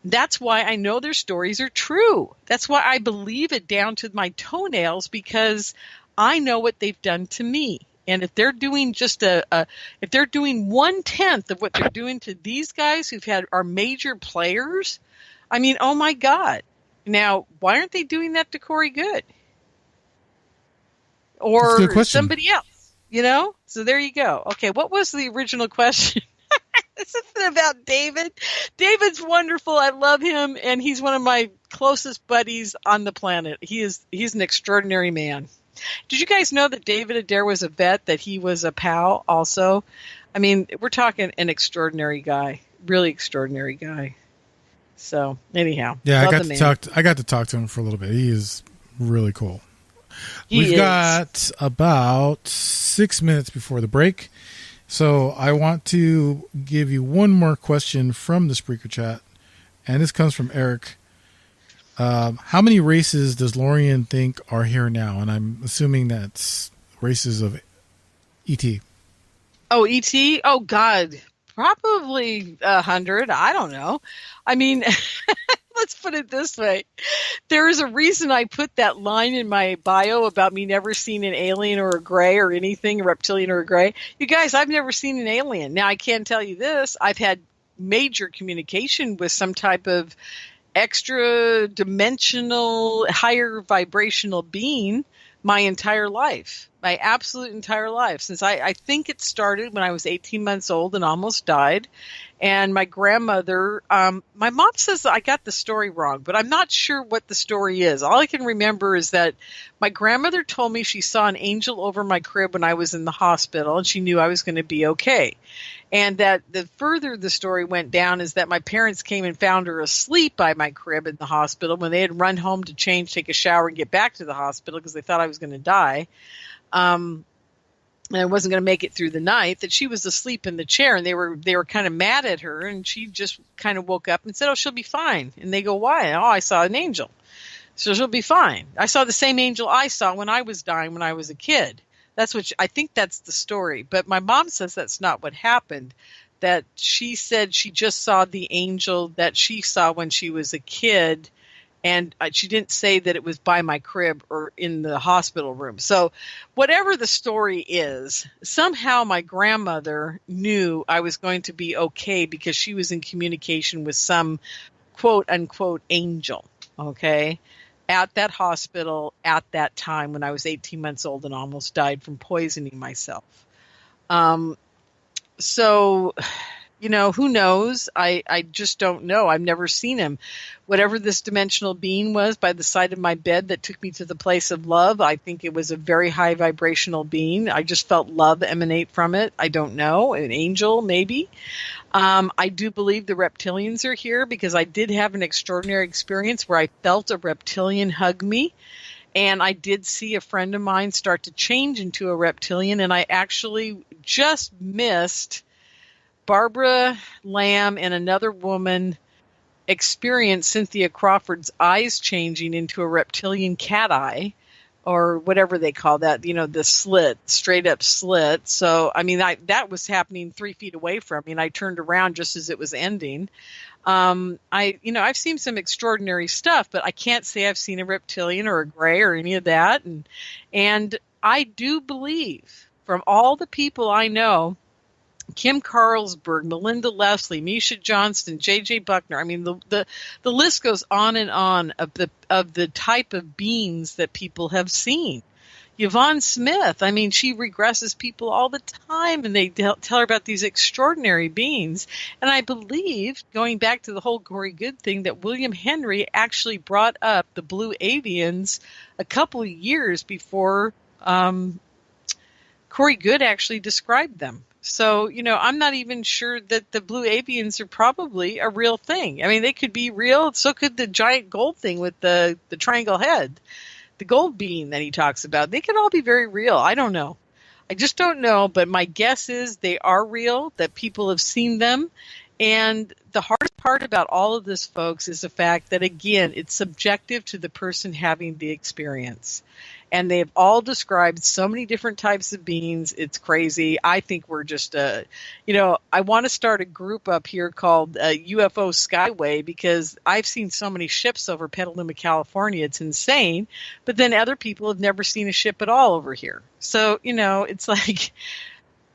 That's why I know their stories are true. That's why I believe it down to my toenails, because I know what they've done to me. And if they're doing just if they're doing 1/10 of what they're doing to these guys are major players, I mean, oh my God. Now, why aren't they doing that to Corey Good? Or somebody else, So there you go. Okay, what was the original question? This isn't about David. David's wonderful. I love him, and he's one of my closest buddies on the planet. He's an extraordinary man. Did you guys know that David Adair was a vet, that he was a POW also? I mean, we're talking an extraordinary guy, really extraordinary guy. So anyhow. Yeah, I got to talk to him for a little bit. He is really cool. We've got about 6 minutes before the break. So I want to give you one more question from the Spreaker chat. And this comes from Eric. How many races does Lorien think are here now? And I'm assuming that's races of ET. Oh, ET? Oh, God. Probably 100. I don't know. I mean, let's put it this way. There is a reason I put that line in my bio about me never seeing an alien or a gray or anything, a reptilian or a gray. You guys, I've never seen an alien. Now, I can tell you this. I've had major communication with some type of extra dimensional, higher vibrational being my entire life, my absolute entire life. Since I think it started when I was 18 months old and almost died. And my grandmother, my mom says I got the story wrong, but I'm not sure what the story is. All I can remember is that my grandmother told me she saw an angel over my crib when I was in the hospital, and she knew I was going to be okay. And that the further the story went down is that my parents came and found her asleep by my crib in the hospital when they had run home to change, take a shower, and get back to the hospital because they thought I was going to die. And I wasn't going to make it through the night, that she was asleep in the chair, and they were kind of mad at her, and she just kind of woke up and said, "Oh, she'll be fine." And they go, "Why?" "Oh, I saw an angel. So she'll be fine. I saw the same angel I saw when I was dying when I was a kid." That's what I think that's the story. But my mom says that's not what happened. That she said she just saw the angel that she saw when she was a kid. And she didn't say that it was by my crib or in the hospital room. So whatever the story is, somehow my grandmother knew I was going to be okay because she was in communication with some quote unquote angel. Okay. At that hospital at that time when I was 18 months old and almost died from poisoning myself. So, who knows? I just don't know. I've never seen him. Whatever this dimensional being was by the side of my bed that took me to the place of love, I think it was a very high vibrational being. I just felt love emanate from it. I don't know. An angel, maybe. I do believe the reptilians are here because I did have an extraordinary experience where I felt a reptilian hug me. And I did see a friend of mine start to change into a reptilian. And I actually just missed Barbara Lamb and another woman experience Cynthia Crawford's eyes changing into a reptilian cat eye, or whatever they call that, the slit, straight up slit. So, I mean, that was happening 3 feet away from me, and I turned around just as it was ending. I've seen some extraordinary stuff, but I can't say I've seen a reptilian or a gray or any of that. And I do believe from all the people I know, Kim Carlsberg, Melinda Leslie, Misha Johnston, J.J. Buckner. I mean, the list goes on and on of the type of beings that people have seen. Yvonne Smith, I mean, she regresses people all the time, and they tell her about these extraordinary beings. And I believe, going back to the whole Corey Good thing, that William Henry actually brought up the blue avians a couple of years before Corey Good actually described them. So, I'm not even sure that the blue avians are probably a real thing. I mean, they could be real. So could the giant gold thing with the triangle head, the gold being that he talks about. They could all be very real. I don't know. I just don't know, but my guess is they are real, that people have seen them. And the hardest part about all of this, folks, is the fact that, again, it's subjective to the person having the experience. And they've all described so many different types of beings. It's crazy. I think we're just, I want to start a group up here called UFO Skyway, because I've seen so many ships over Petaluma, California. It's insane. But then other people have never seen a ship at all over here. So, it's like,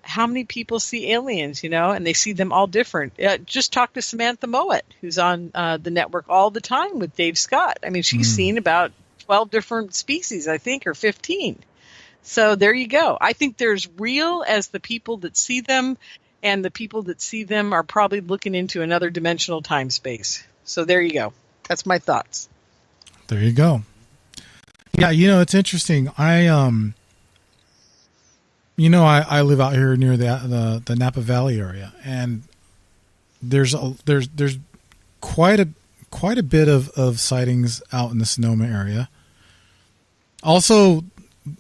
how many people see aliens, and they see them all different. Just talk to Samantha Mowat, who's on the network all the time with Dave Scott. I mean, she's seen about 12 different species, I think, or 15. So there you go. I think there's real as the people that see them, and the people that see them are probably looking into another dimensional time space. So there you go. That's my thoughts. There you go. Yeah, it's interesting. I live out here near the Napa Valley area, and there's quite a bit of sightings out in the Sonoma area. Also,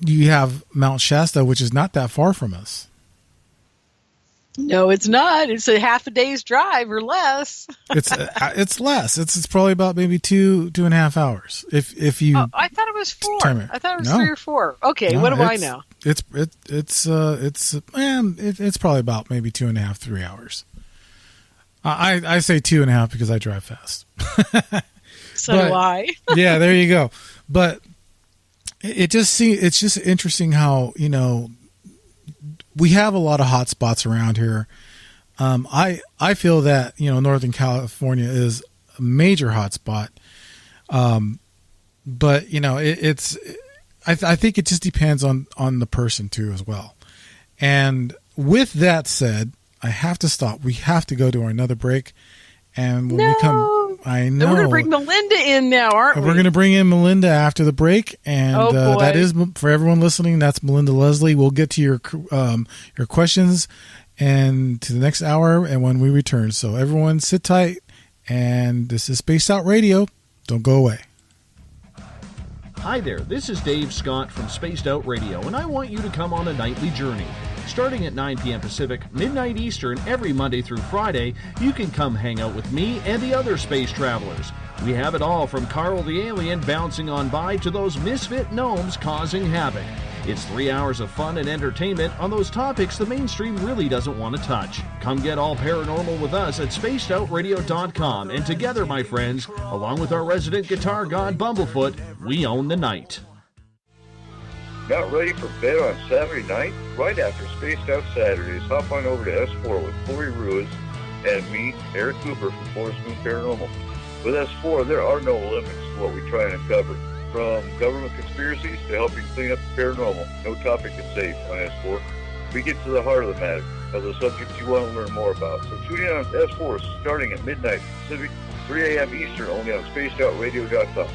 you have Mount Shasta, which is not that far from us. No, it's not. It's a half a day's drive or less. It's less. It's probably about maybe 2.5 hours. If you. Oh, I thought it was 4. I thought it was 3 or 4. Okay, what do I know? It's probably about maybe 2.5, 3 hours. I say 2.5 because I drive fast. So do I. Yeah, there you go. But it's just interesting how, we have a lot of hot spots around here. I feel that, Northern California is a major hot spot. But I think it just depends on the person too as well. And with that said, I have to stop. We have to go to another break. And when we come, I know. We're going to bring Melinda in now, aren't we? We're going to bring in Melinda after the break. And that is, for everyone listening, that's Melinda Leslie. We'll get to your questions and to the next hour and when we return. So everyone sit tight. And this is Spaced Out Radio. Don't go away. Hi there, this is Dave Scott from Spaced Out Radio, and I want you to come on a nightly journey. Starting at 9 p.m. Pacific, midnight Eastern, every Monday through Friday, you can come hang out with me and the other space travelers. We have it all from Carl the Alien bouncing on by to those misfit gnomes causing havoc. It's 3 hours of fun and entertainment on those topics the mainstream really doesn't want to touch. Come get all paranormal with us at spacedoutradio.com, and together, my friends, along with our resident guitar god Bumblefoot, we own the night. Not ready for bed on Saturday night? Right after Spaced Out Saturdays, hop on over to S4 with Corey Ruiz and me, Eric Cooper from Forest Moon Paranormal. With S4, there are no limits to what we try and uncover. From government conspiracies to helping clean up the paranormal, no topic is safe on S4. We get to the heart of the matter, of the subjects you want to learn more about. So tune in on S4 starting at midnight Pacific, 3 a.m. Eastern, only on spacedoutradio.com.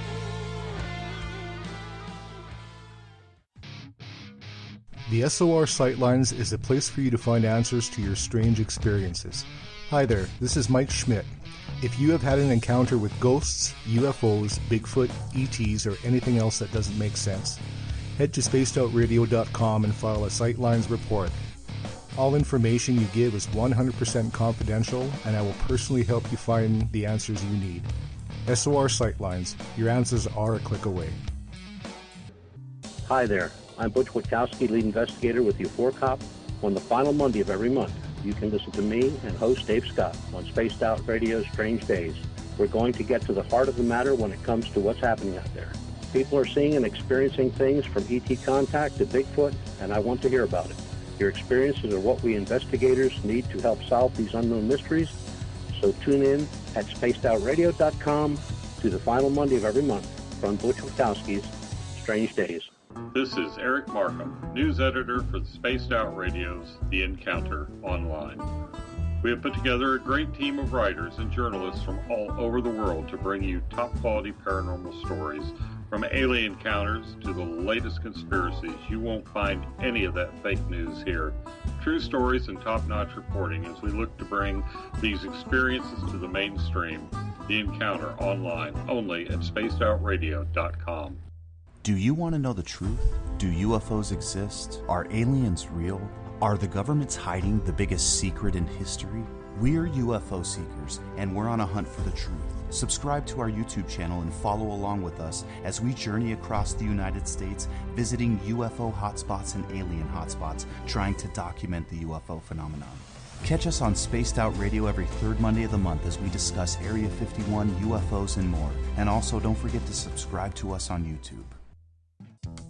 The SOR Sightlines is a place for you to find answers to your strange experiences. Hi there, this is Mike Schmidt. If you have had an encounter with ghosts, UFOs, Bigfoot, ETs, or anything else that doesn't make sense, head to spacedoutradio.com and file a Sightlines report. All information you give is 100% confidential, and I will personally help you find the answers you need. SOR Sightlines, your answers are a click away. Hi there, I'm Butch Witkowski, lead investigator with U4 Cop. On the final Monday of every month, you can listen to me and host Dave Scott on Spaced Out Radio's Strange Days. We're going to get to the heart of the matter when it comes to what's happening out there. People are seeing and experiencing things from ET contact to Bigfoot, and I want to hear about it. Your experiences are what we investigators need to help solve these unknown mysteries. So tune in at spacedoutradio.com to the final Monday of every month from Butch Witkowski's Strange Days. This is Eric Markham, news editor for the Spaced Out Radio's The Encounter Online. We have put together a great team of writers and journalists from all over the world to bring you top-quality paranormal stories, from alien encounters to the latest conspiracies. You won't find any of that fake news here. True stories and top-notch reporting as we look to bring these experiences to the mainstream. The Encounter Online, only at spacedoutradio.com. Do you want to know the truth? Do UFOs exist? Are aliens real? Are the governments hiding the biggest secret in history? We're UFO seekers, and we're on a hunt for the truth. Subscribe to our YouTube channel and follow along with us as we journey across the United States, visiting UFO hotspots and alien hotspots, trying to document the UFO phenomenon. Catch us on Spaced Out Radio every third Monday of the month as we discuss Area 51, UFOs, and more. And also, don't forget to subscribe to us on YouTube.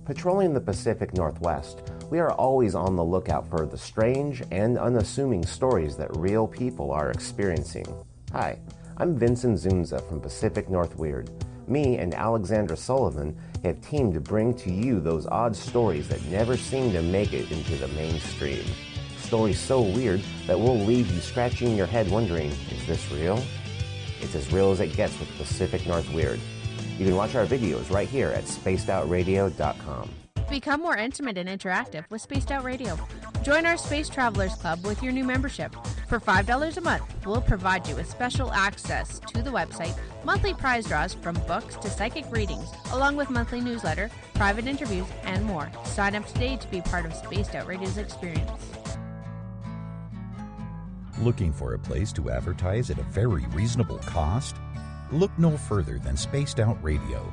Patrolling the Pacific Northwest, we are always on the lookout for the strange and unassuming stories that real people are experiencing. Hi, I'm Vincent Zunza from Pacific North Weird. Me and Alexandra Sullivan have teamed to bring to you those odd stories that never seem to make it into the mainstream. Stories so weird that will leave you scratching your head wondering, is this real? It's as real as it gets with Pacific North Weird. You can watch our videos right here at spacedoutradio.com. Become more intimate and interactive with Spaced Out Radio. Join our Space Travelers Club with your new membership. For $5 a month, we'll provide you with special access to the website, monthly prize draws from books to psychic readings, along with monthly newsletter, private interviews, and more. Sign up today to be part of Spaced Out Radio's experience. Looking for a place to advertise at a very reasonable cost? Look no further than Spaced Out Radio.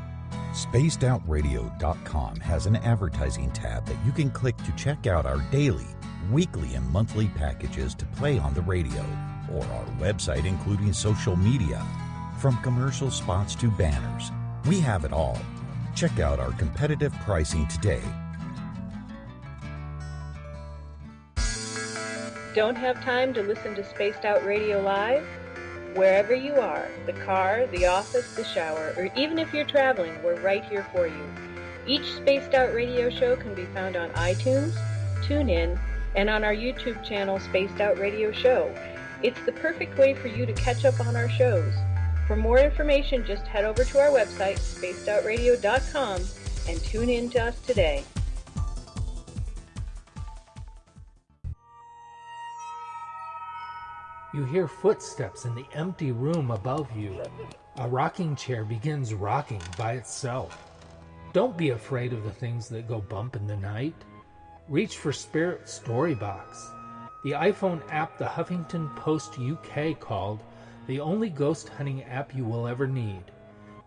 SpacedOutRadio.com has an advertising tab that you can click to check out our daily, weekly, and monthly packages to play on the radio, or our website including social media. From commercial spots to banners, we have it all. Check out our competitive pricing today. Don't have time to listen to Spaced Out Radio live? Wherever you are, the car, the office, the shower, or even if you're traveling, we're right here for you. Each Spaced Out Radio show can be found on iTunes, TuneIn, and on our YouTube channel, Spaced Out Radio Show. It's the perfect way for you to catch up on our shows. For more information, just head over to our website, spacedoutradio.com, and tune in to us today. You hear footsteps in the empty room above you. A rocking chair begins rocking by itself. Don't be afraid of the things that go bump in the night. Reach for Spirit Storybox, the iPhone app the Huffington Post UK called the only ghost hunting app you will ever need.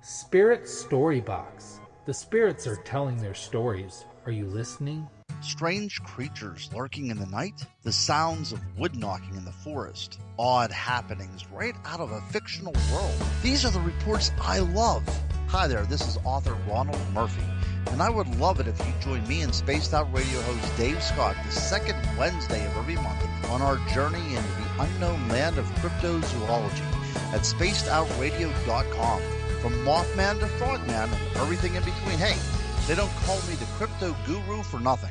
Spirit Storybox. The spirits are telling their stories. Are you listening? Strange creatures lurking in the night, the sounds of wood knocking in the forest, odd happenings right out of a fictional world. These are the reports I love. Hi there, this is author Ronald Murphy, and I would love it if you join me and Spaced Out Radio host Dave Scott the second Wednesday of every month on our journey into the unknown land of cryptozoology at spacedoutradio.com. From Mothman to Frogman and everything in between. Hey, they don't call me the crypto guru for nothing.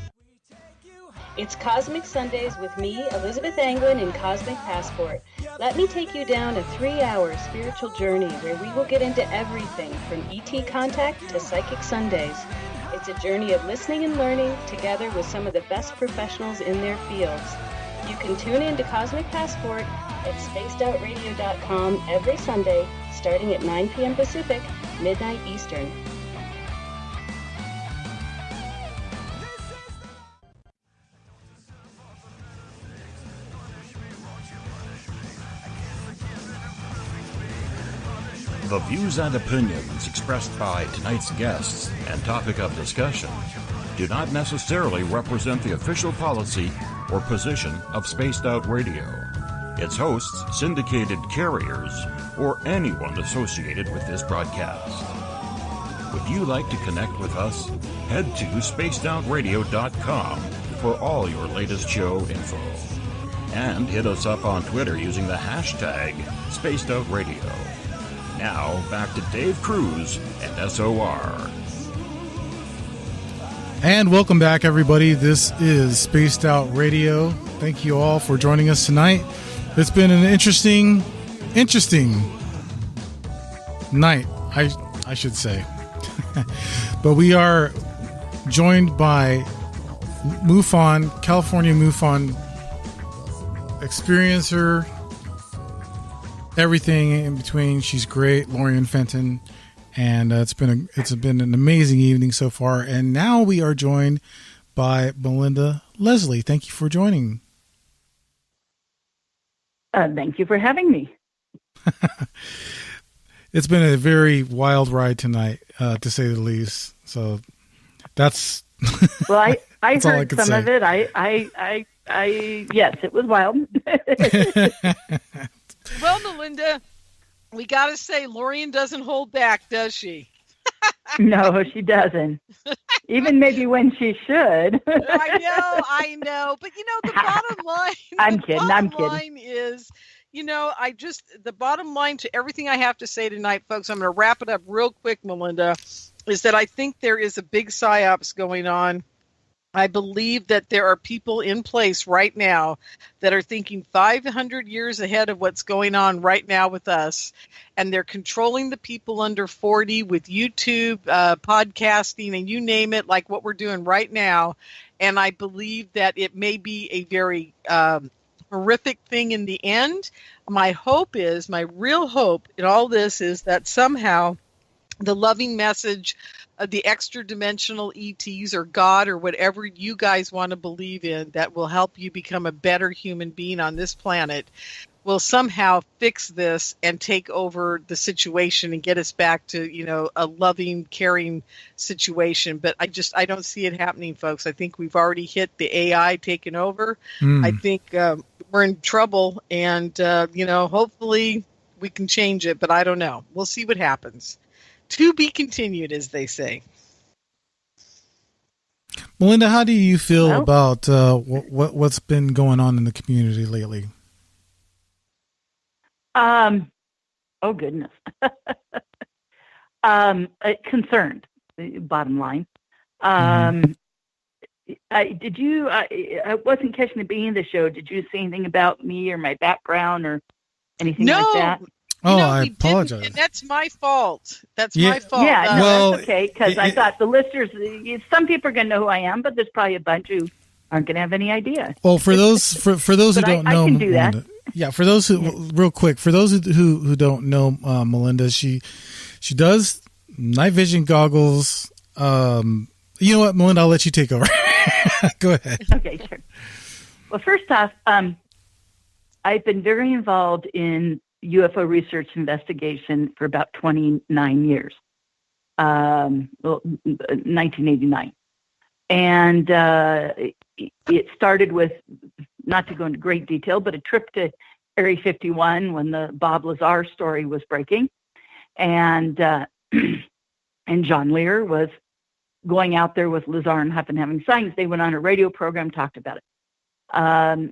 It's Cosmic Sundays with me, Elizabeth Anglin, in Cosmic Passport. Let me take you down a 3-hour spiritual journey where we will get into everything from ET contact to Psychic Sundays. It's a journey of listening and learning together with some of the best professionals in their fields. You can tune in to Cosmic Passport at spacedoutradio.com every Sunday, starting at 9 p.m. Pacific, midnight Eastern. The views and opinions expressed by tonight's guests and topic of discussion do not necessarily represent the official policy or position of Spaced Out Radio, its hosts, syndicated carriers, or anyone associated with this broadcast. Would you like to connect with us? Head to spacedoutradio.com for all your latest show info. And hit us up on Twitter using the hashtag SpacedOutRadio. Now, back to Dave Cruz and SOR. And welcome back, everybody. This is Spaced Out Radio. Thank you all for joining us tonight. It's been an interesting night, I should say. But we are joined by MUFON, California MUFON experiencer, everything in between. She's great, Lorien Fenton. And it's been an amazing evening so far. And now we are joined by Melinda Leslie. Thank you for joining. Thank you for having me. It's been a very wild ride tonight, to say the least. So that's well, I that's all I heard could some say. of it. I yes, it was wild. Well, Melinda, we got to say, Lorien doesn't hold back, does she? No, she doesn't. Even maybe when she should. I know. But, the bottom line. I'm kidding. Line is, the bottom line to everything I have to say tonight, folks, I'm going to wrap it up real quick, Melinda, is that I think there is a big psyops going on. I believe that there are people in place right now that are thinking 500 years ahead of what's going on right now with us. And they're controlling the people under 40 with YouTube, podcasting, and you name it, like what we're doing right now. And I believe that it may be a very horrific thing in the end. My real hope in all this is that somehow the loving message of the extra dimensional ETs or God or whatever you guys want to believe in that will help you become a better human being on this planet will somehow fix this and take over the situation and get us back to, a loving, caring situation. But I don't see it happening, folks. I think we've already hit the AI taking over. I think we're in trouble and, hopefully we can change it, but I don't know. We'll see what happens. To be continued, as they say. Melinda, how do you feel about what's been going on in the community lately? Oh goodness. Concerned. Bottom line. I wasn't catching the beginning of the show. Did you say anything about me or my background or anything like that? I apologize. And that's my fault. My fault. Yeah, that's okay, because I thought the listeners, some people are going to know who I am, but there's probably a bunch who aren't going to have any idea. Well, for those who don't know, I can do that. Yeah, for those who, real quick, for those who don't know Melinda, she does night vision goggles. You know what, Melinda, I'll let you take over. Go ahead. Okay, sure. Well, first off, I've been very involved in UFO research investigation for about 29 years, 1989. And it started with, not to go into great detail, but a trip to Area 51 when the Bob Lazar story was breaking. And John Lear was going out there with Lazar and Huff and having sightings. They went on a radio program, talked about it. A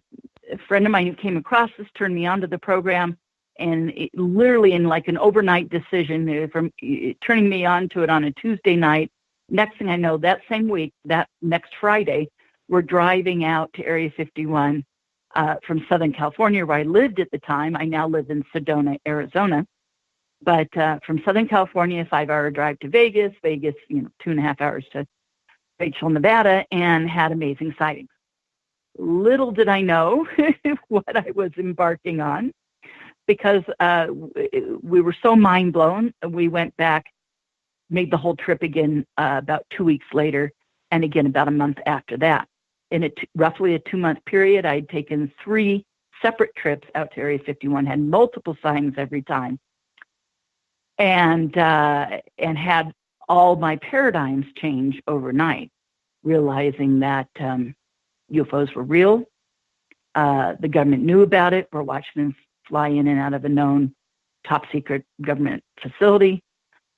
friend of mine who came across this turned me on to the program. And literally in like an overnight decision from turning me on to it on a Tuesday night, next thing I know, that same week, that next Friday, we're driving out to Area 51 from Southern California, where I lived at the time. I now live in Sedona, Arizona. But from Southern California, a 5-hour drive to Vegas, 2.5 hours to Rachel, Nevada, and had amazing sightings. Little did I know what I was embarking on, because we were so mind blown. We went back, made the whole trip again about 2 weeks later, and again about a month after that. In roughly a 2-month period, I'd taken 3 separate trips out to Area 51, had multiple sightings every time, and had all my paradigms change overnight, realizing that UFOs were real. The government knew about it. We're watching them fly in and out of a known top secret government facility.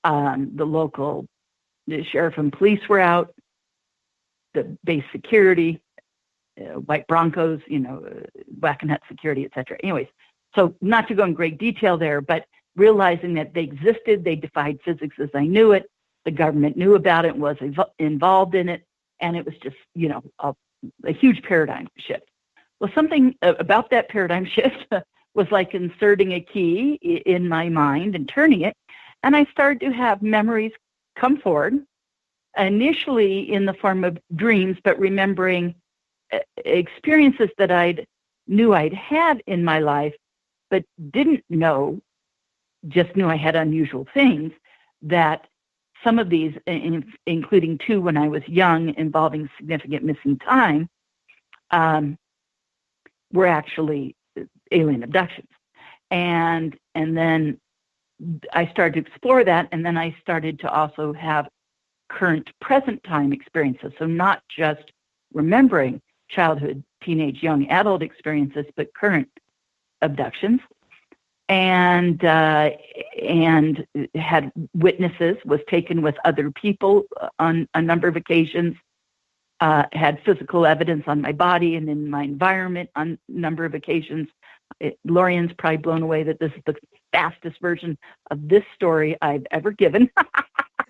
The local sheriff and police were out, the base security, white Broncos, Whack-and Hut security, etc. Anyways, so not to go in great detail there, but realizing that they existed, they defied physics as I knew it. The government knew about it, was involved in it, and it was just, a huge paradigm shift. Well, something about that paradigm shift was like inserting a key in my mind and turning it, and I started to have memories come forward, initially in the form of dreams, but remembering experiences that I knew I'd had in my life, but didn't know, just knew I had unusual things. that some of these, including 2 when I was young, involving significant missing time, were actually alien abductions. And then I started to explore that, and then I started to also have current present time experiences. So not just remembering childhood, teenage, young adult experiences, but current abductions. And had witnesses, was taken with other people on a number of occasions, had physical evidence on my body and in my environment on a number of occasions. Lorien's probably blown away that this is the fastest version of this story I've ever given.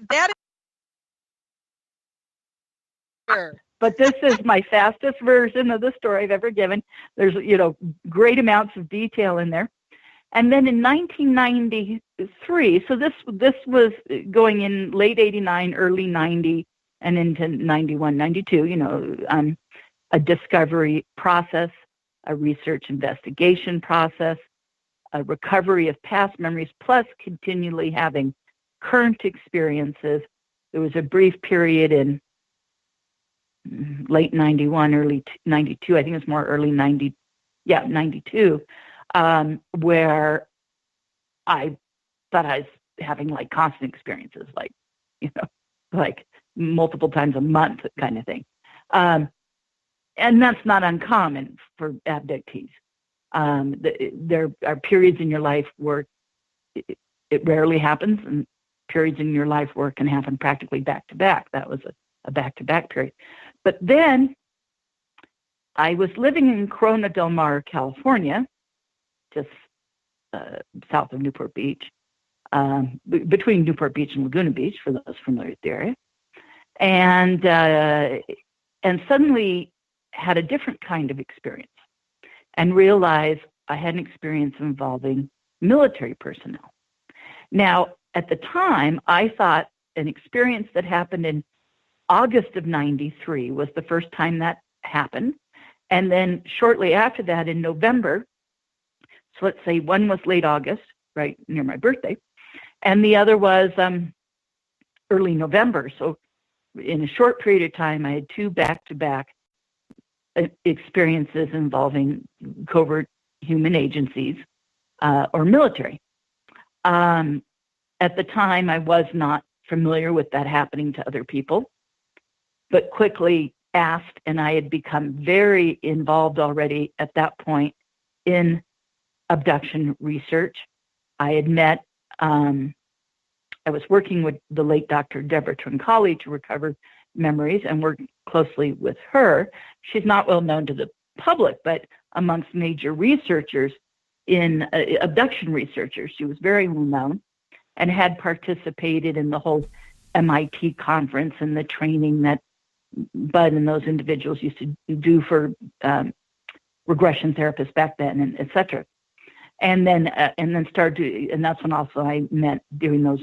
That is But this is my fastest version of the story I've ever given. There's, great amounts of detail in there. And then in 1993, so this was going in late 89, early 90, and into 91, 92, a discovery process, a research investigation process, a recovery of past memories, plus continually having current experiences. There was a brief period in late 91, early 92, I think it was more early 90, 92, where I thought I was having like constant experiences, like multiple times a month kind of thing. And that's not uncommon for abductees. There are periods in your life where it rarely happens, and periods in your life where it can happen practically back to back. That was a back-to-back period. But then I was living in Corona del Mar, California, just south of Newport Beach, between Newport Beach and Laguna Beach, for those familiar with the area, and suddenly had a different kind of experience and realized I had an experience involving military personnel. Now, at the time, I thought an experience that happened in August of 93 was the first time that happened. And then shortly after that, in November, so let's say one was late August, right near my birthday, and the other was early November. So in a short period of time, I had 2 back-to-back experiences involving covert human agencies or military. At the time, I was not familiar with that happening to other people, but quickly asked, and I had become very involved already at that point in abduction research. I had met, I was working with the late Dr. Deborah Troncalli to recover memories and worked closely with her. She's not well known to the public, but amongst major researchers in abduction researchers, she was very well known and had participated in the whole MIT conference and the training that Bud and those individuals used to do for regression therapists back then, and et cetera. And then started to, and that's when also I met during those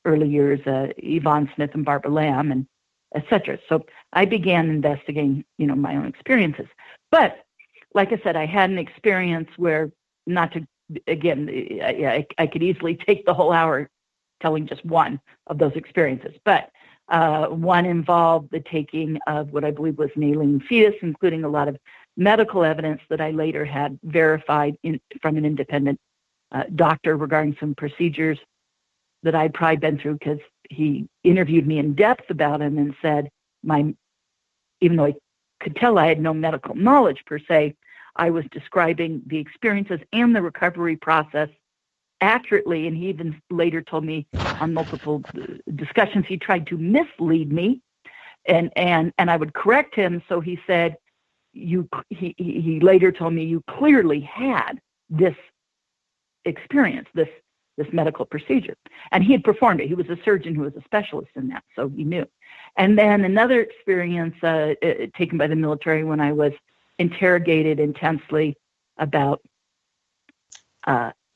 early years, Yvonne Smith and Barbara Lamb, and et cetera. So I began investigating, my own experiences. But like I said, I had an experience where, not to, again, I could easily take the whole hour telling just one of those experiences. But one involved the taking of what I believe was an alien fetus, including a lot of medical evidence that I later had verified from an independent doctor regarding some procedures that I'd probably been through, because he interviewed me in depth about them and said, even though I could tell I had no medical knowledge per se, I was describing the experiences and the recovery process accurately. And he even later told me on multiple discussions he tried to mislead me, and I would correct him. So he said, he later told me, you clearly had this experience, this medical procedure. And he had performed it. He was a surgeon who was a specialist in that, so he knew. And then another experience taken by the military when I was interrogated intensely about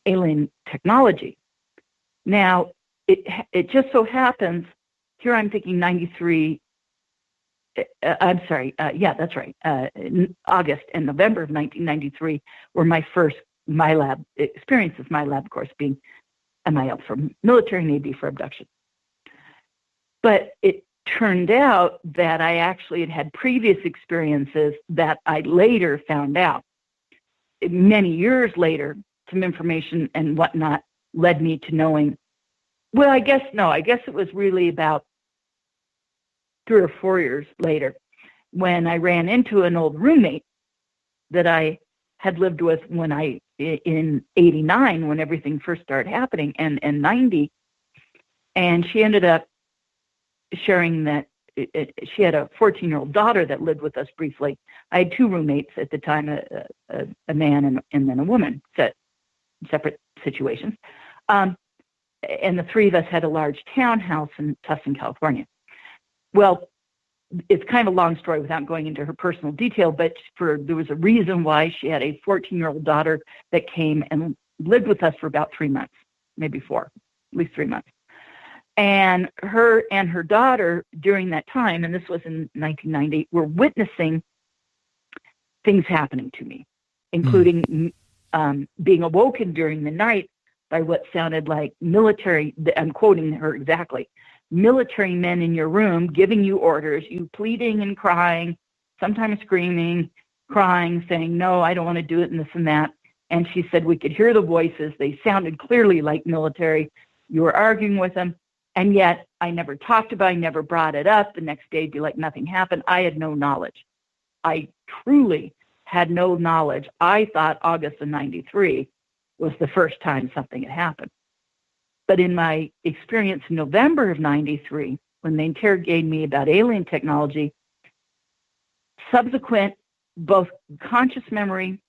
alien technology. Now, it just so happens, here I'm thinking 93, I'm sorry, yeah, that's right. August and November of 1993 were my first MyLab experiences, MyLab, of course, being MIL for military, Navy for abduction. But it turned out that I actually had previous experiences that I later found out. Many years later, some information and whatnot led me to knowing, well, I guess it was really about 3 or 4 years later when I ran into an old roommate that I had lived with in 89, when everything first started happening, and 90. And she ended up sharing that she had a 14-year-old daughter that lived with us briefly. I had 2 roommates at the time, a man and then a woman, separate situations. And the 3 of us had a large townhouse in Tustin, California. Well, it's kind of a long story without going into her personal detail, but there was a reason why she had a 14-year-old daughter that came and lived with us for about 3 months, maybe 4, at least 3 months. And her and her daughter during that time, and this was in 1990, were witnessing things happening to me, including being awoken during the night by what sounded like military, I'm quoting her exactly, military men in your room giving you orders, you pleading and crying, sometimes screaming, crying, saying, no, I don't want to do it, and this and that. And she said we could hear the voices. They sounded clearly like military. You were arguing with them. And yet I never talked about it, I never brought it up. The next day it'd be like nothing happened. I had no knowledge. I truly had no knowledge. I thought August of 93 was the first time something had happened. But in my experience in November of 93, when they interrogated me about alien technology, subsequent both conscious memory,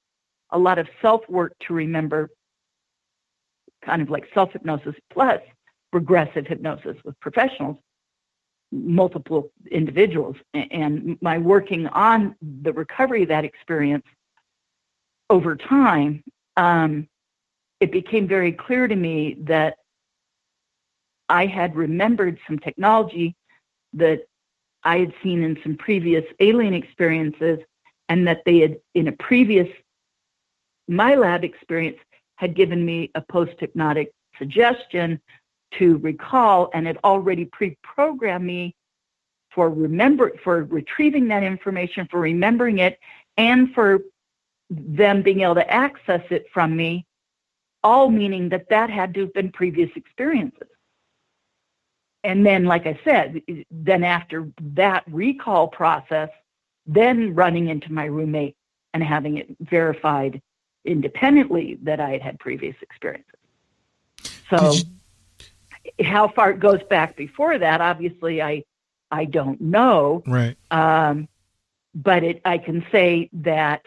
a lot of self-work to remember, kind of like self-hypnosis plus regressive hypnosis with professionals, multiple individuals, and my working on the recovery of that experience over time, it became very clear to me that I had remembered some technology that I had seen in some previous alien experiences, and that they had, in a previous my lab experience, had given me a post-hypnotic suggestion to recall, and had already pre-programmed me for retrieving that information, for remembering it, and for them being able to access it from me, all meaning that had to have been previous experiences. And then, like I said, then after that recall process, then running into my roommate and having it verified independently that I had had previous experiences. So how far it goes back before that, obviously I don't know. Right. But I can say that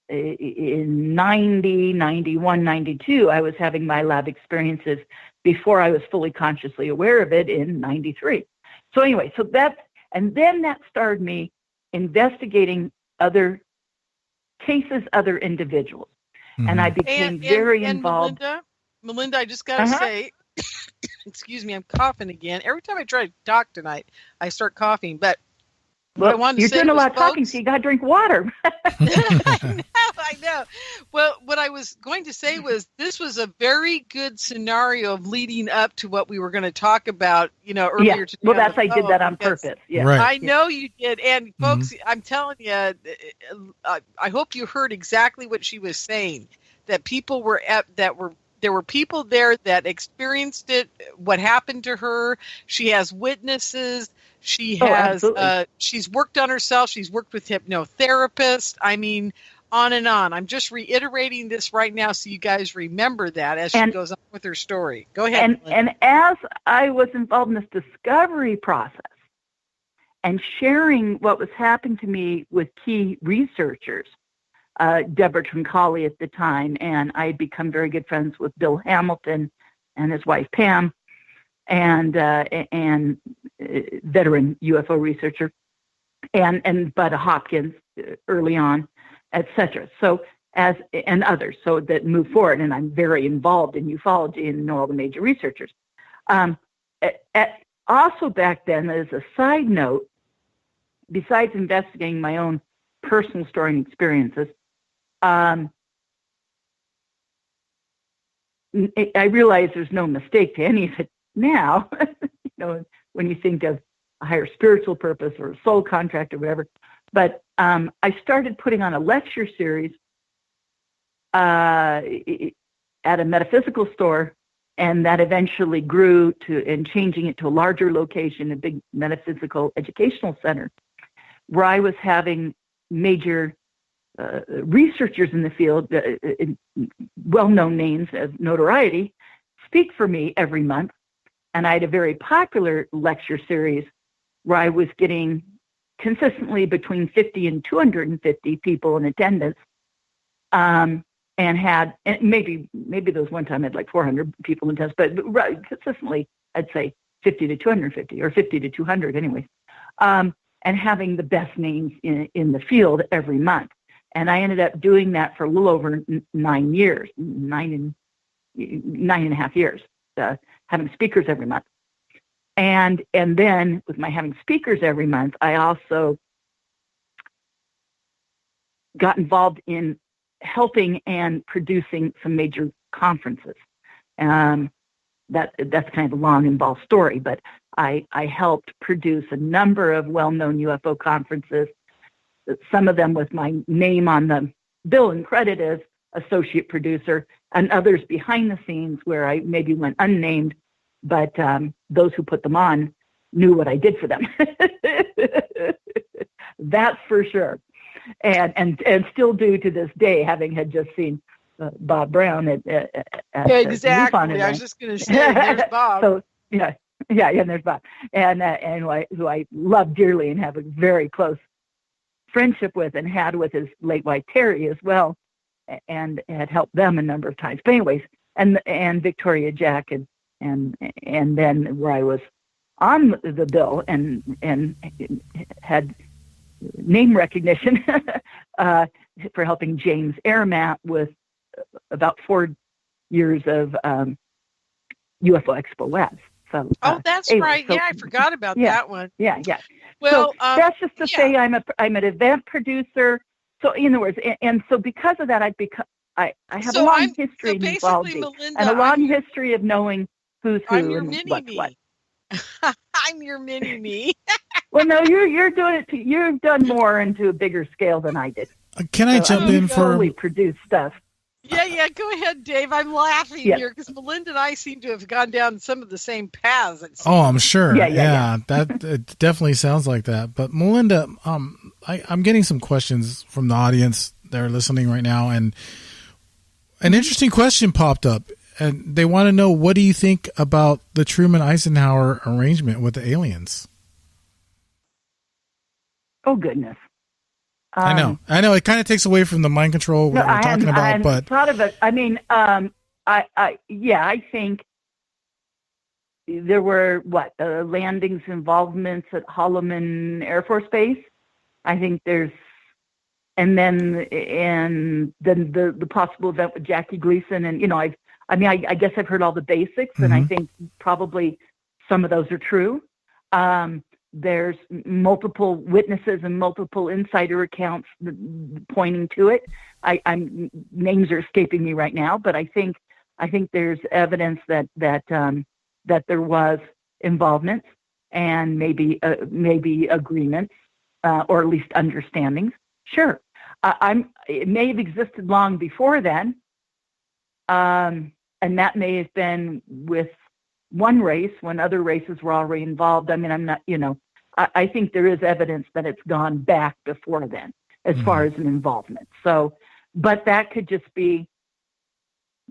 in 90, 91, 92, I was having my lab experiences before I was fully consciously aware of it in 93. So anyway, then that started me investigating other cases, other individuals. Mm-hmm. And I became very involved. Melinda, I just got to say, excuse me, I'm coughing again. Every time I try to talk tonight, I start coughing. But what I wanted to say, you're doing a lot of talking, so you got to drink water. I know. Well, what I was going to say was this was a very good scenario of leading up to what we were going to talk about, earlier today. Well, I did that on purpose. Yeah, right. I know you did. And folks, I'm telling you, I hope you heard exactly what she was saying. That people there were people there that experienced it, what happened to her. She has witnesses. She has, she's worked on herself. She's worked with hypnotherapists. I mean, on and on. I'm just reiterating this right now so you guys remember that as she goes on with her story. Go ahead. And as I was involved in this discovery process and sharing what was happening to me with key researchers, Deborah Trincali at the time, and I had become very good friends with Bill Hamilton and his wife Pam, and veteran UFO researcher, and Bud Hopkins early on, etc. So and others, so that moved forward, and I'm very involved in ufology and know all the major researchers. Also back then, as a side note, besides investigating my own personal story and experiences, I realize there's no mistake to any of it now, when you think of a higher spiritual purpose or a soul contract or whatever. But I started putting on a lecture series at a metaphysical store, and that eventually grew to, and changing it to a larger location, a big metaphysical educational center, where I was having major researchers in the field, well-known names of notoriety, speak for me every month. And I had a very popular lecture series where I was getting consistently between 50 and 250 people in attendance. And maybe there was one time I had like 400 people in attendance, but consistently I'd say 50 to 250 or 50 to 200 anyway. And having the best names in the field every month. And I ended up doing that for a little over 9 years, 9.5 years, having speakers every month. And then with my having speakers every month, I also got involved in helping and producing some major conferences. That's kind of a long, involved story, but I helped produce a number of well-known UFO conferences, some of them with my name on the bill and credit as associate producer, and others behind the scenes where I maybe went unnamed, but those who put them on knew what I did for them. That's for sure. And still do to this day, having had just seen Bob Brown at yeah, exactly. I was just going to say, there's Bob. So yeah, and there's Bob, and who I love dearly and have a very close friendship with, and had with his late wife Terry as well, and had helped them a number of times. But anyways, and Victoria Jack, and then where I was on the bill and had name recognition for helping James Airmat with about 4 years of UFO Expo West. So, that's right. So, yeah, I forgot about that one. Yeah. Well, so that's just to say I'm an event producer. So in other words, and so because of that, I have a long history involved, and a long history of knowing who's who and what's what. I'm your mini me. Well, no, you're doing it. You've done more into a bigger scale than I did. Can I jump in for? We produce stuff. Yeah. Go ahead, Dave. I'm laughing here because Melinda and I seem to have gone down some of the same paths. Oh, I'm sure. Yeah. That it definitely sounds like that. But Melinda, I'm getting some questions from the audience that are listening right now, and an interesting question popped up, and they want to know, what do you think about the Truman Eisenhower arrangement with the aliens? Oh goodness. I know. It kind of takes away from the mind control we're talking about, but I thought of it. I mean, I think there were landings, involvements at Holloman Air Force Base. I think there's, and then the possible event with Jackie Gleason, and I guess I've heard all the basics, and I think probably some of those are true. There's multiple witnesses and multiple insider accounts pointing to it. Names are escaping me right now, but I think there's evidence that there was involvement and maybe agreements or at least understandings. Sure, it may have existed long before then, and that may have been with one race when other races were already involved. I mean, I'm not, I think there is evidence that it's gone back before then as far as an involvement. So, but that could just be,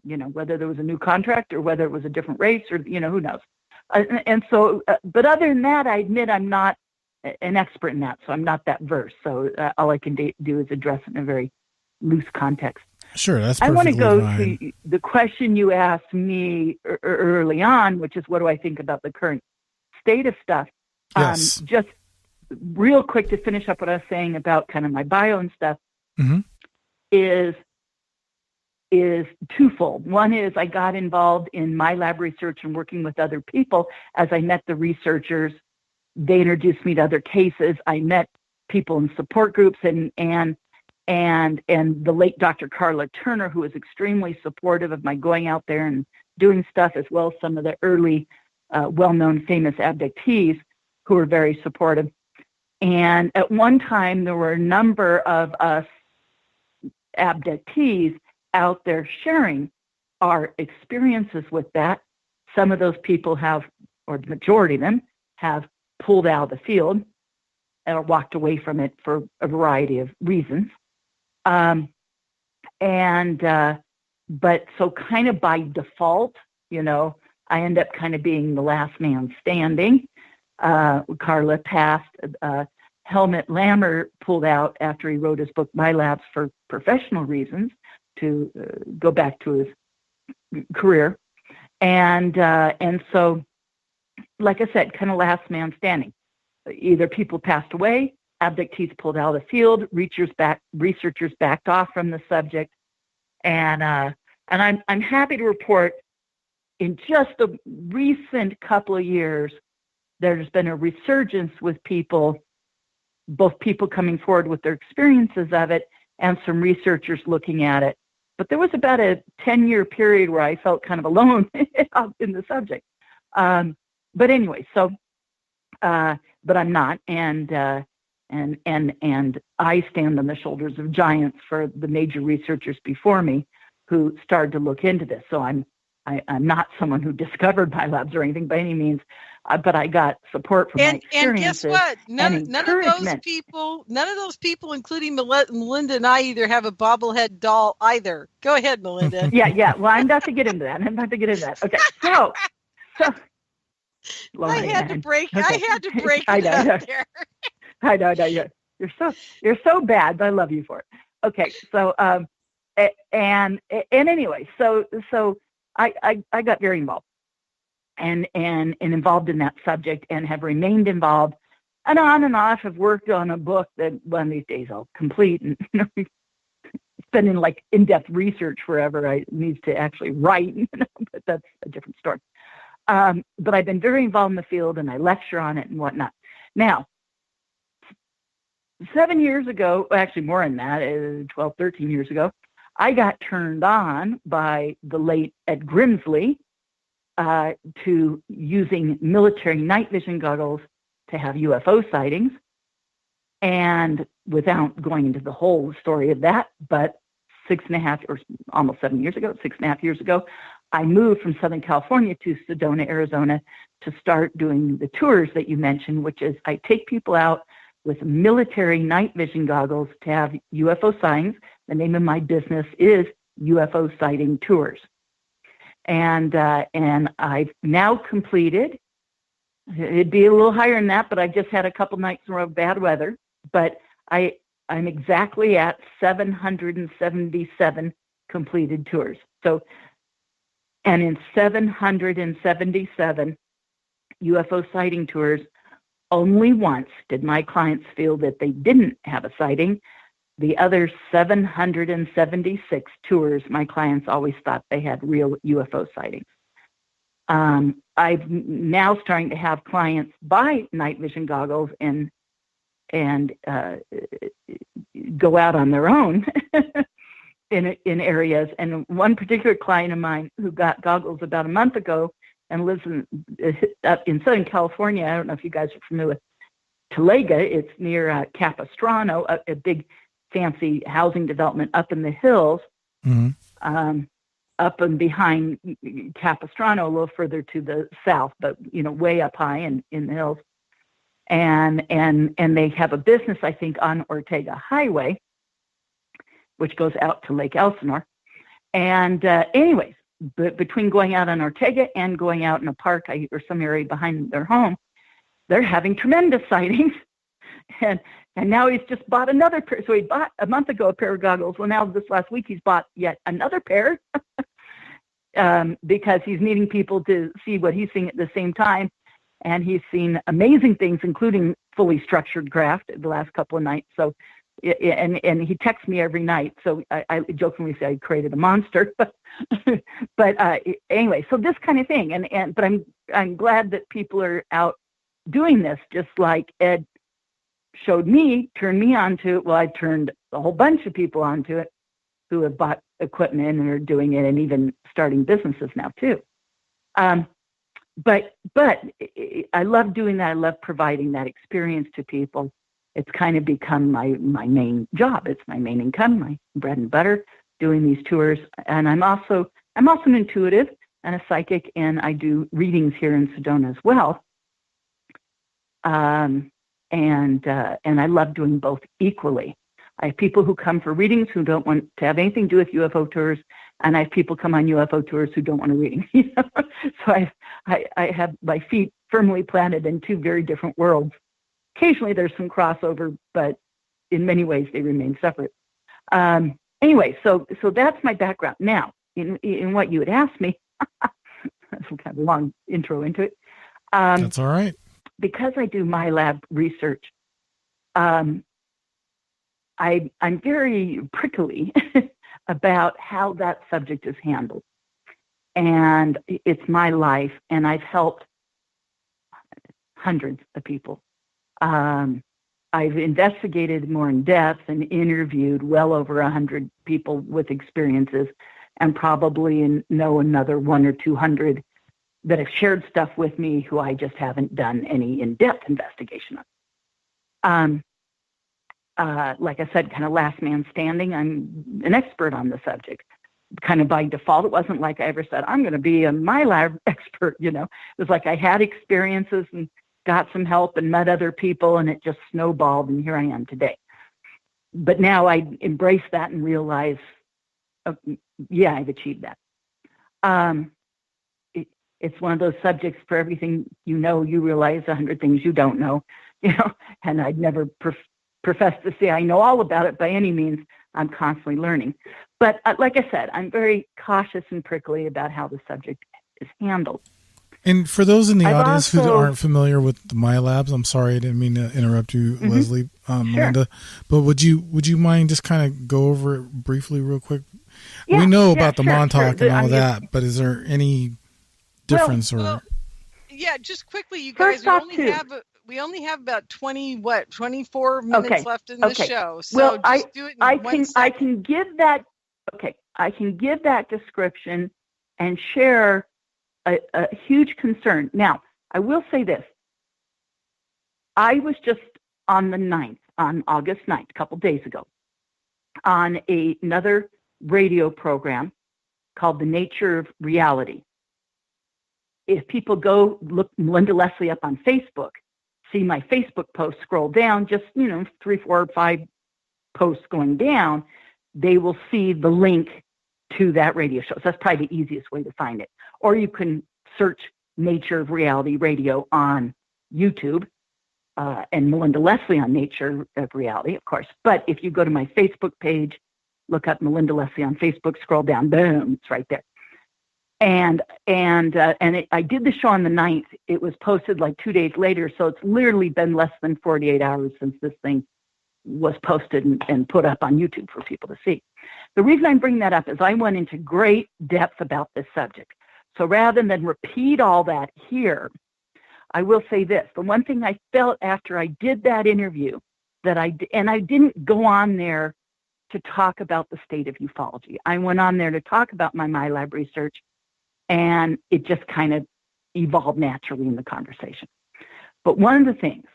whether there was a new contract or whether it was a different race or, who knows. And so, but other than that, I admit I'm not an expert in that. So I'm not that versed. So all I can do is address it in a very loose context. Sure, that's I want to go fine. to the question you asked me early on, which is what do I think about the current state of stuff? Yes. Just real quick to finish up what I was saying about kind of my bio and stuff is twofold. One is I got involved in my lab research and working with other people. As I met the researchers, they introduced me to other cases. I met people in support groups and the late Dr. Carla Turner, who was extremely supportive of my going out there and doing stuff, as well as some of the early well-known famous abductees who were very supportive. And at one time, there were a number of us abductees out there sharing our experiences with that. Some of those people have, or the majority of them, have pulled out of the field or walked away from it for a variety of reasons. But so kind of by default, you know, I end up kind of being the last man standing. Carla passed. Helmut Lammer pulled out after he wrote his book, My Labs, for professional reasons, to go back to his career. And so, like I said, kind of last man standing. Either people passed away, abductees pulled out of the field, researchers backed off from the subject, and I'm happy to report in just the recent couple of years, there's been a resurgence with people, both people coming forward with their experiences of it and some researchers looking at it. But there was about a 10-year period where I felt kind of alone in the subject. But anyway, so, but I'm not, and I stand on the shoulders of giants for the major researchers before me who started to look into this. So I'm not someone who discovered my labs or anything by any means, but I got support from my experiences. And guess what? None of those people, including Melinda and I, either have a bobblehead doll either. Go ahead, Melinda. Yeah. Well, I'm about to get into that. Okay. So I had to break it out there. I know. You're so bad, but I love you for it. Okay. So, and anyway, so I got very involved and involved in that subject and have remained involved and on and off. Have worked on a book that one of these days I'll complete, and spending like in-depth research forever. I need to actually write, but that's a different story. But I've been very involved in the field, and I lecture on it and whatnot. Now, 7 years ago, actually more than that, 12, 13 years ago, I got turned on by the late Ed Grimsley to using military night vision goggles to have UFO sightings. And without going into the whole story of that, but 6.5 or almost 7 years ago, 6.5 years ago, I moved from Southern California to Sedona, Arizona to start doing the tours that you mentioned, which is I take people out with military night vision goggles to have UFO sightings. The name of my business is UFO Sighting Tours. And I've now completed, it'd be a little higher than that, but I just had a couple nights in a row of bad weather. But I'm exactly at 777 completed tours. So, and in 777 UFO sighting tours, only once did my clients feel that they didn't have a sighting. The other 776 tours, my clients always thought they had real UFO sightings. I'm now starting to have clients buy night vision goggles and go out on their own in areas. And one particular client of mine who got goggles about a month ago and lives up in Southern California. I don't know if you guys are familiar with Talega. It's near Capistrano, a big fancy housing development up in the hills, up and behind Capistrano, a little further to the south, but way up high in the hills. And they have a business, I think, on Ortega Highway, which goes out to Lake Elsinore. And anyways, between going out on Ortega and going out in a park or some area behind their home, they're having tremendous sightings. And now he's just bought another pair. So he bought a month ago a pair of goggles. Well, now this last week he's bought yet another pair because he's needing people to see what he's seeing at the same time. And he's seen amazing things, including fully structured craft the last couple of nights. So, and he texts me every night. So I jokingly say I created a monster, but anyway, so this kind of thing. But I'm glad that people are out doing this, just like Ed showed me, turned me onto it. Well, I turned a whole bunch of people onto it who have bought equipment and are doing it and even starting businesses now too. but I love doing that. I love providing that experience to people. It's kind of become my main job. It's my main income, my bread and butter, doing these tours. And I'm also an intuitive and a psychic, and I do readings here in Sedona as well. And I love doing both equally. I have people who come for readings who don't want to have anything to do with UFO tours, and I have people come on UFO tours who don't want a reading. So I have my feet firmly planted in two very different worlds. Occasionally there's some crossover, but in many ways they remain separate. Anyway, so that's my background. Now, in what you had asked me, that's kind of a long intro into it. That's all right. Because I do my lab research, I'm very prickly about how that subject is handled. And it's my life, and I've helped hundreds of people. I've investigated more in depth and interviewed well over 100 people with experiences, and probably know another 100 or 200 that have shared stuff with me who I just haven't done any in-depth investigation on. Like I said, kind of last man standing. I'm an expert on the subject, kind of by default. It wasn't like I ever said, I'm going to be a my lab expert, It was like I had experiences and got some help and met other people, and it just snowballed, and here I am today. But now I embrace that and realize, I've achieved that. It's one of those subjects, for everything you realize 100 things you don't know, and I'd never profess to say I know all about it by any means. I'm constantly learning. But like I said, I'm very cautious and prickly about how the subject is handled. And for those in the audience who aren't familiar with the MyLabs, I'm sorry, I didn't mean to interrupt you, Leslie, Melinda, but would you mind just kind of go over it briefly real quick? Yeah, we know about the Montauk and all that, but is there any difference just quickly, you guys, we only have about 24 minutes left in the show. So just do it in 1 second. I can give that. Okay, I can give that description and share a huge concern. Now, I will say this. I was just on August 9th, a couple days ago, on another radio program called The Nature of Reality. If people go look Melinda Leslie up on Facebook, see my Facebook post, scroll down, just, 3, 4, 5 posts going down, they will see the link to that radio show. So that's probably the easiest way to find it. Or you can search Nature of Reality Radio on YouTube, and Melinda Leslie on Nature of Reality, of course. But if you go to my Facebook page, look up Melinda Leslie on Facebook, scroll down, boom, it's right there. And I did the show on the 9th. It was posted like 2 days later, so it's literally been less than 48 hours since this thing was posted and put up on YouTube for people to see. The reason I'm bringing that up is I went into great depth about this subject. So rather than repeat all that here, I will say this. The one thing I felt after I did that interview, I didn't go on there to talk about the state of ufology. I went on there to talk about my MyLab research, and it just kind of evolved naturally in the conversation. But one of the things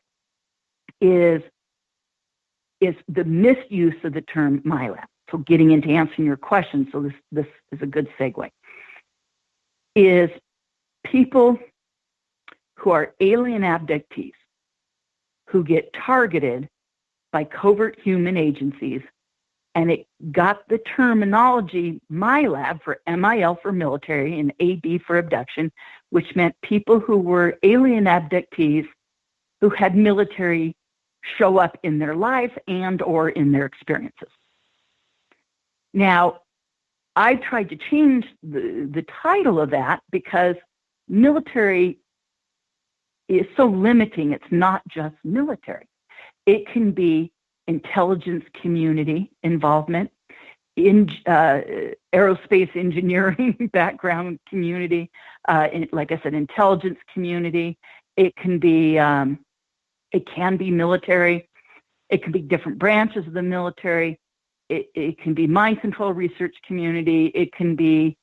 is the misuse of the term MyLab. So getting into answering your question, so this is a good segue, is people who are alien abductees who get targeted by covert human agencies, and it got the terminology MyLab for MIL for military and AB for abduction, which meant people who were alien abductees who had military show up in their lives and or in their experiences. Now, I tried to change the title of that because military is so limiting. It's not just military. It can be intelligence community involvement, in aerospace engineering background community, like I said, intelligence community. It can be military. It can be different branches of the military. It can be mind control research community. It can be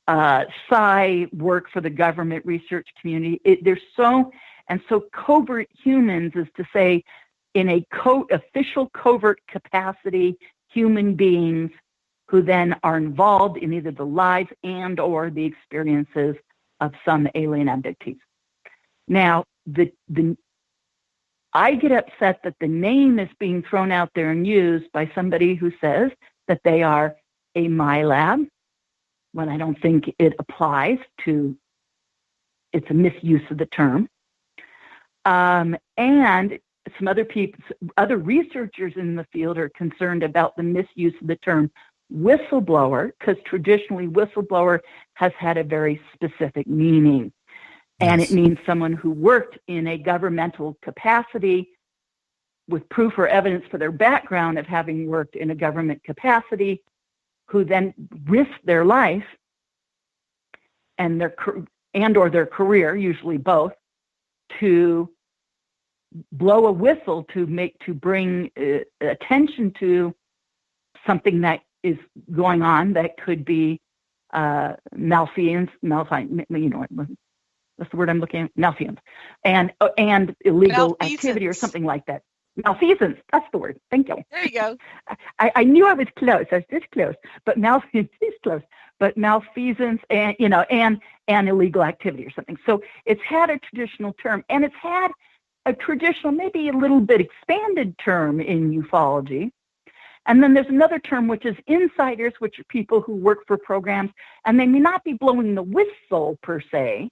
psi work for the government research community. So covert humans is to say, in a official covert capacity, human beings who then are involved in either the lives and or the experiences of some alien abductees. Now, I get upset that the name is being thrown out there and used by somebody who says that they are a MILAB, when I don't think it applies to, it's a misuse of the term. And some other researchers in the field are concerned about the misuse of the term whistleblower, because traditionally whistleblower has had a very specific meaning. And it means someone who worked in a governmental capacity with proof or evidence for their background of having worked in a government capacity, who then risked their life and or their career, usually both, to blow a whistle to bring attention to something that is going on that could be malfeasance, what's the word I'm looking at? Malfeasance, and illegal activity or something like that. Malfeasance, that's the word. Thank you. There you go. I knew I was close. I was this close, but malfeasance is close. But malfeasance and illegal activity or something. So it's had a traditional term, and it's had a traditional, maybe a little bit expanded term in ufology. And then there's another term, which is insiders, which are people who work for programs, and they may not be blowing the whistle per se,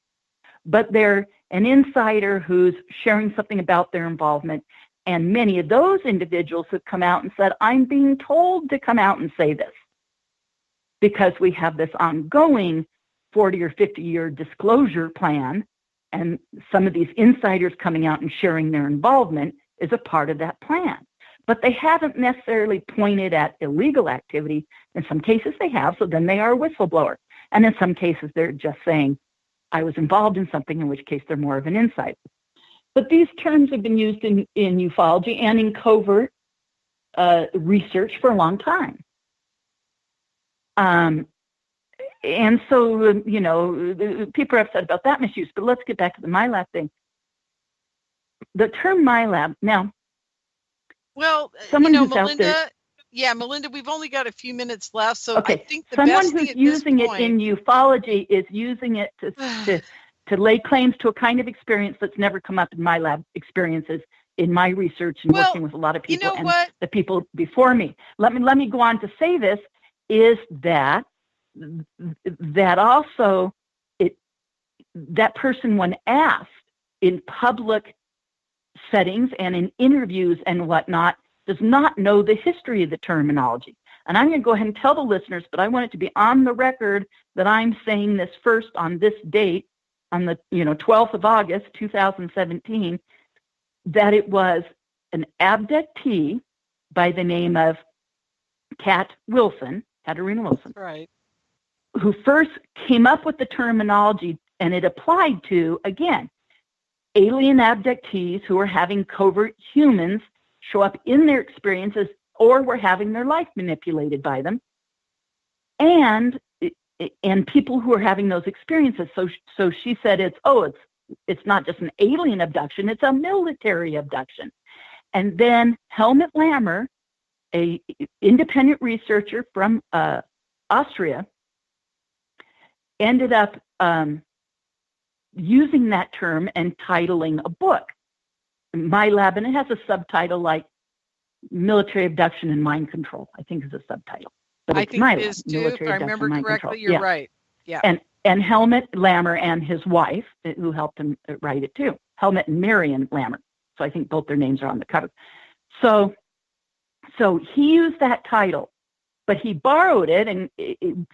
but they're an insider who's sharing something about their involvement. And many of those individuals have come out and said, I'm being told to come out and say this because we have this ongoing 40 or 50-year disclosure plan, and some of these insiders coming out and sharing their involvement is a part of that plan. But they haven't necessarily pointed at illegal activity. In some cases they have, so then they are a whistleblower. And in some cases they're just saying, I was involved in something, in which case they're more of an insider. But these terms have been used in ufology and in covert research for a long time. And so, people are upset about that misuse, but let's get back to the MILAB thing. The term MILAB, now, Melinda, Melinda, we've only got a few minutes left, so I think the someone best who's thing using it in ufology is using it to lay claims to a kind of experience that's never come up in my lab experiences in my research and working with a lot of people the people before me. Let me go on to say this, is that also that person, when asked in public settings and in interviews and whatnot, does not know the history of the terminology. And I'm going to go ahead and tell the listeners, but I want it to be on the record that I'm saying this first on this date, on the 12th of August, 2017, that it was an abductee by the name of Katarina Wilson, right, who first came up with the terminology, and it applied to, again, alien abductees who were having covert humans show up in their experiences or were having their life manipulated by them, and people who are having those experiences. So she said it's not just an alien abduction, it's a military abduction. And then Helmut Lammer, a independent researcher from Austria, ended up using that term and titling a book, MILAB, and it has a subtitle like Military Abduction and Mind Control, I think is a subtitle. But I think MILAB, it is too, if I remember correctly, you're right. Yeah. And Helmut Lammer and his wife, who helped him write it too, Helmut and Marion Lammer. So I think both their names are on the cover. So he used that title, but he borrowed it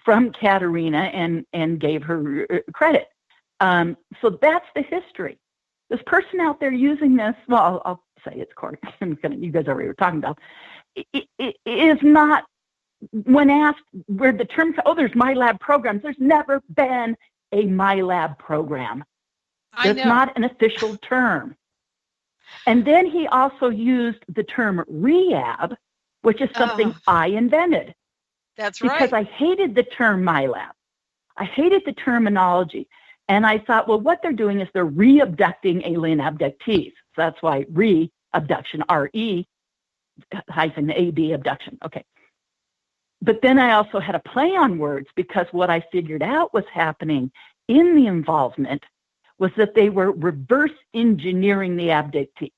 from Katarina and gave her credit. So that's the history. This person out there using this, well, I'll say it's Corey. You guys already were talking about. It is not, when asked where the term, there's MILAB programs. There's never been a MILAB program. It's not an official term. And then he also used the term rehab, which is something I invented. That's right. Because I hated the term MILAB. I hated the terminology. And I thought, well, what they're doing is they're re-abducting alien abductees. So that's why re-abduction, R-E-AB abduction. Okay. But then I also had a play on words, because what I figured out was happening in the involvement was that they were reverse engineering the abductee.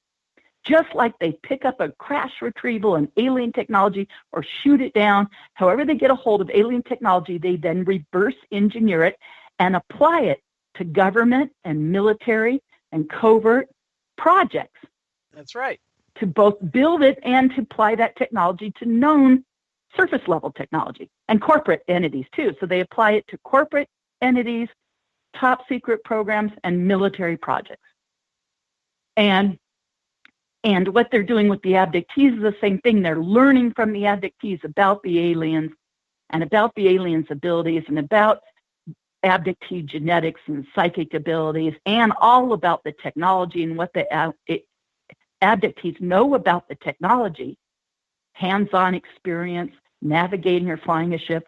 Just like they pick up a crash retrieval and alien technology or shoot it down, however they get a hold of alien technology, they then reverse engineer it and apply it to government and military and covert projects. That's right. To both build it and to apply that technology to known surface level technology and corporate entities too. So they apply it to corporate entities, top secret programs, and military projects. And what they're doing with the abductees is the same thing. They're learning from the abductees about the aliens and about the aliens' abilities and about abductee genetics and psychic abilities and all about the technology and what the abductees know about the technology, hands-on experience, navigating or flying a ship,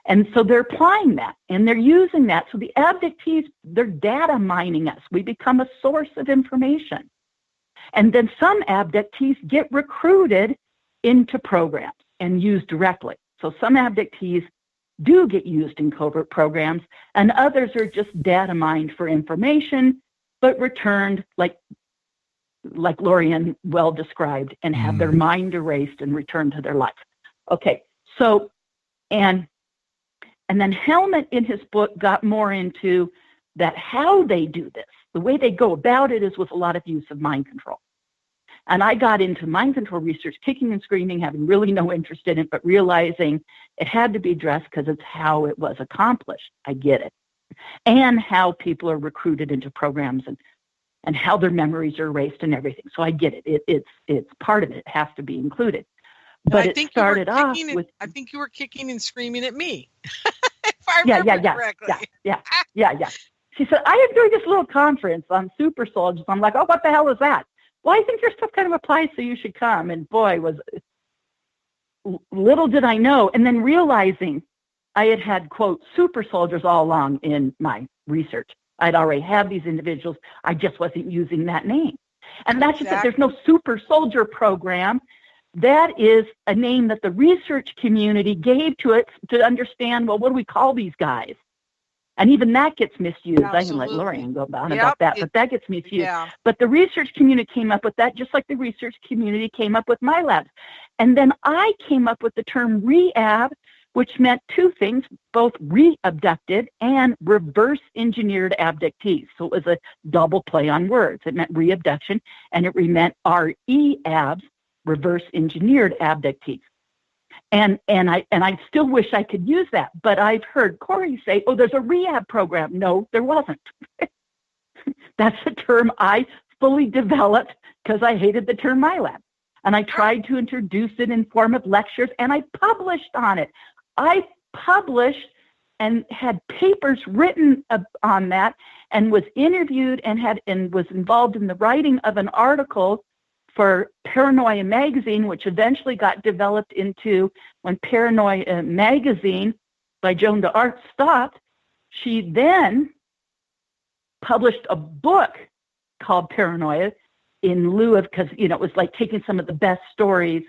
And so they're applying that and they're using that. So the abductees, they're data mining us. We become a source of information. And then some abductees get recruited into programs and used directly. So some abductees do get used in covert programs, and others are just data mined for information, but returned like Lorien well described, and have their mind erased and returned to their life. Okay, so, and then Helmut in his book got more into that how they do this. The way they go about it is with a lot of use of mind control. And I got into mind control research, kicking and screaming, having really no interest in it, but realizing it had to be addressed because it's how it was accomplished. I get it. And how people are recruited into programs and how their memories are erased and everything. So I get it. It's part of it. It has to be included. But it started off with... I think you were kicking and screaming at me. If I remember correctly. Yeah. She said, I am doing this little conference on super soldiers. I'm like, oh, what the hell is that? Well, I think your stuff kind of applies, so you should come. And boy, little did I know. And then realizing I had, quote, super soldiers all along in my research. I'd already had these individuals. I just wasn't using that name. And that's just that there's no super soldier program. That is a name that the research community gave to it to understand, well, what do we call these guys? And even that gets misused. Absolutely. I can let Lorien go on about that, but that gets misused. Yeah. But the research community came up with that, just like the research community came up with my labs. And then I came up with the term re-ab, which meant two things, both re-abducted and reverse engineered abductees. So it was a double play on words. It meant re-abduction, and it meant re-abs, reverse engineered abductees. And I still wish I could use that, but I've heard Corey say, oh, there's a rehab program. No, there wasn't. That's a term I fully developed because I hated the term MyLab. And I tried to introduce it in form of lectures, and I published on it. I published and had papers written on that, and was interviewed and was involved in the writing of an article for Paranoia magazine, which eventually got developed into, when Paranoia magazine by Joan d'Arc stopped, she then published a book called Paranoia in lieu of, because, it was like taking some of the best stories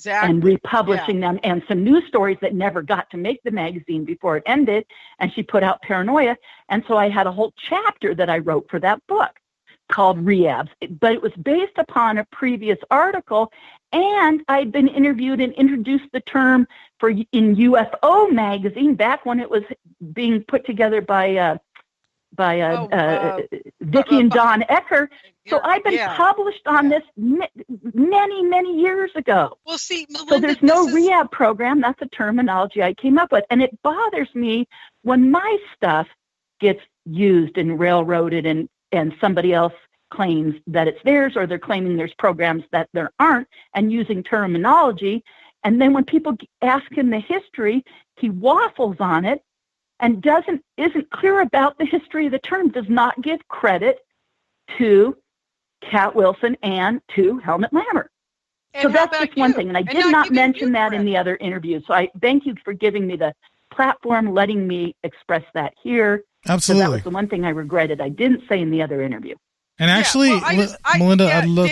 and republishing them, and some new stories that never got to make the magazine before it ended, and she put out Paranoia. And so I had a whole chapter that I wrote for that book called Rehabs, but it was based upon a previous article, and I'd been interviewed and introduced the term in UFO magazine back when it was being put together by Vicki and Don Ecker. So I've been published on this many years ago. Well, see, Melinda, so there's no rehab program. That's a terminology I came up with, and it bothers me when my stuff gets used and railroaded and somebody else claims that it's theirs, or they're claiming there's programs that there aren't, and using terminology. And then when people ask him the history, he waffles on it and isn't clear about the history of the term, does not give credit to Cat Wilson and to Helmut Lammer. So that's just one thing. And I did not mention that in the other interview. So I thank you for giving me the platform, letting me express that here. Absolutely. So that was the one thing I regretted I didn't say in the other interview. And actually, Melinda, yeah, I'd love.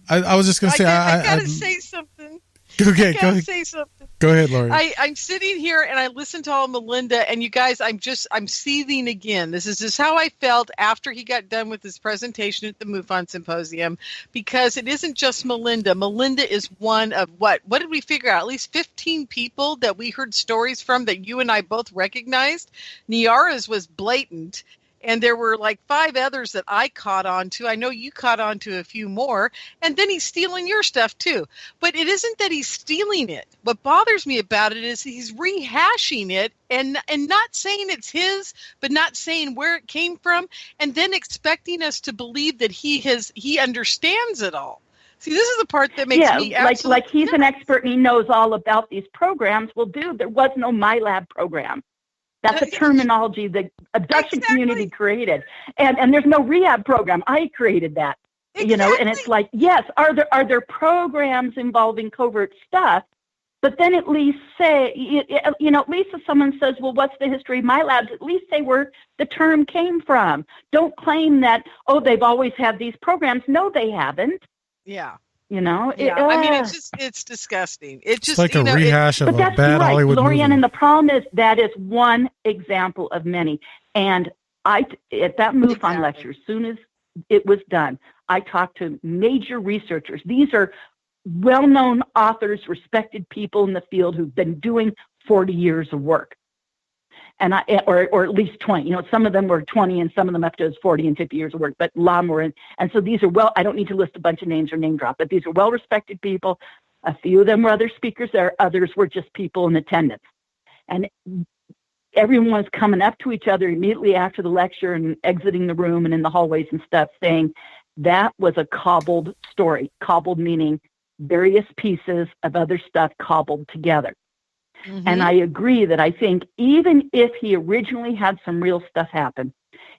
I was just going to say, I gotta say something. Okay, go ahead. Say something. Go ahead, Lori. I'm sitting here and I listen to all Melinda, and you guys, I'm seething again. This is just how I felt after he got done with his presentation at the MUFON Symposium, because it isn't just Melinda. Melinda is one of what did we figure out? At least 15 people that we heard stories from that you and I both recognized. Niara's was blatant. And there were like 5 others that I caught on to. I know you caught on to a few more. And then he's stealing your stuff too. But it isn't that he's stealing it. What bothers me about it is he's rehashing it and not saying it's his, but not saying where it came from, and then expecting us to believe that he understands it all. See, this is the part that makes me absolutely like he's an expert and he knows all about these programs. Well, dude, there was no MyLab program. That's a terminology the abduction community created. And there's no rehab program. I created that. You know, and it's like, yes, are there programs involving covert stuff? But then at least say, you know, at least if someone says, well, what's the history of MyLabs? At least say where the term came from. Don't claim that, oh, they've always had these programs. No, they haven't. Yeah. You know, I mean, it's disgusting. It's just like a rehash of a bad Hollywood movie. Lorien, and the problem is that is one example of many. And at that MUFON lecture, as soon as it was done, I talked to major researchers. These are well-known authors, respected people in the field who've been doing 40 years of work. And or at least 20, you know, some of them were 20 and some of them up to 40 and 50 years of work, but a lot more. And so these are I don't need to list a bunch of names or name drop, but these are well-respected people. A few of them were other speakers there. Others were just people in attendance. And everyone was coming up to each other immediately after the lecture and exiting the room and in the hallways and stuff saying that was a cobbled story. Cobbled meaning various pieces of other stuff cobbled together. Mm-hmm. And I agree that I think even if he originally had some real stuff happen,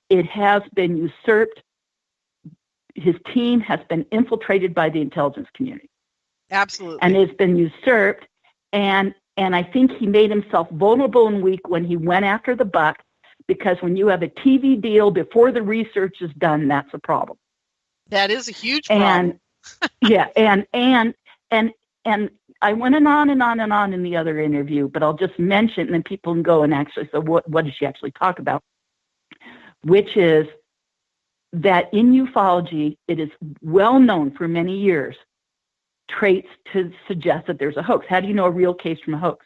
it has been usurped. His team has been infiltrated by the intelligence community. Absolutely. And it's been usurped. And I think he made himself vulnerable and weak when he went after the buck, because when you have a TV deal before the research is done, that's a problem. That is a huge problem. And I went on and on and on in the other interview, but I'll just mention, and then people can go and actually, so what did she actually talk about? Which is that in ufology, it is well known for many years, traits to suggest that there's a hoax. How do you know a real case from a hoax?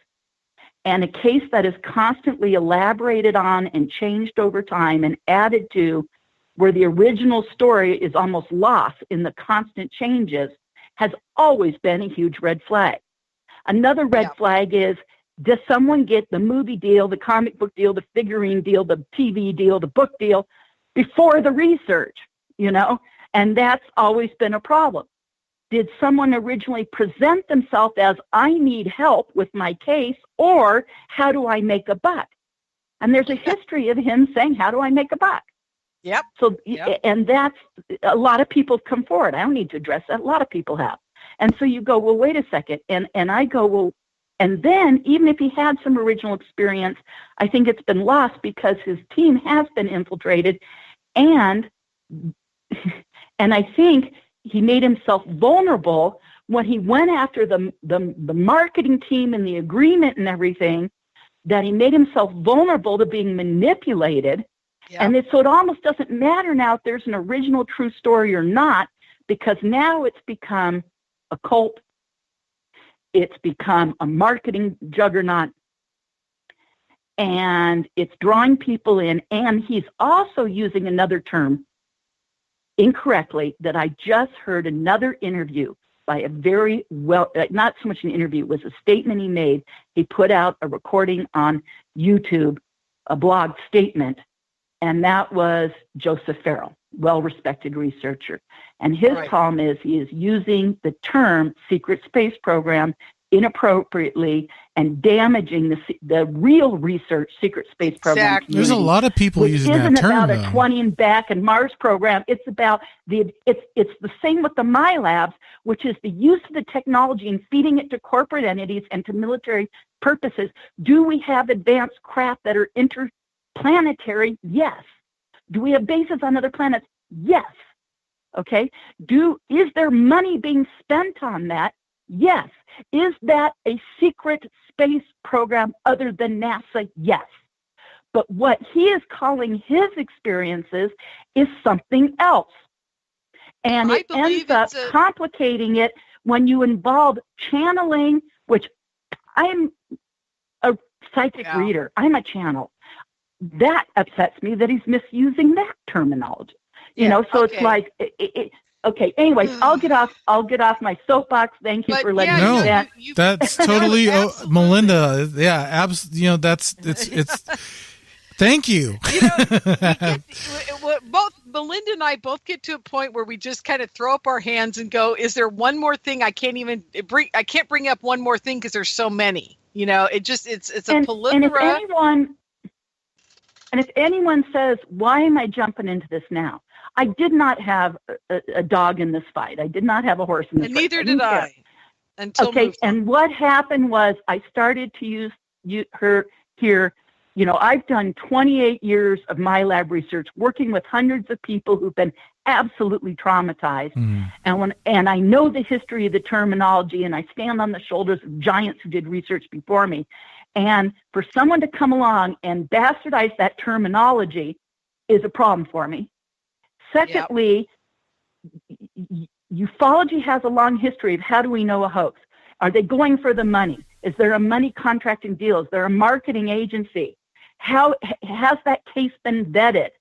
And a case that is constantly elaborated on and changed over time and added to, where the original story is almost lost in the constant changes, has always been a huge red flag. Another red flag is, does someone get the movie deal, the comic book deal, the figurine deal, the TV deal, the book deal before the research, you know? And that's always been a problem. Did someone originally present themselves as, I need help with my case, or how do I make a buck? And there's a history of him saying, how do I make a buck? Yep. So, and that's, a lot of people have come forward. I don't need to address that. A lot of people have. And so you go, well, wait a second. And I go, well, and then even if he had some original experience, I think it's been lost because his team has been infiltrated. And I think he made himself vulnerable when he went after the marketing team and the agreement and everything, that he made himself vulnerable to being manipulated. Yeah. And so it almost doesn't matter now if there's an original true story or not, because now it's become a cult. It's become a marketing juggernaut. And it's drawing people in. And he's also using another term incorrectly that I just heard another interview by a very not so much an interview, it was a statement he made. He put out a recording on YouTube, a blog statement. And that was Joseph Farrell, well-respected researcher. And his problem is he is using the term secret space program inappropriately and damaging the real research secret space program. Exactly. There's a lot of people using that term. It isn't about a 20 and back and Mars program. It's about it's the same with the MyLabs, which is the use of the technology and feeding it to corporate entities and to military purposes. Do we have advanced craft that are interplanetary? Yes. Do we have bases on other planets? Yes. Okay. Is there money being spent on that? Yes. Is that a secret space program other than NASA? Yes. But what he is calling his experiences is something else. And it ends up complicating it when you involve channeling, which I'm a psychic reader. I'm a channel. That upsets me that he's misusing that terminology. You know, so it's like, okay. Anyways, I'll get off my soapbox. Thank you for letting me do that. That's totally Melinda. Yeah, it's. Thank you. Both Melinda and I both get to a point where we just kind of throw up our hands and go, "Is there one more thing I can't even bring? I can't bring up one more thing because there's so many." You know, it's a plethora. And if anyone says, "Why am I jumping into this now?" I did not have a dog in this fight. I did not have a horse in this fight. And neither did I. And what happened was I started to use her here. You know, I've done 28 years of MyLab research, working with hundreds of people who've been absolutely traumatized. And I know the history of the terminology, and I stand on the shoulders of giants who did research before me. And for someone to come along and bastardize that terminology is a problem for me. Secondly, ufology has a long history of how do we know a hoax? Are they going for the money? Is there a money contracting deal? Is there a marketing agency? How has that case been vetted?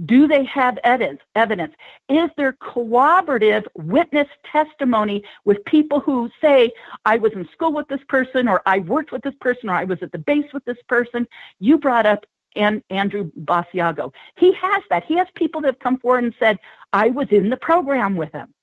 Do they have evidence? Is there corroborative witness testimony with people who say, I was in school with this person, or I worked with this person, or I was at the base with this person? You brought up Andrew Basiago. He has that. He has people that have come forward and said, I was in the program with him.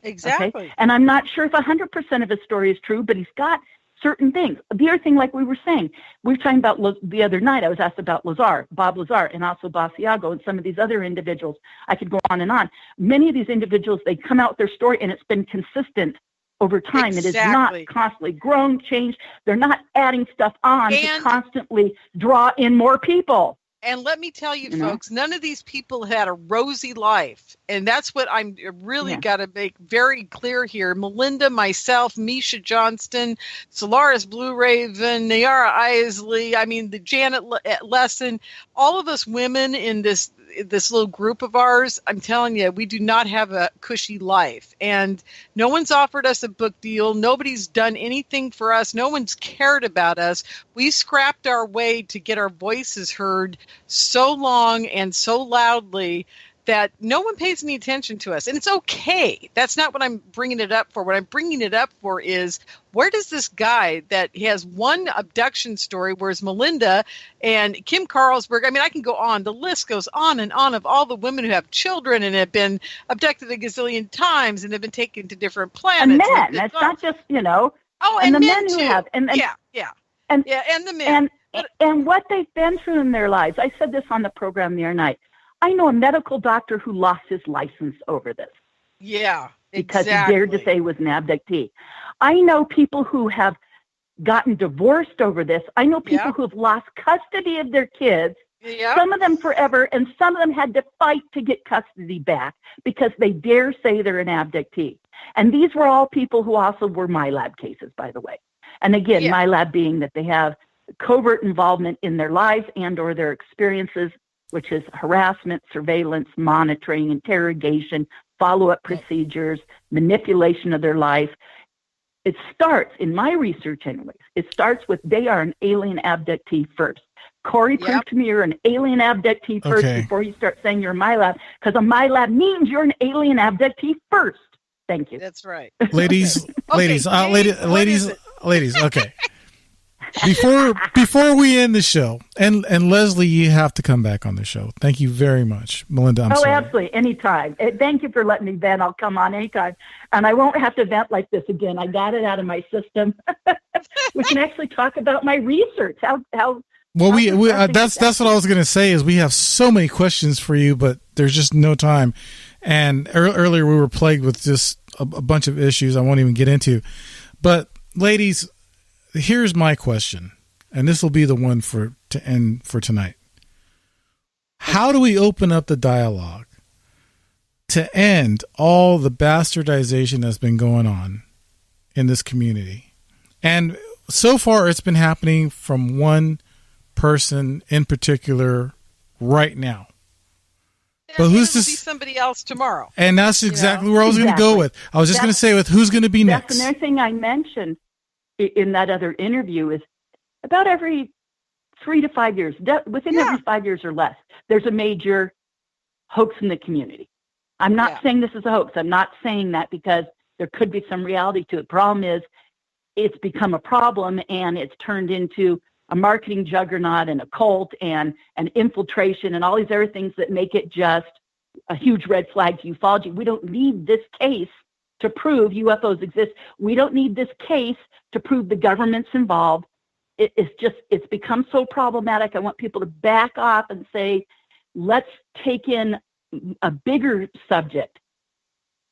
Exactly. Okay? And I'm not sure if 100% of his story is true, but he's got certain things. The other thing, like we were saying, we were talking about the other night, I was asked about Bob Lazar, and also Basiago, and some of these other individuals. I could go on and on. Many of these individuals, they come out with their story, and it's been consistent over time. It is not constantly grown, changed. They're not adding stuff on to constantly draw in more people. And let me tell you, folks, none of these people had a rosy life. And that's what I'm really got to make very clear here. Melinda, myself, Misha Johnston, Solaris Blue Raven, Nayara Isley, the Janet Lesson, all of us women in this little group of ours, I'm telling you, we do not have a cushy life. And no one's offered us a book deal. Nobody's done anything for us. No one's cared about us. We scrapped our way to get our voices heard so long and so loudly that no one pays any attention to us. And it's okay. That's not what I'm bringing it up for. What I'm bringing it up for is, where does this guy that has one abduction story, whereas Melinda and Kim Carlsberg, I can go on. The list goes on and on of all the women who have children and have been abducted a gazillion times and have been taken to different planets. And men. It's not just, Oh, and the men who too. have. And the men. And what they've been through in their lives. I said this on the program the other night. I know a medical doctor who lost his license over this. Yeah, because he dared to say he was an abductee. I know people who have gotten divorced over this. I know people who have lost custody of their kids, some of them forever, and some of them had to fight to get custody back because they dare say they're an abductee. And these were all people who also were MyLab cases, by the way. And again, MyLab being that they have covert involvement in their lives and or their experiences, which is harassment, surveillance, monitoring, interrogation, follow-up procedures, manipulation of their life. It starts, in my research anyways, it starts with they are an alien abductee first. Corey, prove to me you're an alien abductee first before you start saying you're a MyLab, because a MyLab means you're an alien abductee first. Thank you. That's right. Ladies, okay. Before we end the show, and Leslie, you have to come back on the show. Thank you very much, Melinda. I'm sorry. Absolutely, anytime. Thank you for letting me vent. I'll come on anytime, and I won't have to vent like this again. I got it out of my system. We can actually talk about my research. How well, that's what I was going to say. Is we have so many questions for you, but there's just no time. And earlier we were plagued with just a bunch of issues I won't even get into. But ladies, here's my question, and this will be the one to end for tonight. How do we open up the dialogue to end all the bastardization that's been going on in this community? And so far, it's been happening from one person in particular right now. But who's to be somebody else tomorrow? And that's exactly where I was going to go with. I was just going to say with who's going to be next. That's another thing I mentioned in that other interview is about every 3 to 5 years, within every 5 years or less, there's a major hoax in the community. I'm not saying this is a hoax. I'm not saying that because there could be some reality to it. Problem is, it's become a problem and it's turned into a marketing juggernaut and a cult and an infiltration and all these other things that make it just a huge red flag to ufology. We don't need this case to prove UFOs exist. We don't need this case to prove the government's involved. It's become so problematic. I want people to back off and say, let's take in a bigger subject.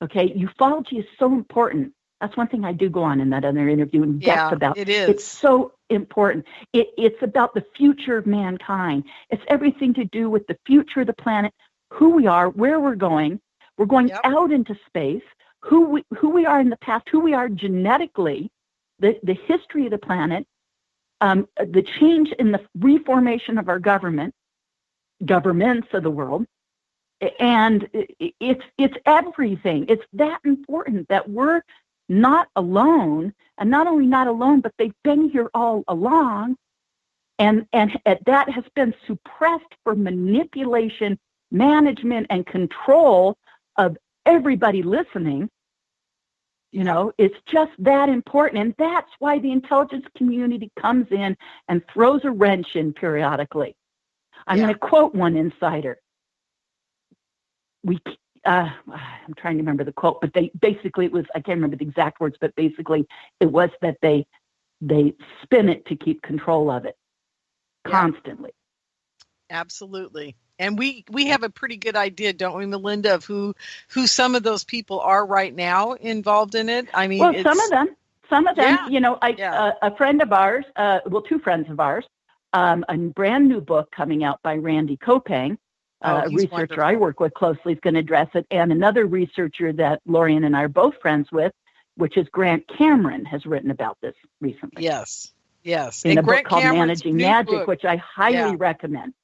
Okay, ufology is so important. That's one thing I do go on in that other interview in depth about. It is. It's so important. It's about the future of mankind. It's everything to do with the future of the planet, who we are, where we're going. We're going out into space, who we are in the past, who we are genetically, the history of the planet, the change in the reformation of our governments of the world. And it's everything. It's that important that we're not alone, and not only not alone, but they've been here all along, and that has been suppressed for manipulation, management, and control of everybody listening. You know, it's just that important, and that's why the intelligence community comes in and throws a wrench in periodically. I'm going to quote one insider. I'm trying to remember the quote, but basically it was, I can't remember the exact words, but basically it was that they spin it to keep control of it constantly. Absolutely. And we have a pretty good idea, don't we, Melinda, of who some of those people are right now involved in it? I mean, well, some of them, you know, a friend of ours, two friends of ours, a brand new book coming out by Randy Kopang, a researcher wonderful. I work with closely, is going to address it. And another researcher that Lorien and I are both friends with, which is Grant Cameron, has written about this recently. Yes. In a book called Managing Magic, which I highly recommend.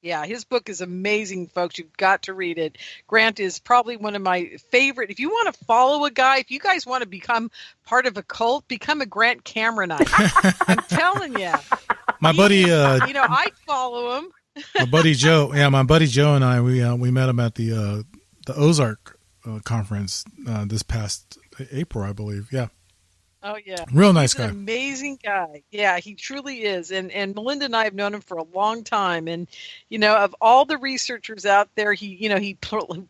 Yeah, his book is amazing, folks. You've got to read it. Grant is probably one of my favorite. If you want to follow a guy, if you guys want to become part of a cult, become a Grant Cameronite. I'm telling you. My buddy, I'd follow him. My buddy Joe, and I, we met him at the Ozark conference this past April, I believe. Yeah. Oh yeah, real nice guy. An amazing guy. Yeah, he truly is. And Melinda and I have known him for a long time. And of all the researchers out there, he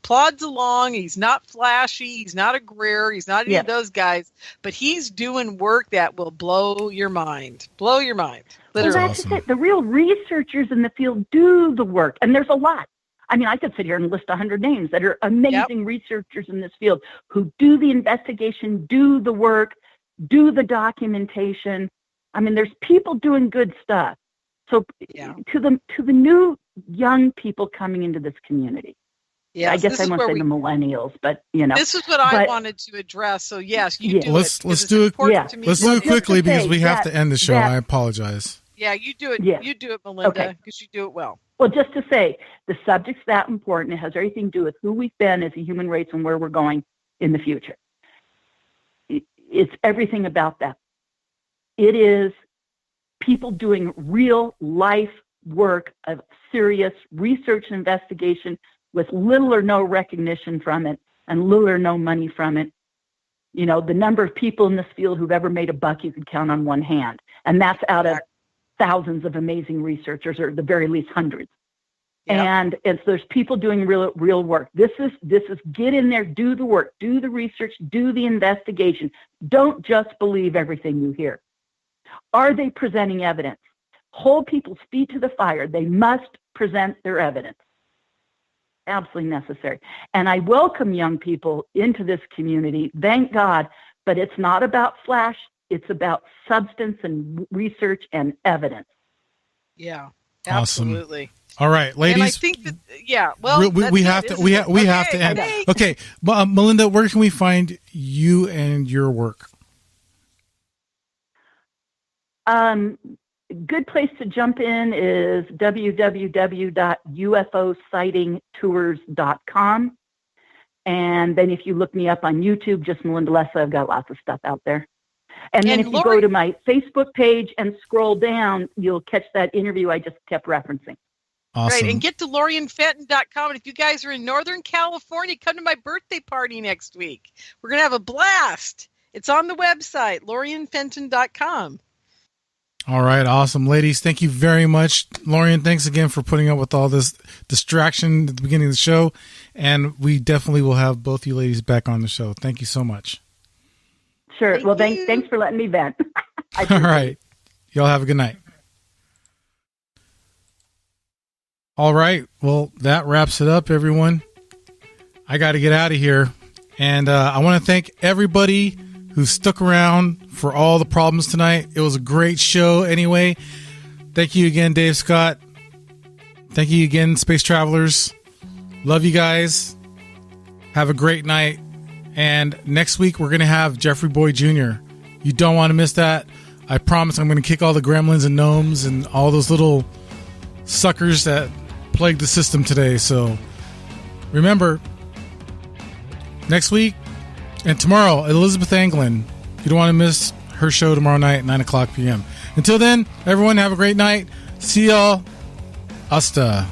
plods along. He's not flashy. He's not a Greer. He's not any of those guys. But he's doing work that will blow your mind. Blow your mind. Literally. Well, that's it. The real researchers in the field do the work, and there's a lot. I mean, I could sit here and list 100 names that are amazing researchers in this field who do the investigation, do the work, do the documentation. I mean, there's people doing good stuff. So to the new young people coming into this community, I guess I won't say the millennials, but this is what I wanted to address. So yes, you do it. Let's do it. Let's do it quickly because we have to end the show. I apologize. Yeah, you do it. You do it, Melinda, because you do it well. Well, just to say, the subject's that important. It has everything to do with who we've been as a human race and where we're going in the future. It's everything about that. It is people doing real life work of serious research and investigation with little or no recognition from it and little or no money from it. The number of people in this field who've ever made a buck, you could count on one hand. And that's out of thousands of amazing researchers, or at the very least hundreds. Yeah. And there's people doing real work. This is get in there, do the work, do the research, do the investigation. Don't just believe everything you hear. Are they presenting evidence? Hold people's feet to the fire. They must present their evidence. Absolutely necessary. And I welcome young people into this community, thank God, but it's not about flash. It's about substance and research and evidence. Yeah, absolutely. Awesome. All right, ladies. And I think that, well, we have to end. Okay, Melinda, where can we find you and your work? Good place to jump in is www.ufosightingtours.com. And then if you look me up on YouTube, just Melinda Lessa, I've got lots of stuff out there. And then if you go to my Facebook page and scroll down, you'll catch that interview I just kept referencing. Awesome. Right, and get to LorienFenton.com. And if you guys are in Northern California, come to my birthday party next week. We're going to have a blast. It's on the website, LorienFenton.com. All right, awesome. Ladies, thank you very much. Lorien, thanks again for putting up with all this distraction at the beginning of the show. And we definitely will have both you ladies back on the show. Thank you so much. Sure. Thanks for letting me vent. All right. Y'all have a good night. All right. Well, that wraps it up, everyone. I got to get out of here. And I want to thank everybody who stuck around for all the problems tonight. It was a great show anyway. Thank you again, Dave Scott. Thank you again, Space Travelers. Love you guys. Have a great night. And next week, we're going to have Jeffrey Boyd Jr. You don't want to miss that. I promise I'm going to kick all the gremlins and gnomes and all those little suckers that plagued the system today. So remember, next week and tomorrow, Elizabeth Anglin. You don't want to miss her show tomorrow night at 9 o'clock p.m. Until then, everyone have a great night. See y'all. Hasta.